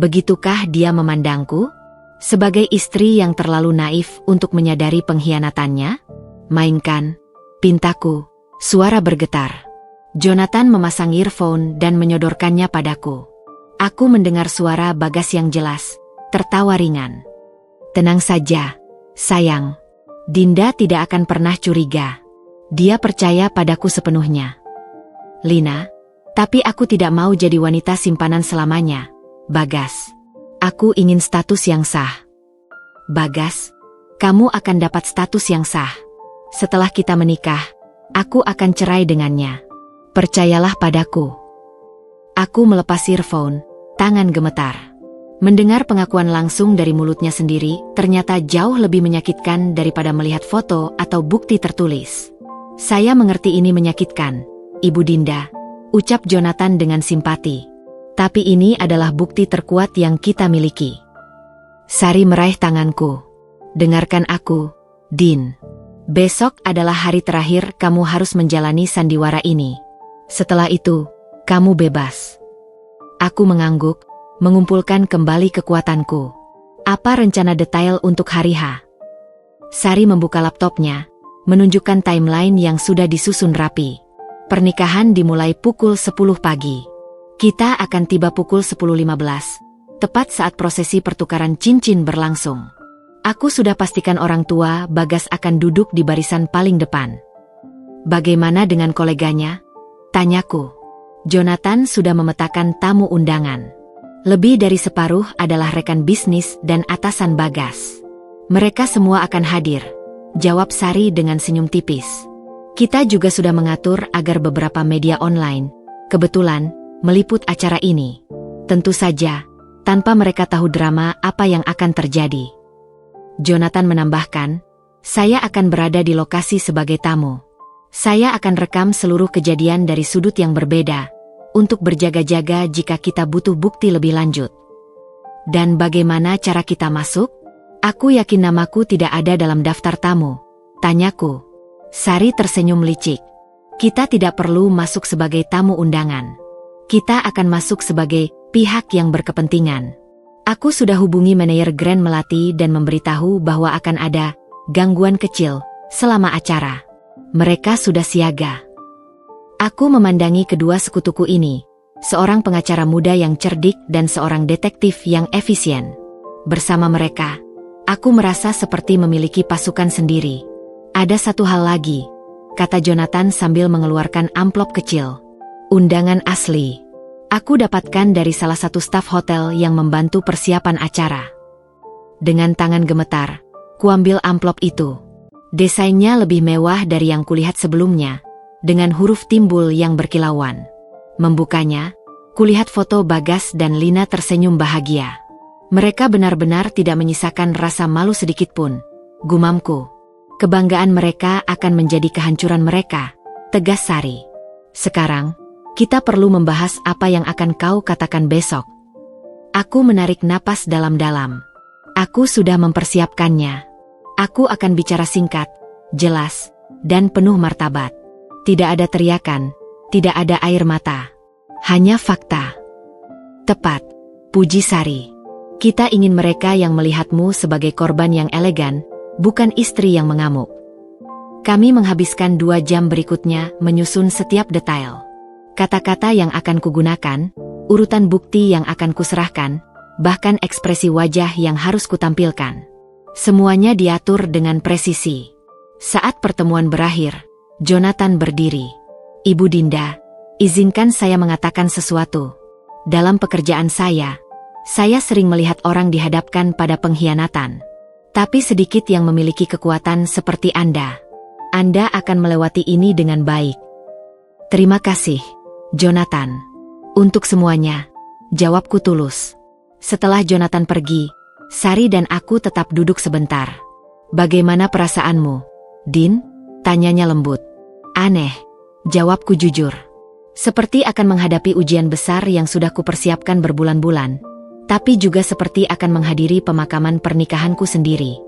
Begitukah dia memandangku? Sebagai istri yang terlalu naif untuk menyadari pengkhianatannya? Mainkan, pintaku, suara bergetar. Jonathan memasang earphone dan menyodorkannya padaku. Aku mendengar suara Bagas yang jelas, tertawa ringan. Tenang saja, sayang. Dinda tidak akan pernah curiga. Dia percaya padaku sepenuhnya. Lina, tapi aku tidak mau jadi wanita simpanan selamanya, Bagas. Aku ingin status yang sah. Bagas, kamu akan dapat status yang sah. Setelah kita menikah, aku akan cerai dengannya. Percayalah padaku. Aku melepas earphone, tangan gemetar. Mendengar pengakuan langsung dari mulutnya sendiri, ternyata jauh lebih menyakitkan daripada melihat foto atau bukti tertulis. Saya mengerti ini menyakitkan, Ibu Dinda, ucap Jonathan dengan simpati. Tapi ini adalah bukti terkuat yang kita miliki. Sari meraih tanganku. Dengarkan aku, Din. Besok adalah hari terakhir kamu harus menjalani sandiwara ini. Setelah itu, kamu bebas. Aku mengangguk, mengumpulkan kembali kekuatanku. Apa rencana detail untuk hari H? Sari membuka laptopnya, menunjukkan timeline yang sudah disusun rapi. Pernikahan dimulai pukul 10 pagi. Kita akan tiba pukul 10.15, tepat saat prosesi pertukaran cincin berlangsung. Aku sudah pastikan orang tua Bagas akan duduk di barisan paling depan. Bagaimana dengan koleganya? Tanyaku. Jonathan sudah memetakan tamu undangan. Lebih dari separuh adalah rekan bisnis dan atasan Bagas. Mereka semua akan hadir, jawab Sari dengan senyum tipis. Kita juga sudah mengatur agar beberapa media online, kebetulan, meliput acara ini. Tentu saja, tanpa mereka tahu drama apa yang akan terjadi. Jonathan menambahkan, saya akan berada di lokasi sebagai tamu. Saya akan rekam seluruh kejadian dari sudut yang berbeda, untuk berjaga-jaga jika kita butuh bukti lebih lanjut. Dan bagaimana cara kita masuk? Aku yakin namaku tidak ada dalam daftar tamu, tanyaku. Sari tersenyum licik. Kita tidak perlu masuk sebagai tamu undangan. Kita akan masuk sebagai pihak yang berkepentingan. Aku sudah hubungi manajer Grand Melati dan memberitahu bahwa akan ada gangguan kecil selama acara. Mereka sudah siaga. Aku memandangi kedua sekutuku ini, seorang pengacara muda yang cerdik dan seorang detektif yang efisien. Bersama mereka, aku merasa seperti memiliki pasukan sendiri. Ada satu hal lagi, kata Jonathan sambil mengeluarkan amplop kecil. Undangan asli. Aku dapatkan dari salah satu staf hotel yang membantu persiapan acara. Dengan tangan gemetar, kuambil amplop itu. Desainnya lebih mewah dari yang kulihat sebelumnya, dengan huruf timbul yang berkilauan. Membukanya, kulihat foto Bagas dan Lina tersenyum bahagia. Mereka benar-benar tidak menyisakan rasa malu sedikitpun, gumamku. Kebanggaan mereka akan menjadi kehancuran mereka, tegas Sari. Sekarang, kita perlu membahas apa yang akan kau katakan besok. Aku menarik napas dalam-dalam. Aku sudah mempersiapkannya. Aku akan bicara singkat, jelas, dan penuh martabat. Tidak ada teriakan, tidak ada air mata. Hanya fakta. Tepat, puji Sari. Kita ingin mereka yang melihatmu sebagai korban yang elegan, bukan istri yang mengamuk. Kami menghabiskan 2 jam berikutnya menyusun setiap detail. Kata-kata yang akan kugunakan, urutan bukti yang akan kuserahkan, bahkan ekspresi wajah yang harus kutampilkan. Semuanya diatur dengan presisi. Saat pertemuan berakhir, Jonathan berdiri. Ibu Dinda, izinkan saya mengatakan sesuatu. Dalam pekerjaan saya sering melihat orang dihadapkan pada pengkhianatan. Tapi sedikit yang memiliki kekuatan seperti Anda. Anda akan melewati ini dengan baik. Terima kasih, Jonathan. Untuk semuanya, jawabku tulus. Setelah Jonathan pergi, Sari dan aku tetap duduk sebentar. Bagaimana perasaanmu, Din? Tanyanya lembut. Aneh, jawabku jujur. Seperti akan menghadapi ujian besar yang sudah kupersiapkan berbulan-bulan, tapi juga seperti akan menghadiri pemakaman pernikahanku sendiri.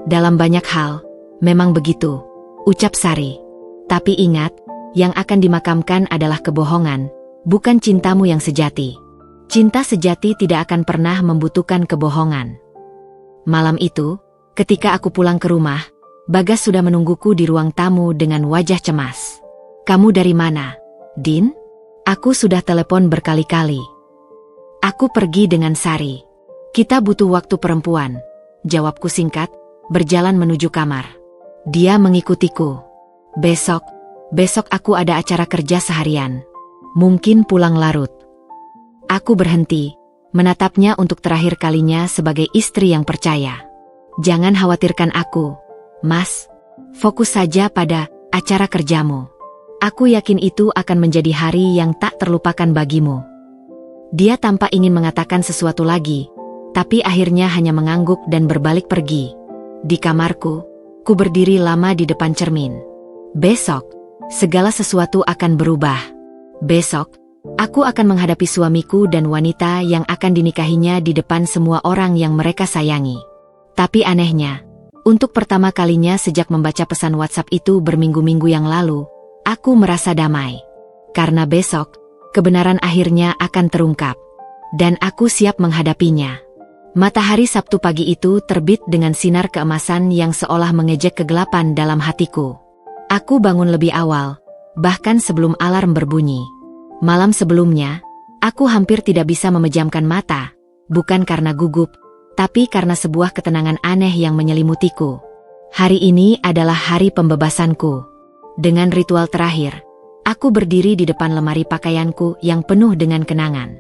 Dalam banyak hal, memang begitu, ucap Sari. Tapi ingat, yang akan dimakamkan adalah kebohongan, bukan cintamu yang sejati. Cinta sejati tidak akan pernah membutuhkan kebohongan. Malam itu, ketika aku pulang ke rumah, Bagas sudah menungguku di ruang tamu dengan wajah cemas. Kamu dari mana, Din? Aku sudah telepon berkali-kali. Aku pergi dengan Sari. Kita butuh waktu perempuan, jawabku singkat, berjalan menuju kamar. Dia mengikutiku. Besok aku ada acara kerja seharian. Mungkin pulang larut. Aku berhenti, menatapnya untuk terakhir kalinya sebagai istri yang percaya. Jangan khawatirkan aku, Mas. Fokus saja pada acara kerjamu. Aku yakin itu akan menjadi hari yang tak terlupakan bagimu. Dia tampak ingin mengatakan sesuatu lagi, tapi akhirnya hanya mengangguk dan berbalik pergi. Di kamarku, ku berdiri lama di depan cermin. Besok, segala sesuatu akan berubah. Besok, aku akan menghadapi suamiku dan wanita yang akan dinikahinya di depan semua orang yang mereka sayangi. Tapi anehnya, untuk pertama kalinya sejak membaca pesan WhatsApp itu berminggu-minggu yang lalu, aku merasa damai. Karena besok, kebenaran akhirnya akan terungkap. Dan aku siap menghadapinya. Matahari Sabtu pagi itu terbit dengan sinar keemasan yang seolah mengejek kegelapan dalam hatiku. Aku bangun lebih awal, bahkan sebelum alarm berbunyi. Malam sebelumnya, aku hampir tidak bisa memejamkan mata, bukan karena gugup, tapi karena sebuah ketenangan aneh yang menyelimutiku. Hari ini adalah hari pembebasanku. Dengan ritual terakhir, aku berdiri di depan lemari pakaianku yang penuh dengan kenangan.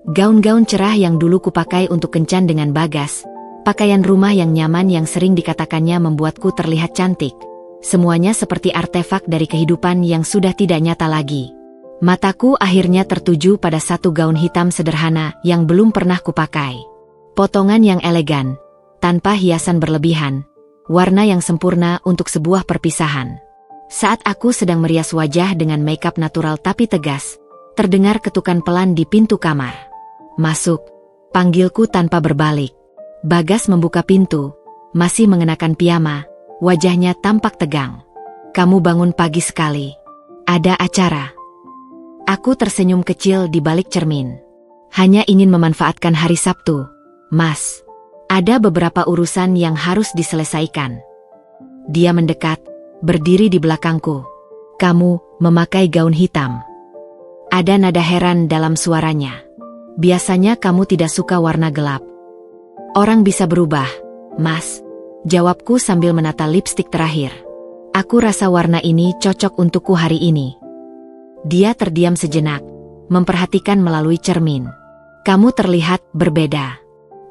Gaun-gaun cerah yang dulu kupakai untuk kencan dengan Bagas, pakaian rumah yang nyaman yang sering dikatakannya membuatku terlihat cantik. Semuanya seperti artefak dari kehidupan yang sudah tidak nyata lagi. Mataku akhirnya tertuju pada satu gaun hitam sederhana yang belum pernah kupakai. Potongan yang elegan, tanpa hiasan berlebihan, warna yang sempurna untuk sebuah perpisahan. Saat aku sedang merias wajah dengan makeup natural tapi tegas, terdengar ketukan pelan di pintu kamar. Masuk, panggilku tanpa berbalik. Bagas membuka pintu, masih mengenakan piyama, wajahnya tampak tegang. Kamu bangun pagi sekali. Ada acara. Aku tersenyum kecil di balik cermin. Hanya ingin memanfaatkan hari Sabtu, Mas. Ada beberapa urusan yang harus diselesaikan. Dia mendekat, berdiri di belakangku. Kamu memakai gaun hitam. Ada nada heran dalam suaranya. Biasanya kamu tidak suka warna gelap. Orang bisa berubah, Mas. Jawabku sambil menata lipstik terakhir. Aku rasa warna ini cocok untukku hari ini. Dia terdiam sejenak, memperhatikan melalui cermin. Kamu terlihat berbeda.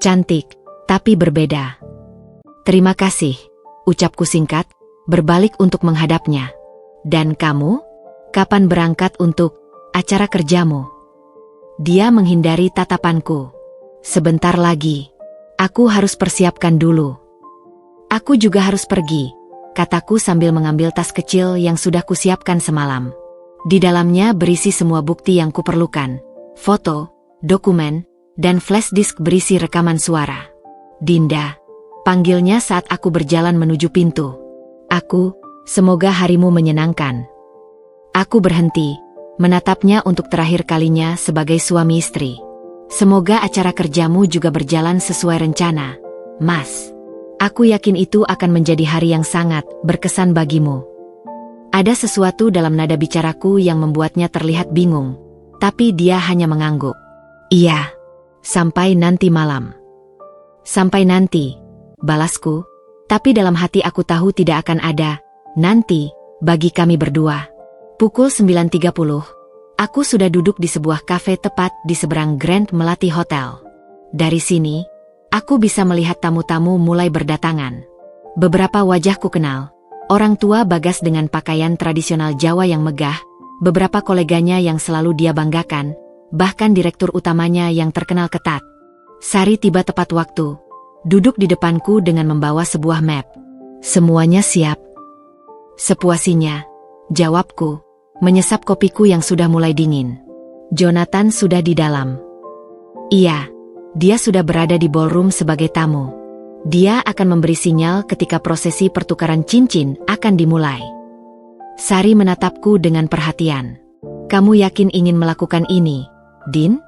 Cantik, tapi berbeda. Terima kasih, ucapku singkat, berbalik untuk menghadapnya. Dan kamu? Kapan berangkat untuk acara kerjamu? Dia menghindari tatapanku. Sebentar lagi. Aku harus persiapkan dulu. Aku juga harus pergi, kataku sambil mengambil tas kecil yang sudah kusiapkan semalam. Di dalamnya berisi semua bukti yang kuperlukan. Foto, dokumen, dan flash disk berisi rekaman suara. Dinda, panggilnya saat aku berjalan menuju pintu. Semoga harimu menyenangkan. Aku berhenti, menatapnya untuk terakhir kalinya sebagai suami istri. Semoga acara kerjamu juga berjalan sesuai rencana, Mas. Aku yakin itu akan menjadi hari yang sangat berkesan bagimu. Ada sesuatu dalam nada bicaraku yang membuatnya terlihat bingung, tapi dia hanya mengangguk. Iya, sampai nanti malam. Sampai nanti, balasku, tapi dalam hati aku tahu tidak akan ada nanti bagi kami berdua. Pukul 9.30, aku sudah duduk di sebuah kafe tepat di seberang Grand Melati Hotel. Dari sini, aku bisa melihat tamu-tamu mulai berdatangan. Beberapa wajah ku kenal. Orang tua Bagas dengan pakaian tradisional Jawa yang megah, beberapa koleganya yang selalu dia banggakan, bahkan direktur utamanya yang terkenal ketat. Sari tiba tepat waktu, duduk di depanku dengan membawa sebuah map. Semuanya siap. Sepuasinya, jawabku, menyesap kopiku yang sudah mulai dingin. Jonathan sudah di dalam. Iya, dia sudah berada di ballroom sebagai tamu. Dia akan memberi sinyal ketika prosesi pertukaran cincin akan dimulai. Sari menatapku dengan perhatian. Kamu yakin ingin melakukan ini, Din?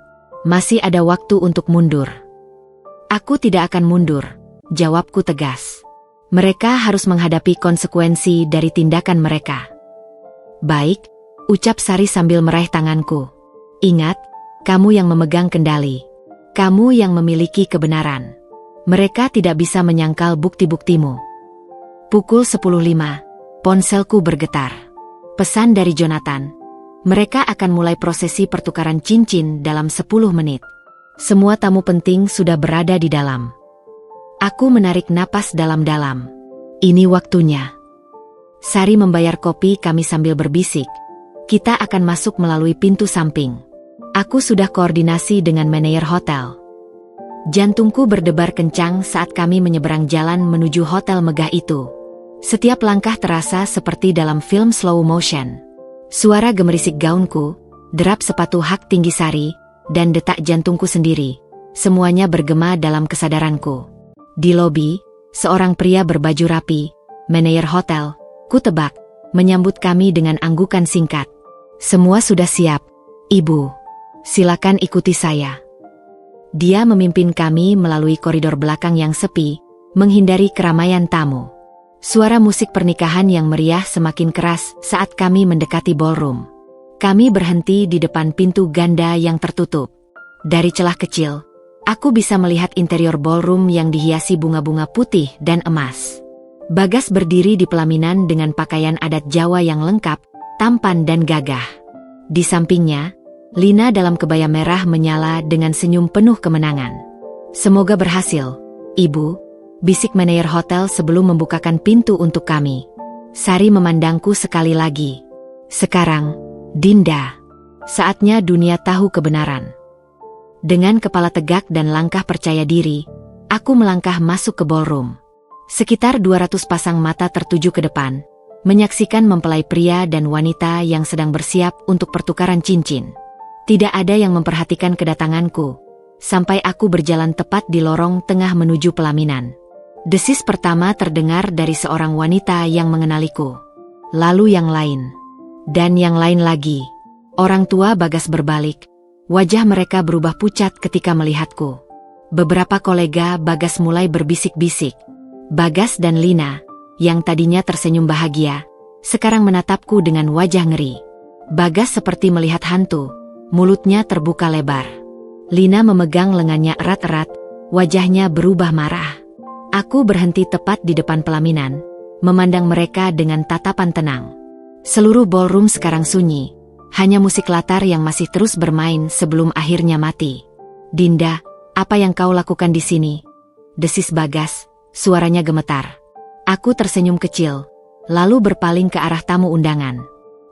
Masih ada waktu untuk mundur. Aku tidak akan mundur, jawabku tegas. Mereka harus menghadapi konsekuensi dari tindakan mereka. Baik, ucap Sari sambil meraih tanganku. Ingat, kamu yang memegang kendali. Kamu yang memiliki kebenaran. Mereka tidak bisa menyangkal bukti-buktimu. Pukul 10.05, Ponselku bergetar. Pesan dari Jonathan. Mereka akan mulai prosesi pertukaran cincin dalam 10 menit. Semua tamu penting sudah berada di dalam. Aku menarik napas dalam-dalam. Ini waktunya. Sari membayar kopi kami sambil berbisik. Kita akan masuk melalui pintu samping. Aku sudah koordinasi dengan manajer hotel. Jantungku berdebar kencang saat kami menyeberang jalan menuju hotel megah itu. Setiap langkah terasa seperti dalam film slow motion. Suara gemerisik gaunku, derap sepatu hak tinggi Sari, dan detak jantungku sendiri, semuanya bergema dalam kesadaranku. Di lobi, seorang pria berbaju rapi, manajer hotel, ku tebak, menyambut kami dengan anggukan singkat. Semua sudah siap, Ibu. Silakan ikuti saya. Dia memimpin kami melalui koridor belakang yang sepi, menghindari keramaian tamu. Suara musik pernikahan yang meriah semakin keras saat kami mendekati ballroom. Kami berhenti di depan pintu ganda yang tertutup. Dari celah kecil, aku bisa melihat interior ballroom yang dihiasi bunga-bunga putih dan emas. Bagas berdiri di pelaminan dengan pakaian adat Jawa yang lengkap, tampan dan gagah. Di sampingnya, Lina dalam kebaya merah menyala dengan senyum penuh kemenangan. Semoga berhasil, Ibu, bisik manajer hotel sebelum membukakan pintu untuk kami. Sari memandangku sekali lagi. Sekarang, Dinda. Saatnya dunia tahu kebenaran. Dengan kepala tegak dan langkah percaya diri, aku melangkah masuk ke ballroom. Sekitar 200 pasang mata tertuju ke depan, menyaksikan mempelai pria dan wanita yang sedang bersiap untuk pertukaran cincin. Tidak ada yang memperhatikan kedatanganku, sampai aku berjalan tepat di lorong tengah menuju pelaminan. Desis pertama terdengar dari seorang wanita yang mengenaliku. Lalu yang lain. Dan yang lain lagi. Orang tua Bagas berbalik. Wajah mereka berubah pucat ketika melihatku. Beberapa kolega Bagas mulai berbisik-bisik. Bagas dan Lina, yang tadinya tersenyum bahagia, sekarang menatapku dengan wajah ngeri. Bagas seperti melihat hantu. Mulutnya terbuka lebar. Lina memegang lengannya erat-erat. Wajahnya berubah marah. Aku berhenti tepat di depan pelaminan, memandang mereka dengan tatapan tenang. Seluruh ballroom sekarang sunyi, hanya musik latar yang masih terus bermain sebelum akhirnya mati. Dinda, apa yang kau lakukan di sini? Desis Bagas, suaranya gemetar. Aku tersenyum kecil, lalu berpaling ke arah tamu undangan.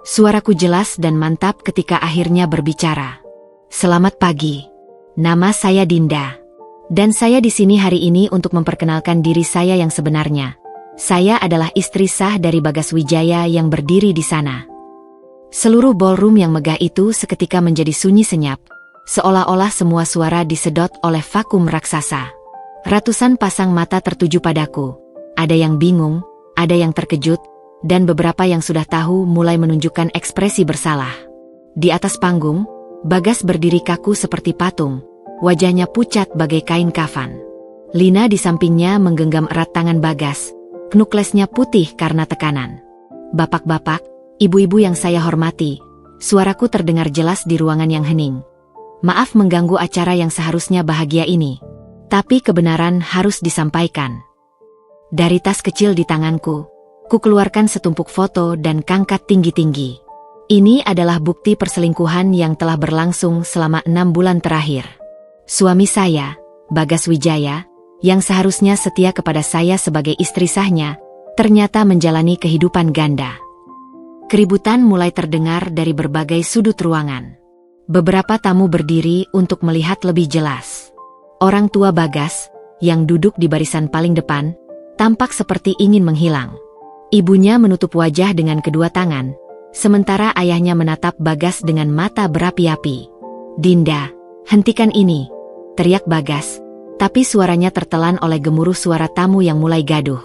Suaraku jelas dan mantap ketika akhirnya berbicara. Selamat pagi. Nama saya Dinda. Dan saya di sini hari ini untuk memperkenalkan diri saya yang sebenarnya. Saya adalah istri sah dari Bagas Wijaya yang berdiri di sana. Seluruh ballroom yang megah itu seketika menjadi sunyi senyap, seolah-olah semua suara disedot oleh vakum raksasa. Ratusan pasang mata tertuju padaku. Ada yang bingung, ada yang terkejut, dan beberapa yang sudah tahu mulai menunjukkan ekspresi bersalah. Di atas panggung, Bagas berdiri kaku seperti patung. Wajahnya pucat bagai kain kafan. Lina di sampingnya menggenggam erat tangan Bagas. Knuklesnya putih karena tekanan. Bapak-bapak, ibu-ibu yang saya hormati, suaraku terdengar jelas di ruangan yang hening. Maaf mengganggu acara yang seharusnya bahagia ini. Tapi kebenaran harus disampaikan. Dari tas kecil di tanganku, ku keluarkan setumpuk foto dan kangkat tinggi-tinggi. Ini adalah bukti perselingkuhan yang telah berlangsung selama 6 bulan terakhir. Suami saya, Bagas Wijaya, yang seharusnya setia kepada saya sebagai istri sahnya, ternyata menjalani kehidupan ganda. Keributan mulai terdengar dari berbagai sudut ruangan. Beberapa tamu berdiri untuk melihat lebih jelas. Orang tua Bagas, yang duduk di barisan paling depan, tampak seperti ingin menghilang. Ibunya menutup wajah dengan kedua tangan, sementara ayahnya menatap Bagas dengan mata berapi-api. Dinda, hentikan ini, teriak Bagas, tapi suaranya tertelan oleh gemuruh suara tamu yang mulai gaduh.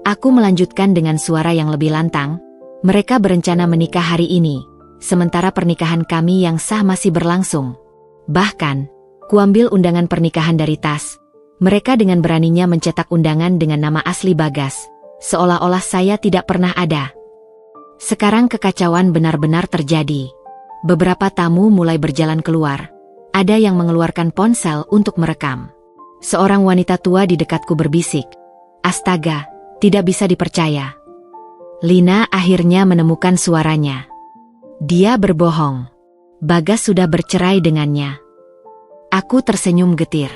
Aku melanjutkan dengan suara yang lebih lantang, mereka berencana menikah hari ini, sementara pernikahan kami yang sah masih berlangsung. Bahkan, kuambil undangan pernikahan dari tas. Mereka dengan beraninya mencetak undangan dengan nama asli Bagas, seolah-olah saya tidak pernah ada. Sekarang kekacauan benar-benar terjadi. Beberapa tamu mulai berjalan keluar. Ada yang mengeluarkan ponsel untuk merekam. Seorang wanita tua di dekatku berbisik, "Astaga, tidak bisa dipercaya." Lina akhirnya menemukan suaranya. Dia berbohong. Bagas sudah bercerai dengannya. Aku tersenyum getir.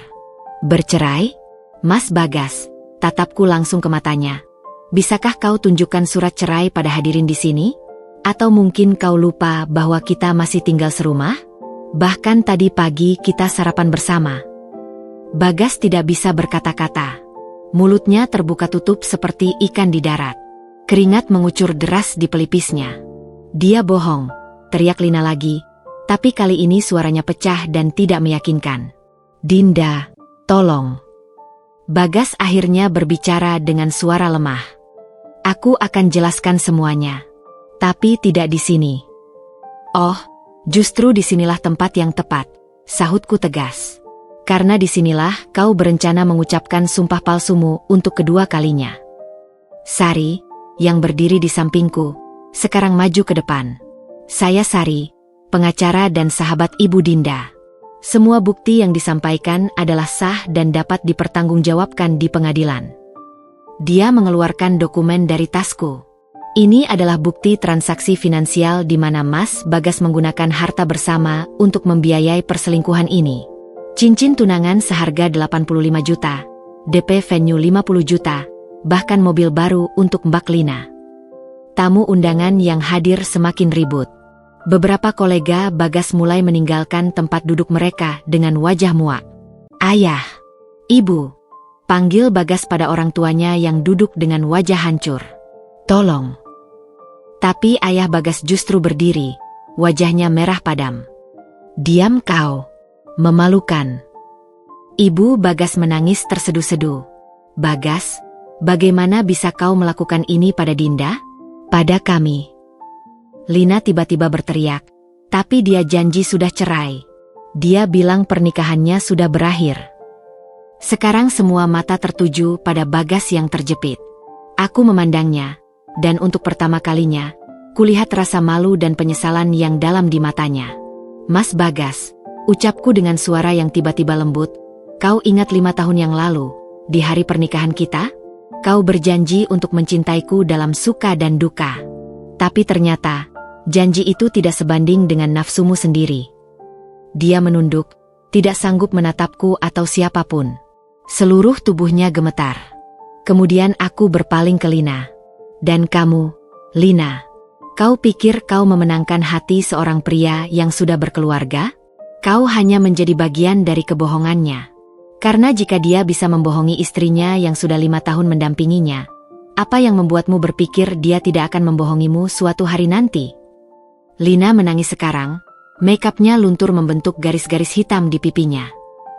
Bercerai? Mas Bagas, tatapku langsung ke matanya. Bisakah kau tunjukkan surat cerai pada hadirin di sini? Atau mungkin kau lupa bahwa kita masih tinggal serumah? Bahkan tadi pagi kita sarapan bersama. Bagas tidak bisa berkata-kata. Mulutnya terbuka tutup seperti ikan di darat. Keringat mengucur deras di pelipisnya. Dia bohong, teriak Lina lagi, tapi kali ini suaranya pecah dan tidak meyakinkan. Dinda, tolong. Bagas akhirnya berbicara dengan suara lemah. Aku akan jelaskan semuanya. Tapi tidak di sini. Oh, justru disinilah tempat yang tepat, sahutku tegas. Karena disinilah kau berencana mengucapkan sumpah palsumu untuk kedua kalinya. Sari, yang berdiri di sampingku, sekarang maju ke depan. Saya Sari, pengacara dan sahabat Ibu Dinda. Semua bukti yang disampaikan adalah sah dan dapat dipertanggungjawabkan di pengadilan. Dia mengeluarkan dokumen dari tasku. Ini adalah bukti transaksi finansial di mana Mas Bagas menggunakan harta bersama untuk membiayai perselingkuhan ini. Cincin tunangan seharga 85 juta, DP venue 50 juta, bahkan mobil baru untuk Mbak Lina. Tamu undangan yang hadir semakin ribut. Beberapa kolega Bagas mulai meninggalkan tempat duduk mereka dengan wajah muak. Ayah, Ibu, panggil Bagas pada orang tuanya yang duduk dengan wajah hancur. Tolong. Tapi ayah Bagas justru berdiri, wajahnya merah padam. Diam kau. Memalukan. Ibu Bagas menangis terseduh-seduh. Bagas, bagaimana bisa kau melakukan ini pada Dinda? Pada kami. Lina tiba-tiba berteriak, tapi dia janji sudah cerai. Dia bilang pernikahannya sudah berakhir. Sekarang semua mata tertuju pada Bagas yang terjepit. Aku memandangnya, dan untuk pertama kalinya, kulihat rasa malu dan penyesalan yang dalam di matanya. Mas Bagas, ucapku dengan suara yang tiba-tiba lembut, kau ingat 5 tahun yang lalu, di hari pernikahan kita? Kau berjanji untuk mencintaiku dalam suka dan duka. Tapi ternyata, janji itu tidak sebanding dengan nafsumu sendiri. Dia menunduk, tidak sanggup menatapku atau siapapun. Seluruh tubuhnya gemetar. Kemudian aku berpaling ke Lina. Dan kamu, Lina, kau pikir kau memenangkan hati seorang pria yang sudah berkeluarga? Kau hanya menjadi bagian dari kebohongannya. Karena jika dia bisa membohongi istrinya yang sudah 5 tahun mendampinginya, apa yang membuatmu berpikir dia tidak akan membohongimu suatu hari nanti? Lina menangis sekarang, make-upnya luntur membentuk garis-garis hitam di pipinya.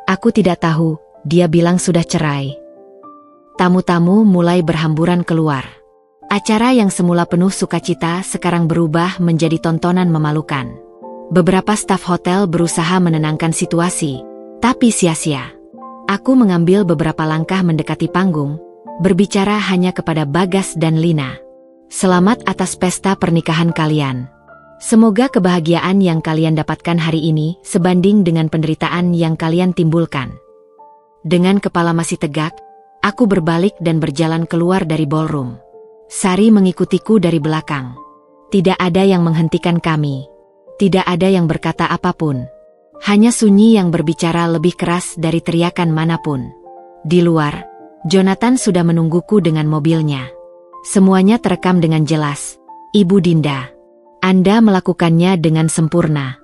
Aku tidak tahu, dia bilang sudah cerai. Tamu-tamu mulai berhamburan keluar. Acara yang semula penuh sukacita sekarang berubah menjadi tontonan memalukan. Beberapa staf hotel berusaha menenangkan situasi, tapi sia-sia. Aku mengambil beberapa langkah mendekati panggung, berbicara hanya kepada Bagas dan Lina. Selamat atas pesta pernikahan kalian. Semoga kebahagiaan yang kalian dapatkan hari ini sebanding dengan penderitaan yang kalian timbulkan. Dengan kepala masih tegak, aku berbalik dan berjalan keluar dari ballroom. Sari mengikutiku dari belakang. Tidak ada yang menghentikan kami. Tidak ada yang berkata apapun. Hanya sunyi yang berbicara lebih keras dari teriakan manapun. Di luar, Jonathan sudah menungguku dengan mobilnya. Semuanya terekam dengan jelas. Ibu Dinda, Anda melakukannya dengan sempurna.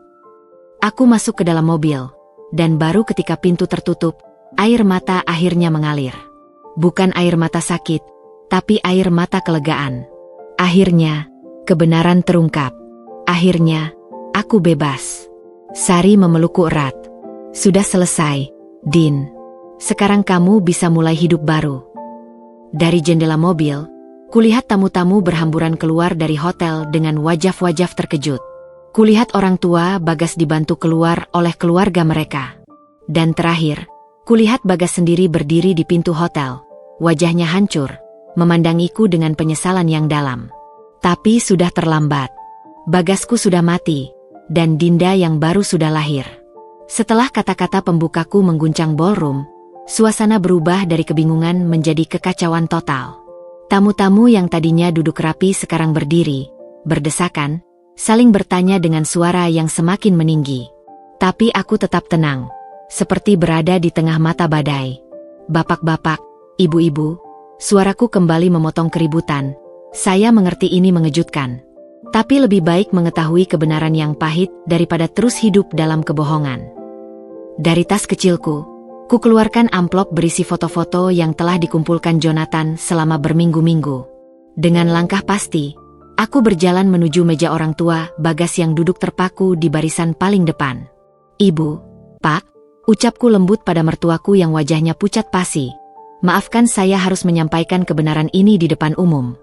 Aku masuk ke dalam mobil, dan baru ketika pintu tertutup, air mata akhirnya mengalir. Bukan air mata sakit, tapi air mata kelegaan. Akhirnya, kebenaran terungkap. Akhirnya, aku bebas. Sari memelukku erat. Sudah selesai, Din. Sekarang kamu bisa mulai hidup baru. Dari jendela mobil, kulihat tamu-tamu berhamburan keluar dari hotel dengan wajah-wajah terkejut. Kulihat orang tua Bagas dibantu keluar oleh keluarga mereka. Dan terakhir, kulihat Bagas sendiri berdiri di pintu hotel. Wajahnya hancur, memandangiku dengan penyesalan yang dalam. Tapi sudah terlambat. Bagasku sudah mati, dan Dinda yang baru sudah lahir. Setelah kata-kata pembukaku mengguncang ballroom, suasana berubah dari kebingungan menjadi kekacauan total. Tamu-tamu yang tadinya duduk rapi sekarang berdiri, berdesakan, saling bertanya dengan suara yang semakin meninggi. Tapi aku tetap tenang, seperti berada di tengah mata badai. Bapak-bapak, ibu-ibu, suaraku kembali memotong keributan. Saya mengerti ini mengejutkan. Tapi lebih baik mengetahui kebenaran yang pahit daripada terus hidup dalam kebohongan. Dari tas kecilku, ku keluarkan amplop berisi foto-foto yang telah dikumpulkan Jonathan selama berminggu-minggu. Dengan langkah pasti, aku berjalan menuju meja orang tua Bagas yang duduk terpaku di barisan paling depan. Ibu, Pak, ucapku lembut pada mertuaku yang wajahnya pucat pasi. Maafkan saya harus menyampaikan kebenaran ini di depan umum.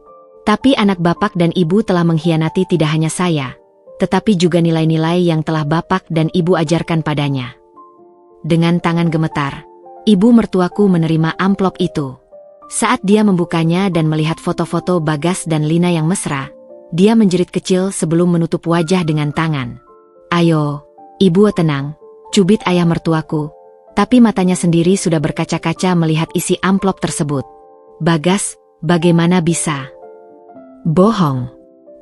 Tapi anak bapak dan ibu telah mengkhianati tidak hanya saya, tetapi juga nilai-nilai yang telah bapak dan ibu ajarkan padanya. Dengan tangan gemetar, ibu mertuaku menerima amplop itu. Saat dia membukanya dan melihat foto-foto Bagas dan Lina yang mesra, dia menjerit kecil sebelum menutup wajah dengan tangan. Ayo, ibu tenang, cubit ayah mertuaku, tapi matanya sendiri sudah berkaca-kaca melihat isi amplop tersebut. Bagas, bagaimana bisa? Bohong.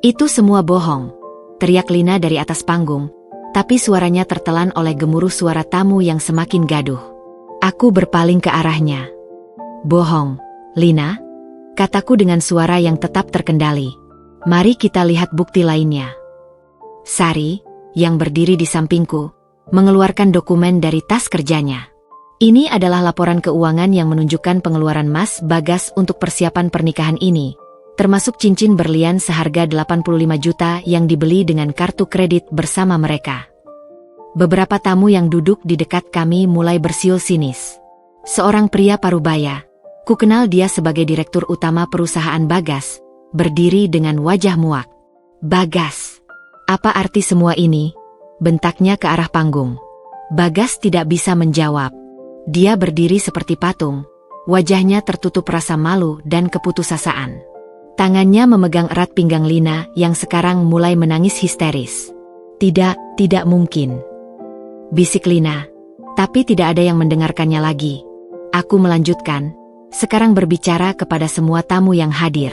Itu semua bohong, teriak Lina dari atas panggung, tapi suaranya tertelan oleh gemuruh suara tamu yang semakin gaduh. Aku berpaling ke arahnya. Bohong, Lina, kataku dengan suara yang tetap terkendali. Mari kita lihat bukti lainnya. Sari, yang berdiri di sampingku, mengeluarkan dokumen dari tas kerjanya. Ini adalah laporan keuangan yang menunjukkan pengeluaran Mas Bagas untuk persiapan pernikahan ini, termasuk cincin berlian seharga 85 juta yang dibeli dengan kartu kredit bersama mereka. Beberapa tamu yang duduk di dekat kami mulai bersiul sinis. Seorang pria parubaya, ku kenal dia sebagai direktur utama perusahaan Bagas, berdiri dengan wajah muak. Bagas, apa arti semua ini? Bentaknya ke arah panggung. Bagas tidak bisa menjawab. Dia berdiri seperti patung, wajahnya tertutup rasa malu dan keputusasaan. Tangannya memegang erat pinggang Lina yang sekarang mulai menangis histeris. Tidak mungkin, bisik Lina, tapi tidak ada yang mendengarkannya lagi. Aku melanjutkan, sekarang berbicara kepada semua tamu yang hadir.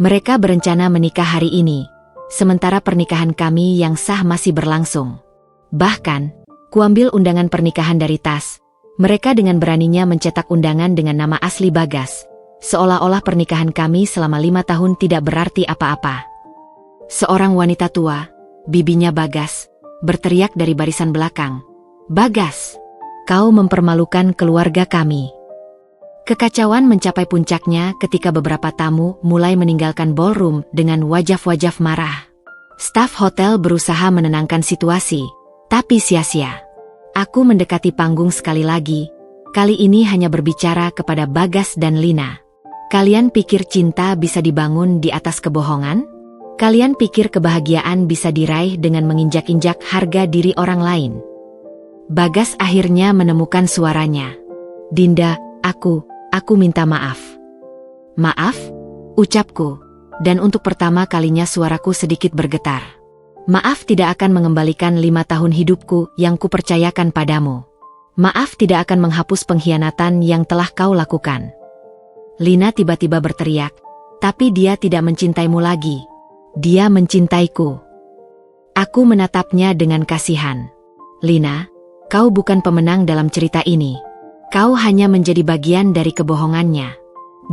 Mereka berencana menikah hari ini, sementara pernikahan kami yang sah masih berlangsung. Bahkan, kuambil undangan pernikahan dari tas. Mereka dengan beraninya mencetak undangan dengan nama asli Bagas, seolah-olah pernikahan kami selama 5 tahun tidak berarti apa-apa. Seorang wanita tua, bibinya Bagas, berteriak dari barisan belakang. Bagas, kau mempermalukan keluarga kami. Kekacauan mencapai puncaknya ketika beberapa tamu mulai meninggalkan ballroom dengan wajah-wajah marah. Staf hotel berusaha menenangkan situasi, tapi sia-sia. Aku mendekati panggung sekali lagi, kali ini hanya berbicara kepada Bagas dan Lina. Kalian pikir cinta bisa dibangun di atas kebohongan? Kalian pikir kebahagiaan bisa diraih dengan menginjak-injak harga diri orang lain? Bagas akhirnya menemukan suaranya. Dinda, aku minta maaf. Maaf? Ucapku, dan untuk pertama kalinya suaraku sedikit bergetar. Maaf tidak akan mengembalikan 5 tahun hidupku yang kupercayakan padamu. Maaf tidak akan menghapus pengkhianatan yang telah kau lakukan. Lina tiba-tiba berteriak, tapi dia tidak mencintaimu lagi. Dia mencintaiku. Aku menatapnya dengan kasihan. Lina, kau bukan pemenang dalam cerita ini. Kau hanya menjadi bagian dari kebohongannya.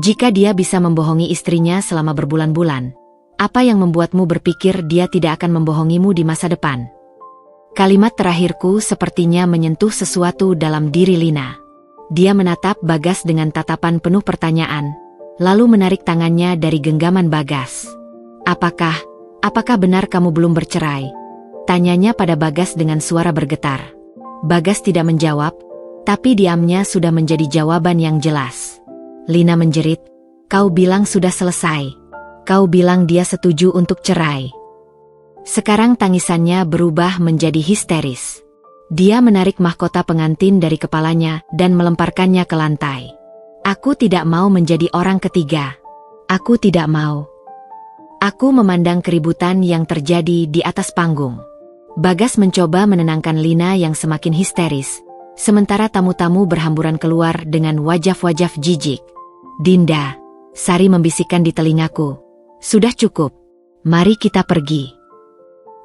Jika dia bisa membohongi istrinya selama berbulan-bulan, apa yang membuatmu berpikir dia tidak akan membohongimu di masa depan? Kalimat terakhirku sepertinya menyentuh sesuatu dalam diri Lina. Dia menatap Bagas dengan tatapan penuh pertanyaan, lalu menarik tangannya dari genggaman Bagas. Apakah benar kamu belum bercerai? Tanyanya pada Bagas dengan suara bergetar. Bagas tidak menjawab, tapi diamnya sudah menjadi jawaban yang jelas. Lina menjerit, kau bilang sudah selesai. Kau bilang dia setuju untuk cerai. Sekarang tangisannya berubah menjadi histeris. Dia menarik mahkota pengantin dari kepalanya dan melemparkannya ke lantai. Aku tidak mau menjadi orang ketiga. Aku tidak mau. Aku memandang keributan yang terjadi di atas panggung. Bagas mencoba menenangkan Lina yang semakin histeris, sementara tamu-tamu berhamburan keluar dengan wajah-wajah jijik. Dinda, Sari membisikkan di telingaku. Sudah cukup. Mari kita pergi.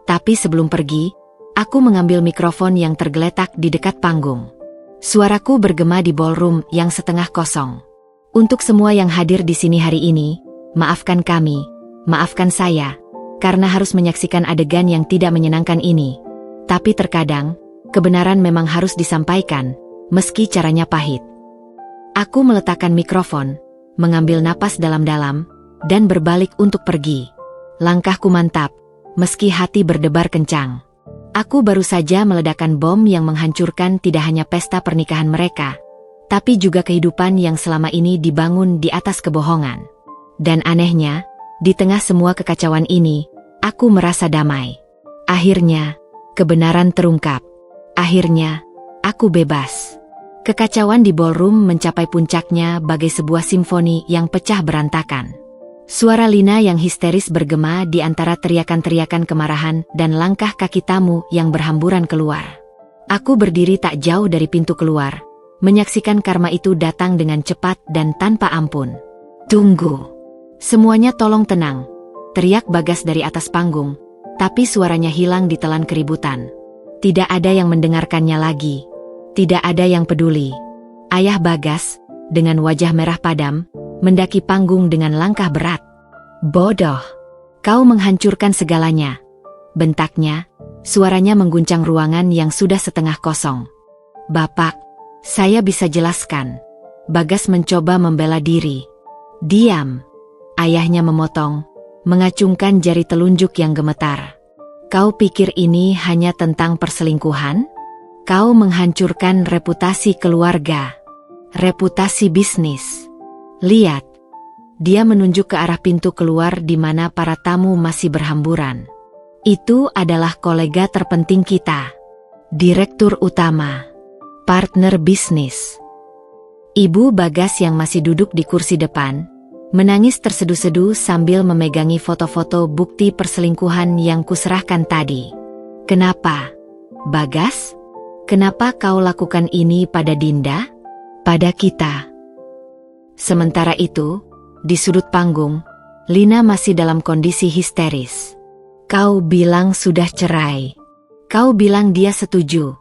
Tapi sebelum pergi, aku mengambil mikrofon yang tergeletak di dekat panggung. Suaraku bergema di ballroom yang setengah kosong. Untuk semua yang hadir di sini hari ini, maafkan kami, maafkan saya, karena harus menyaksikan adegan yang tidak menyenangkan ini. Tapi terkadang, kebenaran memang harus disampaikan, meski caranya pahit. Aku meletakkan mikrofon, mengambil napas dalam-dalam, dan berbalik untuk pergi. Langkahku mantap, meski hati berdebar kencang. Aku baru saja meledakkan bom yang menghancurkan tidak hanya pesta pernikahan mereka, tapi juga kehidupan yang selama ini dibangun di atas kebohongan. Dan anehnya, di tengah semua kekacauan ini, aku merasa damai. Akhirnya, kebenaran terungkap. Akhirnya, aku bebas. Kekacauan di ballroom mencapai puncaknya bagai sebuah simfoni yang pecah berantakan. Suara Lina yang histeris bergema di antara teriakan-teriakan kemarahan dan langkah kaki tamu yang berhamburan keluar. Aku berdiri tak jauh dari pintu keluar, menyaksikan karma itu datang dengan cepat dan tanpa ampun. "Tunggu! Semuanya tolong tenang," teriak Bagas dari atas panggung, tapi suaranya hilang ditelan keributan. Tidak ada yang mendengarkannya lagi. Tidak ada yang peduli. Ayah Bagas, dengan wajah merah padam, mendaki panggung dengan langkah berat. "Bodoh! Kau menghancurkan segalanya!" bentaknya, suaranya mengguncang ruangan yang sudah setengah kosong. "Bapak, saya bisa jelaskan." Bagas mencoba membela diri. "Diam!" ayahnya memotong, mengacungkan jari telunjuk yang gemetar. "Kau pikir ini hanya tentang perselingkuhan? Kau menghancurkan reputasi keluarga, reputasi bisnis. Lihat." Dia menunjuk ke arah pintu keluar di mana para tamu masih berhamburan. "Itu adalah kolega terpenting kita. Direktur utama. Partner bisnis." Ibu Bagas yang masih duduk di kursi depan, menangis terseduh-seduh sambil memegangi foto-foto bukti perselingkuhan yang kuserahkan tadi. "Kenapa, Bagas? Kenapa kau lakukan ini pada Dinda? Pada kita?" Sementara itu, di sudut panggung, Lina masih dalam kondisi histeris. "Kau bilang sudah cerai. Kau bilang dia setuju,"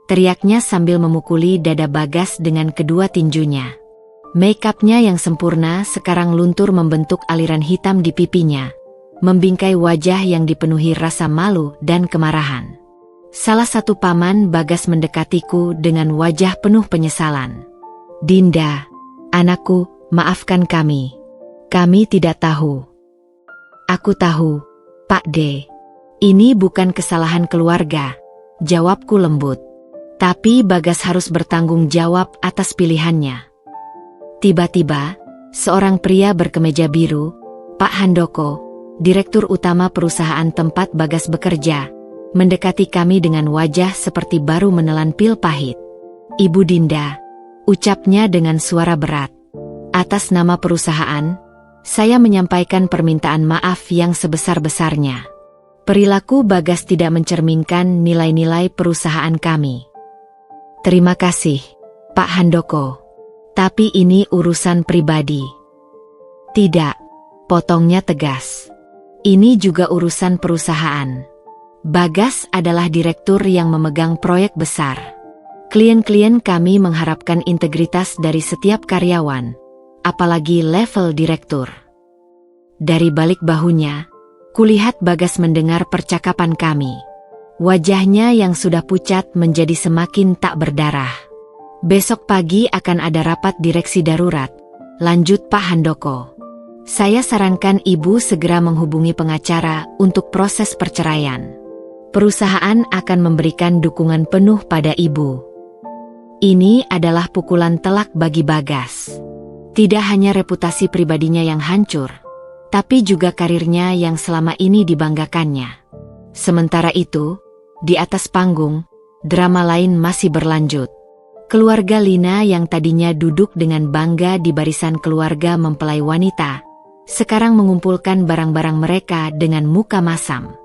teriaknya sambil memukuli dada Bagas dengan kedua tinjunya. Make-upnya yang sempurna sekarang luntur membentuk aliran hitam di pipinya, membingkai wajah yang dipenuhi rasa malu dan kemarahan. Salah satu paman Bagas mendekatiku dengan wajah penuh penyesalan. "Dinda, anakku, maafkan kami. Kami tidak tahu." "Aku tahu, Pak D. Ini bukan kesalahan keluarga," jawabku lembut. "Tapi Bagas harus bertanggung jawab atas pilihannya." Tiba-tiba, seorang pria berkemeja biru, Pak Handoko, direktur utama perusahaan tempat Bagas bekerja, mendekati kami dengan wajah seperti baru menelan pil pahit. "Ibu Dinda," ucapnya dengan suara berat. "Atas nama perusahaan, saya menyampaikan permintaan maaf yang sebesar-besarnya. Perilaku Bagas tidak mencerminkan nilai-nilai perusahaan kami." "Terima kasih, Pak Handoko. Tapi ini urusan pribadi." "Tidak," potongnya tegas. "Ini juga urusan perusahaan. Bagas adalah direktur yang memegang proyek besar. Klien-klien kami mengharapkan integritas dari setiap karyawan, apalagi level direktur." Dari balik bahunya, kulihat Bagas mendengar percakapan kami. Wajahnya yang sudah pucat menjadi semakin tak berdarah. "Besok pagi akan ada rapat direksi darurat," lanjut Pak Handoko. "Saya sarankan Ibu segera menghubungi pengacara untuk proses perceraian. Perusahaan akan memberikan dukungan penuh pada Ibu." Ini adalah pukulan telak bagi Bagas. Tidak hanya reputasi pribadinya yang hancur, tapi juga karirnya yang selama ini dibanggakannya. Sementara itu, di atas panggung, drama lain masih berlanjut. Keluarga Lina yang tadinya duduk dengan bangga di barisan keluarga mempelai wanita, sekarang mengumpulkan barang-barang mereka dengan muka masam.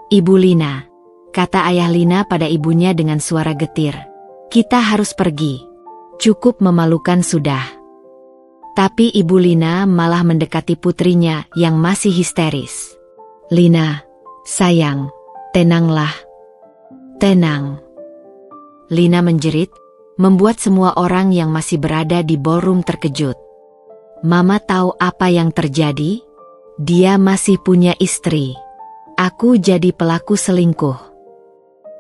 "Ibu Lina," kata ayah Lina pada ibunya dengan suara getir, "kita harus pergi. Cukup memalukan sudah." Tapi Ibu Lina malah mendekati putrinya yang masih histeris. "Lina, sayang, tenanglah. Tenang." Lina menjerit, membuat semua orang yang masih berada di ballroom terkejut. "Mama tahu apa yang terjadi? Dia masih punya istri. Aku jadi pelaku selingkuh."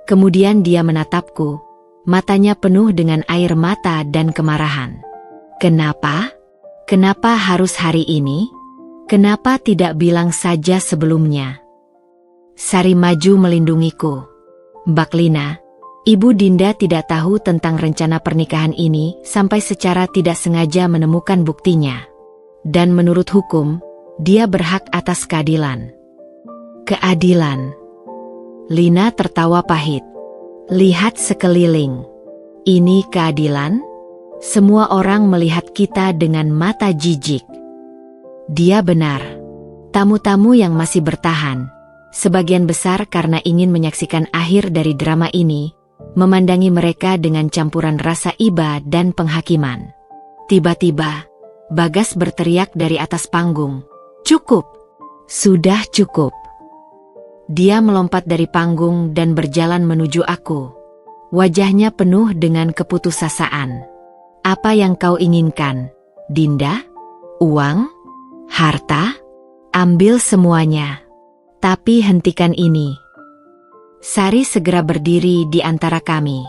Kemudian dia menatapku, matanya penuh dengan air mata dan kemarahan. "Kenapa? Kenapa harus hari ini? Kenapa tidak bilang saja sebelumnya?" Sari maju melindungiku. "Mbak Lina, Ibu Dinda tidak tahu tentang rencana pernikahan ini sampai secara tidak sengaja menemukan buktinya. Dan menurut hukum, dia berhak atas keadilan." "Keadilan?" Lina tertawa pahit. "Lihat sekeliling. Ini keadilan? Semua orang melihat kita dengan mata jijik." Dia benar. Tamu-tamu yang masih bertahan, sebagian besar karena ingin menyaksikan akhir dari drama ini, memandangi mereka dengan campuran rasa iba dan penghakiman. Tiba-tiba, Bagas berteriak dari atas panggung, "Cukup! Sudah cukup!" Dia melompat dari panggung dan berjalan menuju aku. Wajahnya penuh dengan keputusasaan. "Apa yang kau inginkan, Dinda? Uang? Harta? Ambil semuanya. Tapi hentikan ini." Sari segera berdiri di antara kami.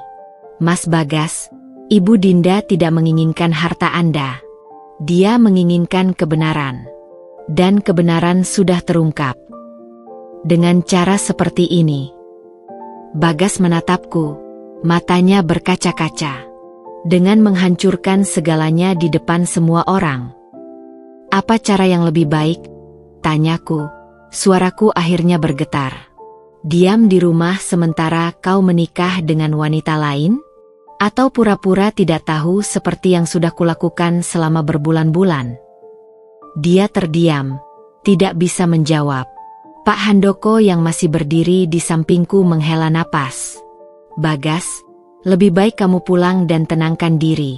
"Mas Bagas, Ibu Dinda tidak menginginkan harta Anda. Dia menginginkan kebenaran. Dan kebenaran sudah terungkap. Dengan cara seperti ini." Bagas menatapku, matanya berkaca-kaca. "Dengan menghancurkan segalanya di depan semua orang. Apa cara yang lebih baik?" tanyaku. Suaraku akhirnya bergetar. "Diam di rumah sementara kau menikah dengan wanita lain? Atau pura-pura tidak tahu seperti yang sudah kulakukan selama berbulan-bulan?" Dia terdiam, tidak bisa menjawab. Pak Handoko yang masih berdiri di sampingku menghela napas. "Bagas, lebih baik kamu pulang dan tenangkan diri.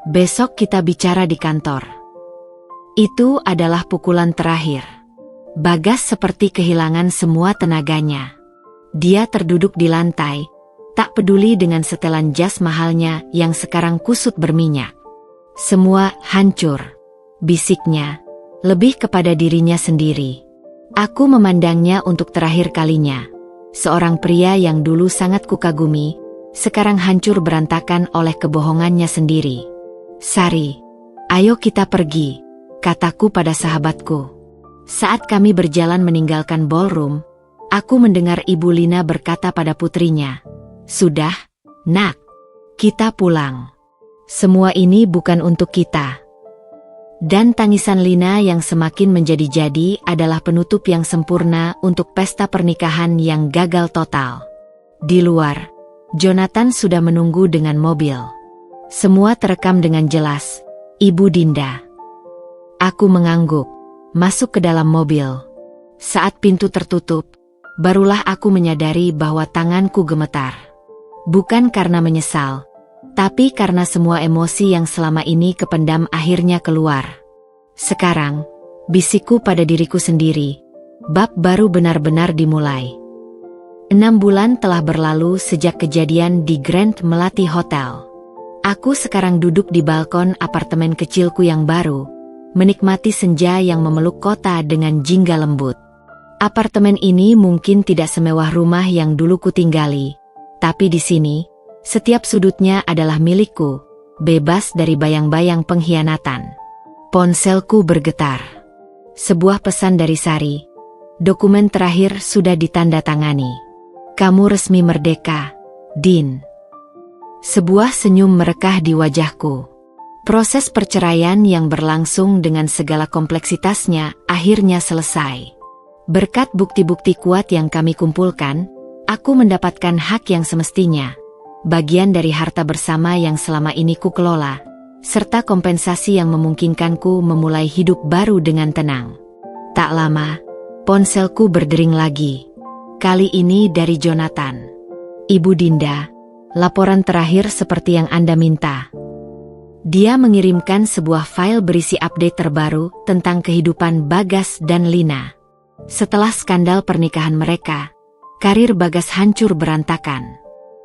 Besok kita bicara di kantor." Itu adalah pukulan terakhir. Bagas seperti kehilangan semua tenaganya. Dia terduduk di lantai, tak peduli dengan setelan jas mahalnya yang sekarang kusut berminyak. "Semua hancur," bisiknya, lebih kepada dirinya sendiri. Aku memandangnya untuk terakhir kalinya. Seorang pria yang dulu sangat kukagumi, sekarang hancur berantakan oleh kebohongannya sendiri. "Sari, ayo kita pergi," kataku pada sahabatku. Saat kami berjalan meninggalkan ballroom, aku mendengar Ibu Lina berkata pada putrinya, "Sudah, Nak, kita pulang. Semua ini bukan untuk kita." Dan tangisan Lina yang semakin menjadi-jadi adalah penutup yang sempurna untuk pesta pernikahan yang gagal total. Di luar, Jonathan sudah menunggu dengan mobil. Semua terekam dengan jelas, "Ibu Dinda." Aku mengangguk, masuk ke dalam mobil. Saat pintu tertutup, barulah aku menyadari bahwa tanganku gemetar. Bukan karena menyesal, tapi karena semua emosi yang selama ini kependam akhirnya keluar. Sekarang, bisikku pada diriku sendiri, bab baru benar-benar dimulai. 6 bulan telah berlalu sejak kejadian di Grand Melati Hotel. Aku sekarang duduk di balkon apartemen kecilku yang baru, menikmati senja yang memeluk kota dengan jingga lembut. Apartemen ini mungkin tidak semewah rumah yang dulu kutinggali, tapi di sini, setiap sudutnya adalah milikku, bebas dari bayang-bayang pengkhianatan. Ponselku bergetar. Sebuah pesan dari Sari. Dokumen terakhir sudah ditandatangani. "Kamu resmi merdeka, Din." Sebuah senyum merekah di wajahku. Proses perceraian yang berlangsung dengan segala kompleksitasnya akhirnya selesai. Berkat bukti-bukti kuat yang kami kumpulkan, aku mendapatkan hak yang semestinya. Bagian dari harta bersama yang selama ini kukelola, serta kompensasi yang memungkinkanku memulai hidup baru dengan tenang. Tak lama, ponselku berdering lagi. Kali ini dari Jonathan. "Ibu Dinda, laporan terakhir seperti yang Anda minta." Dia mengirimkan sebuah file berisi update terbaru tentang kehidupan Bagas dan Lina. Setelah skandal pernikahan mereka, karir Bagas hancur berantakan.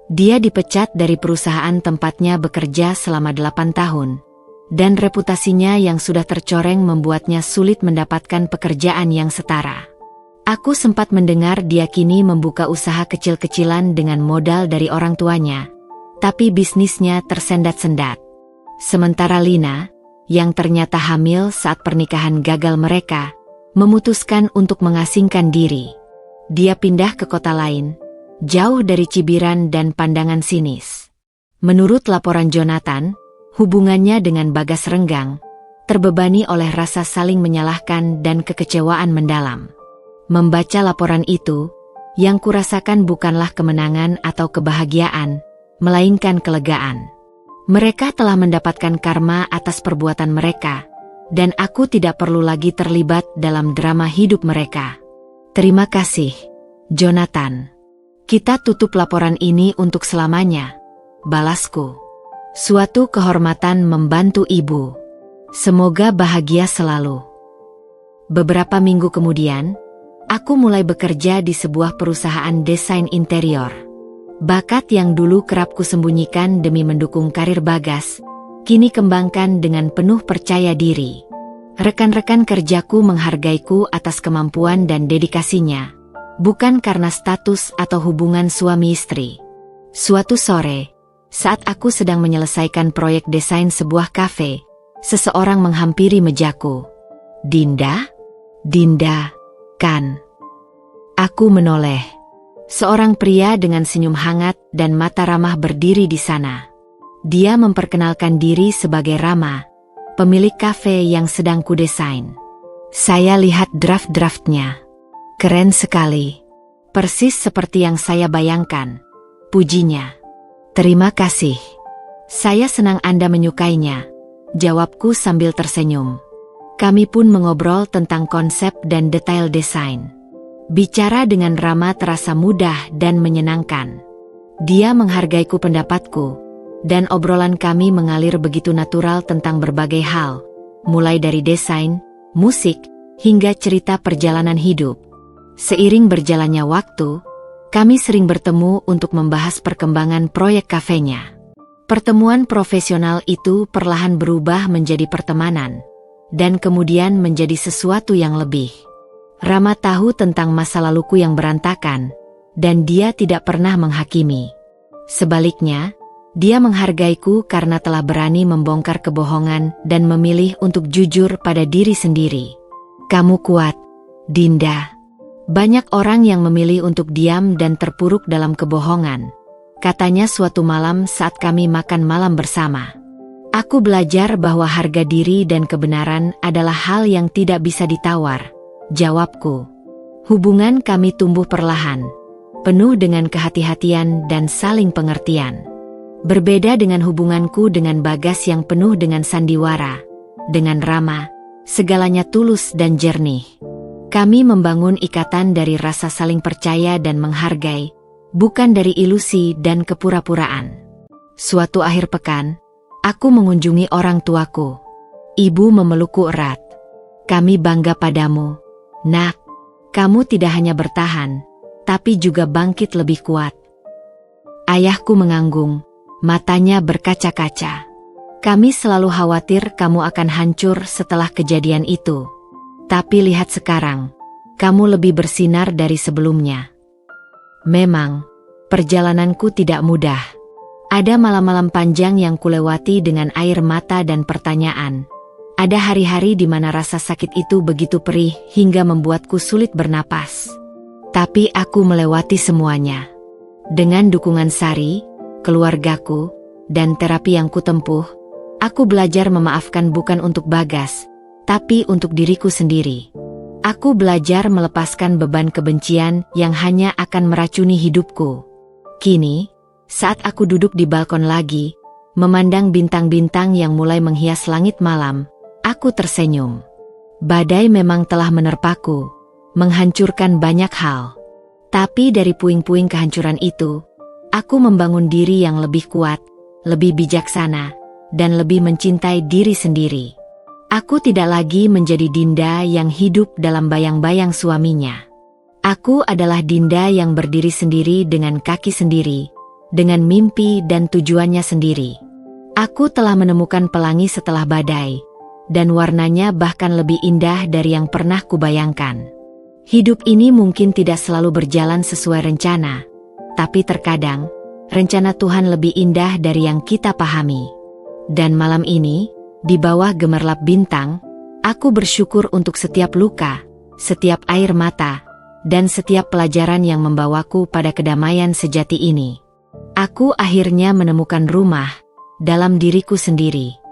Dia dipecat dari perusahaan tempatnya bekerja selama 8 tahun. Dan reputasinya yang sudah tercoreng membuatnya sulit mendapatkan pekerjaan yang setara. Aku sempat mendengar dia kini membuka usaha kecil-kecilan dengan modal dari orang tuanya. Tapi bisnisnya tersendat-sendat. Sementara Lina, yang ternyata hamil saat pernikahan gagal mereka, memutuskan untuk mengasingkan diri. Dia pindah ke kota lain, jauh dari cibiran dan pandangan sinis. Menurut laporan Jonathan, hubungannya dengan Bagas renggang, terbebani oleh rasa saling menyalahkan dan kekecewaan mendalam. Membaca laporan itu, yang kurasakan bukanlah kemenangan atau kebahagiaan, melainkan kelegaan. Mereka telah mendapatkan karma atas perbuatan mereka, dan aku tidak perlu lagi terlibat dalam drama hidup mereka. Terima kasih, Jonathan. Kita tutup laporan ini untuk selamanya, balasku. Suatu kehormatan membantu ibu. Semoga bahagia selalu. Beberapa minggu kemudian, aku mulai bekerja di sebuah perusahaan desain interior. Bakat yang dulu kerap kusembunyikan demi mendukung karir Bagas, kini kembangkan dengan penuh percaya diri. Rekan-rekan kerjaku menghargaiku atas kemampuan dan dedikasinya, bukan karena status atau hubungan suami istri. Suatu sore, saat aku sedang menyelesaikan proyek desain sebuah kafe, seseorang menghampiri mejaku. Dinda? Dinda, kan? Aku menoleh. Seorang pria dengan senyum hangat dan mata ramah berdiri di sana. Dia memperkenalkan diri sebagai Rama, pemilik kafe yang sedang kudesain. Saya lihat draft-draftnya. Keren sekali. Persis seperti yang saya bayangkan, pujinya. Terima kasih. Saya senang Anda menyukainya, jawabku sambil tersenyum. Kami pun mengobrol tentang konsep dan detail desain. Bicara dengan Rama terasa mudah dan menyenangkan. Dia menghargaiku pendapatku, dan obrolan kami mengalir begitu natural tentang berbagai hal, mulai dari desain, musik, hingga cerita perjalanan hidup. Seiring berjalannya waktu, kami sering bertemu untuk membahas perkembangan proyek kafenya. Pertemuan profesional itu perlahan berubah menjadi pertemanan, dan kemudian menjadi sesuatu yang lebih. Rama tahu tentang masa laluku yang berantakan, dan dia tidak pernah menghakimi. Sebaliknya, dia menghargaiku karena telah berani membongkar kebohongan dan memilih untuk jujur pada diri sendiri. Kamu kuat, Dinda. Banyak orang yang memilih untuk diam dan terpuruk dalam kebohongan, katanya suatu malam saat kami makan malam bersama. Aku belajar bahwa harga diri dan kebenaran adalah hal yang tidak bisa ditawar, jawabku. Hubungan kami tumbuh perlahan, penuh dengan kehati-hatian dan saling pengertian. Berbeda dengan hubunganku dengan Bagas yang penuh dengan sandiwara, dengan Rama, segalanya tulus dan jernih. Kami membangun ikatan dari rasa saling percaya dan menghargai, bukan dari ilusi dan kepura-puraan. Suatu akhir pekan, aku mengunjungi orang tuaku. Ibu memelukku erat. Kami bangga padamu, Nak. Kamu tidak hanya bertahan, tapi juga bangkit lebih kuat. Ayahku menganggung, matanya berkaca-kaca. Kami selalu khawatir kamu akan hancur setelah kejadian itu. Tapi lihat sekarang, kamu lebih bersinar dari sebelumnya. Memang, perjalananku tidak mudah. Ada malam-malam panjang yang kulewati dengan air mata dan pertanyaan. Ada hari-hari di mana rasa sakit itu begitu perih hingga membuatku sulit bernapas. Tapi aku melewati semuanya. Dengan dukungan Sari, keluargaku, dan terapi yang kutempuh, aku belajar memaafkan bukan untuk Bagas, tapi untuk diriku sendiri. Aku belajar melepaskan beban kebencian yang hanya akan meracuni hidupku. Kini, saat aku duduk di balkon lagi, memandang bintang-bintang yang mulai menghias langit malam, aku tersenyum. Badai memang telah menerpaku, menghancurkan banyak hal. Tapi dari puing-puing kehancuran itu, aku membangun diri yang lebih kuat, lebih bijaksana, dan lebih mencintai diri sendiri. Aku tidak lagi menjadi Dinda yang hidup dalam bayang-bayang suaminya. Aku adalah Dinda yang berdiri sendiri dengan kaki sendiri, dengan mimpi dan tujuannya sendiri. Aku telah menemukan pelangi setelah badai, dan warnanya bahkan lebih indah dari yang pernah kubayangkan. Hidup ini mungkin tidak selalu berjalan sesuai rencana, tapi terkadang, rencana Tuhan lebih indah dari yang kita pahami. Dan malam ini, di bawah gemerlap bintang, aku bersyukur untuk setiap luka, setiap air mata, dan setiap pelajaran yang membawaku pada kedamaian sejati ini. Aku akhirnya menemukan rumah dalam diriku sendiri.